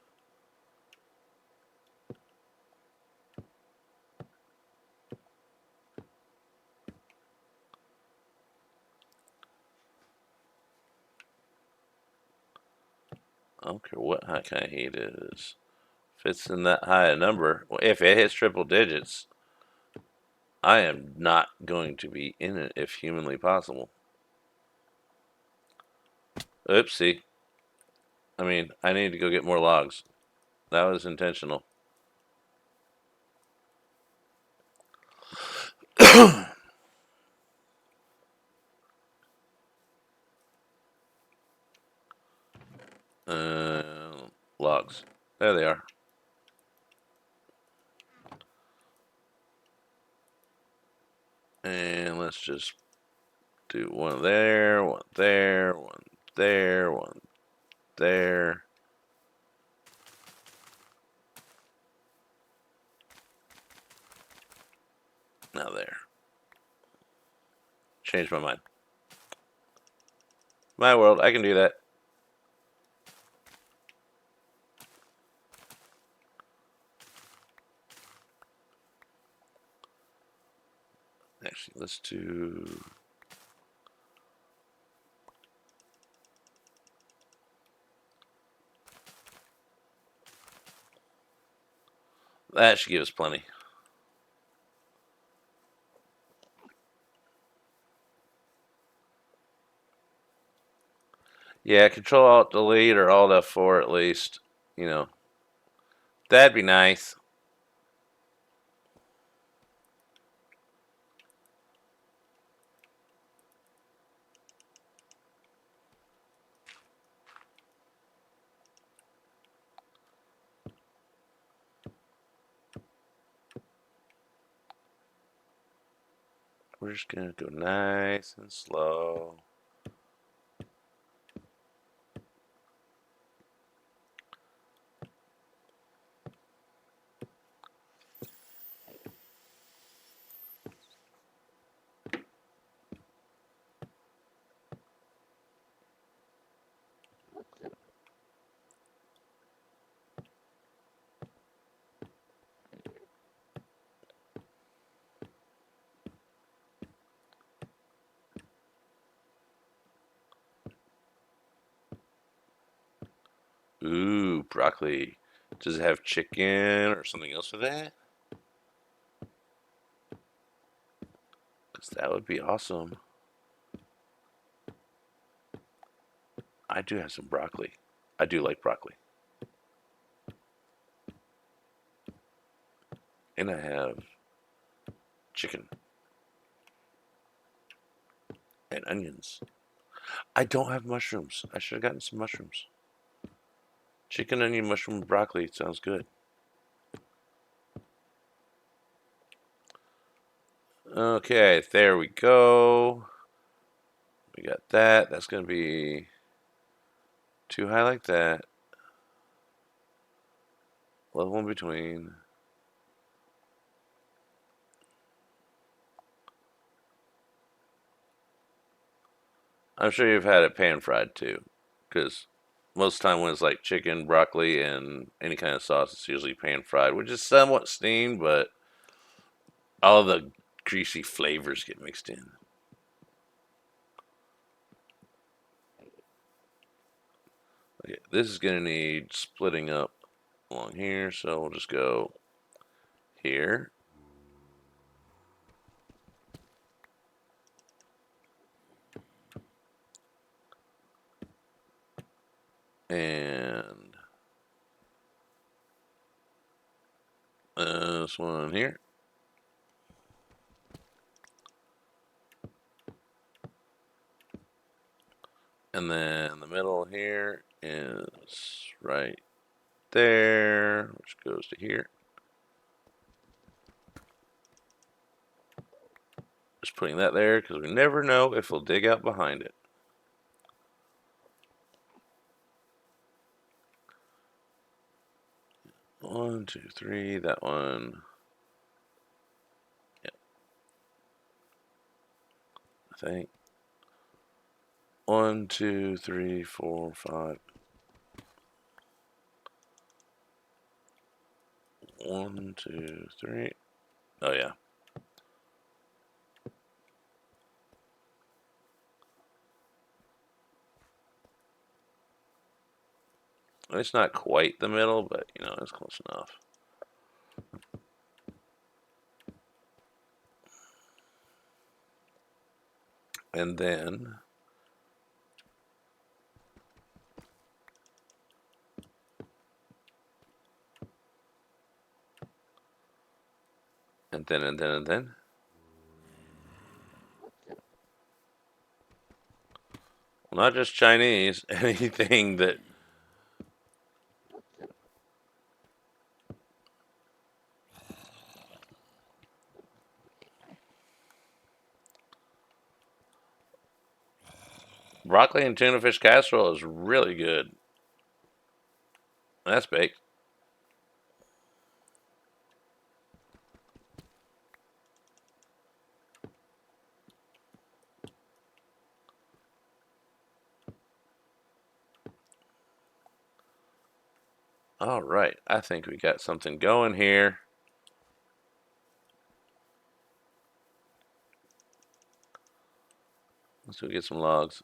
I don't care what high kind of heat is. If it's in that high a number, if it hits triple digits, I am not going to be in it if humanly possible. Oopsie. I mean, I need to go get more logs. That was intentional. There they are. And let's just do one there, one there, one there, one there. Now there. Changed my mind. My world, I can do that. Actually, let's do... That should give us plenty. Yeah, Control Alt Delete or Alt F4 at least. You know, that'd be nice. We're just gonna go nice and slow. Ooh, broccoli. Does it have chicken or something else with that? Because that would be awesome. I do have some broccoli. I do like broccoli. And I have chicken and onions. I don't have mushrooms. I should have gotten some mushrooms. Chicken, onion, mushroom, broccoli. Sounds good. Okay, there we go. We got that. That's going to be too high like that. Level in between. I'm sure you've had it pan fried too, because most of the time when it's like chicken, broccoli, and any kind of sauce, it's usually pan fried, which is somewhat steamed, but all the greasy flavors get mixed in. Okay, this is going to need splitting up along here, so we'll just go here. And this one here. And then the middle here is right there, which goes to here. Just putting that there because we never know if we'll dig out behind it. One, two, three. That one. Yep. I think. One, two, three, four, five. One, two, three. Oh, yeah. It's not quite the middle, but, you know, it's close enough. And then and then. Well, not just Chinese. Anything that broccoli and tuna fish casserole is really good. That's baked. All right, I think we got something going here. Let's go get some logs.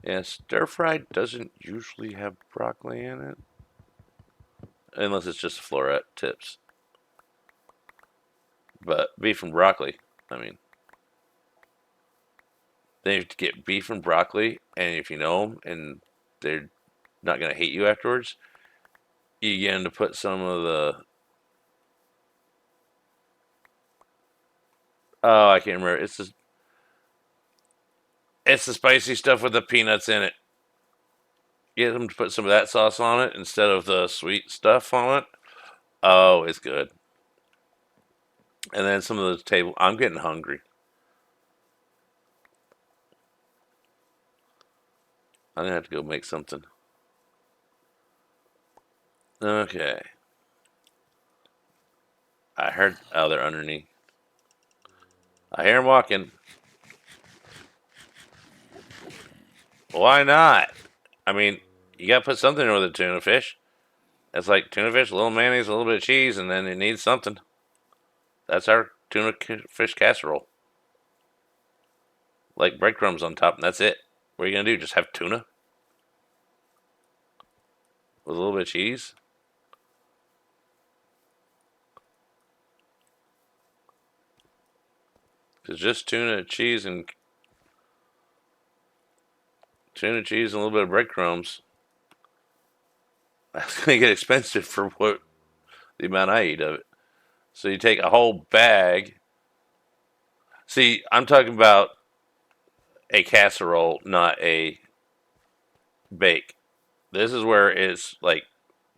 Yeah, stir fried doesn't usually have broccoli in it. Unless it's just floret tips. But beef and broccoli, I mean. Then you have to get beef and broccoli, and if you know them and they're not going to hate you afterwards, you get them to put some of the. Oh, I can't remember. It's the spicy stuff with the peanuts in it. Get them to put some of that sauce on it instead of the sweet stuff on it. Oh, it's good. And then some of the table. I'm getting hungry. I'm gonna have to go make something. Okay. I heard. Oh, they're underneath. I hear them walking. Why not? I mean, you gotta put something in with the tuna fish. It's like tuna fish, a little mayonnaise, a little bit of cheese, and then it needs something. That's our tuna fish casserole. Like breadcrumbs on top, and that's it. What are you gonna do? Just have tuna with a little bit of cheese? Because just tuna, cheese, and a little bit of breadcrumbs. That's gonna get expensive for what the amount I eat of it. So you take a whole bag. See, I'm talking about a casserole, not a bake. This is where it's like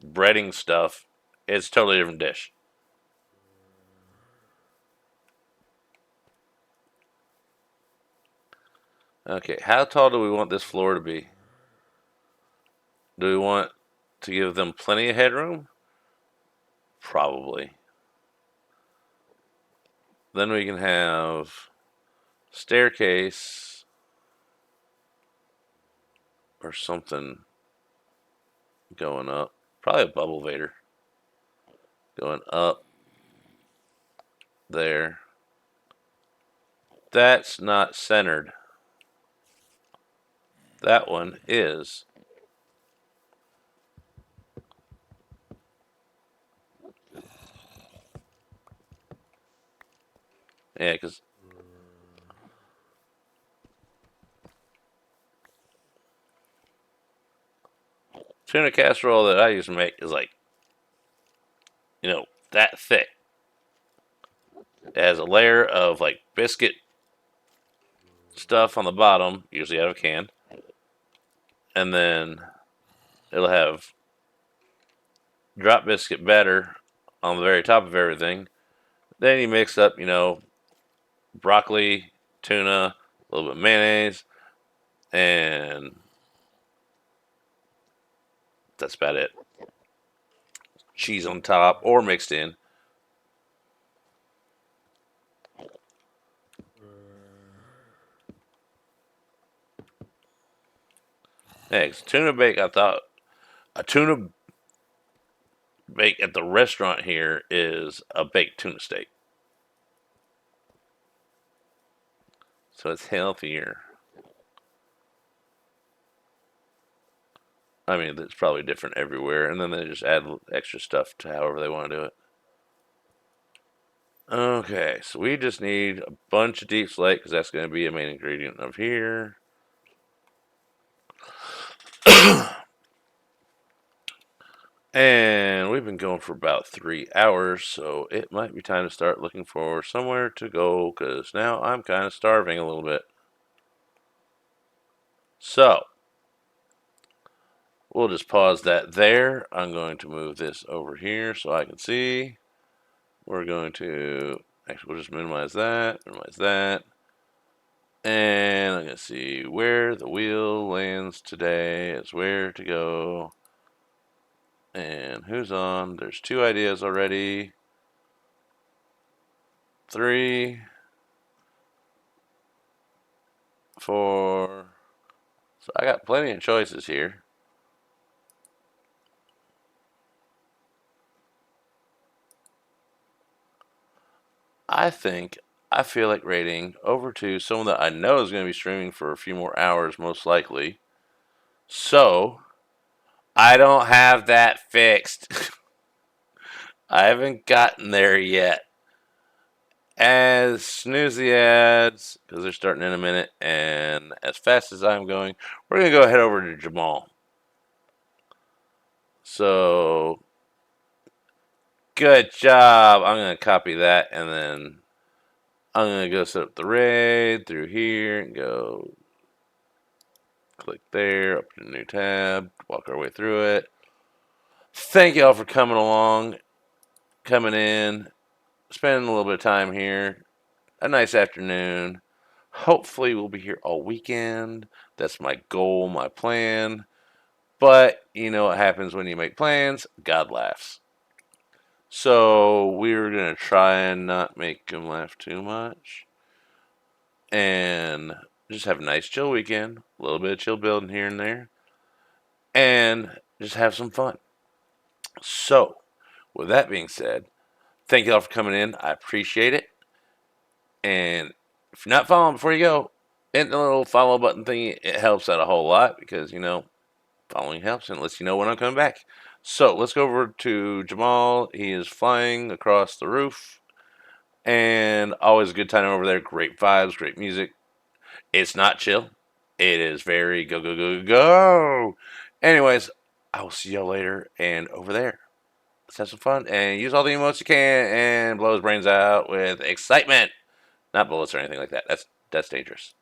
breading stuff. It's a totally different dish. Okay, how tall do we want this floor to be? Do we want to give them plenty of headroom? Probably. Then we can have staircase or something going up. Probably a bubble vader going up there. That's not centered. That one is. Yeah, because tuna casserole that I used to make is like, that thick. It has a layer of like biscuit stuff on the bottom, usually out of a can, and then it'll have drop biscuit batter on the very top of everything. Then you mix up, broccoli, tuna, a little bit of mayonnaise, and that's about it. Cheese on top or mixed in. Next, tuna bake. I thought a tuna bake at the restaurant here is a baked tuna steak. So it's healthier. I mean, it's probably different everywhere, and then they just add extra stuff to however they want to do it. Okay, so we just need a bunch of deep slate because that's going to be a main ingredient of here. And we've been going for about 3 hours, so it might be time to start looking for somewhere to go because now I'm kind of starving a little bit. So, we'll just pause that there. I'm going to move this over here so I can see. We're going to, actually, we'll just minimize that, And I'm going to see where the wheel lands today is where to go. And who's on? There's 2 ideas already. 3, 4. So I got plenty of choices here. I feel like rating over to someone that I know is going to be streaming for a few more hours, most likely. So I don't have that fixed. I haven't gotten there yet. As snooze the ads, because they're starting in a minute, and as fast as I'm going, we're going to go head over to Jamal. So, good job. I'm going to copy that, and then I'm going to go set up the raid through here, and go click there, open a new tab, walk our way through it. Thank y'all for coming along, coming in, spending a little bit of time here. A nice afternoon. Hopefully, we'll be here all weekend. That's my goal, my plan. But you know what happens when you make plans? God laughs. So we're going to try and not make him laugh too much. And just have a nice chill weekend. A little bit of chill building here and there. And just have some fun. So, with that being said, thank you all for coming in. I appreciate it. And if you're not following before you go, hit the little follow button thingy. It helps out a whole lot because, you know, following helps and lets you know when I'm coming back. So let's go over to Jamal. He is flying across the roof. And always a good time over there. Great vibes, great music. It's not chill. It is very go, go, go, go. Anyways, I will see y'all later and over there. Let's have some fun and use all the emotes you can and blow his brains out with excitement. Not bullets or anything like that. That's dangerous.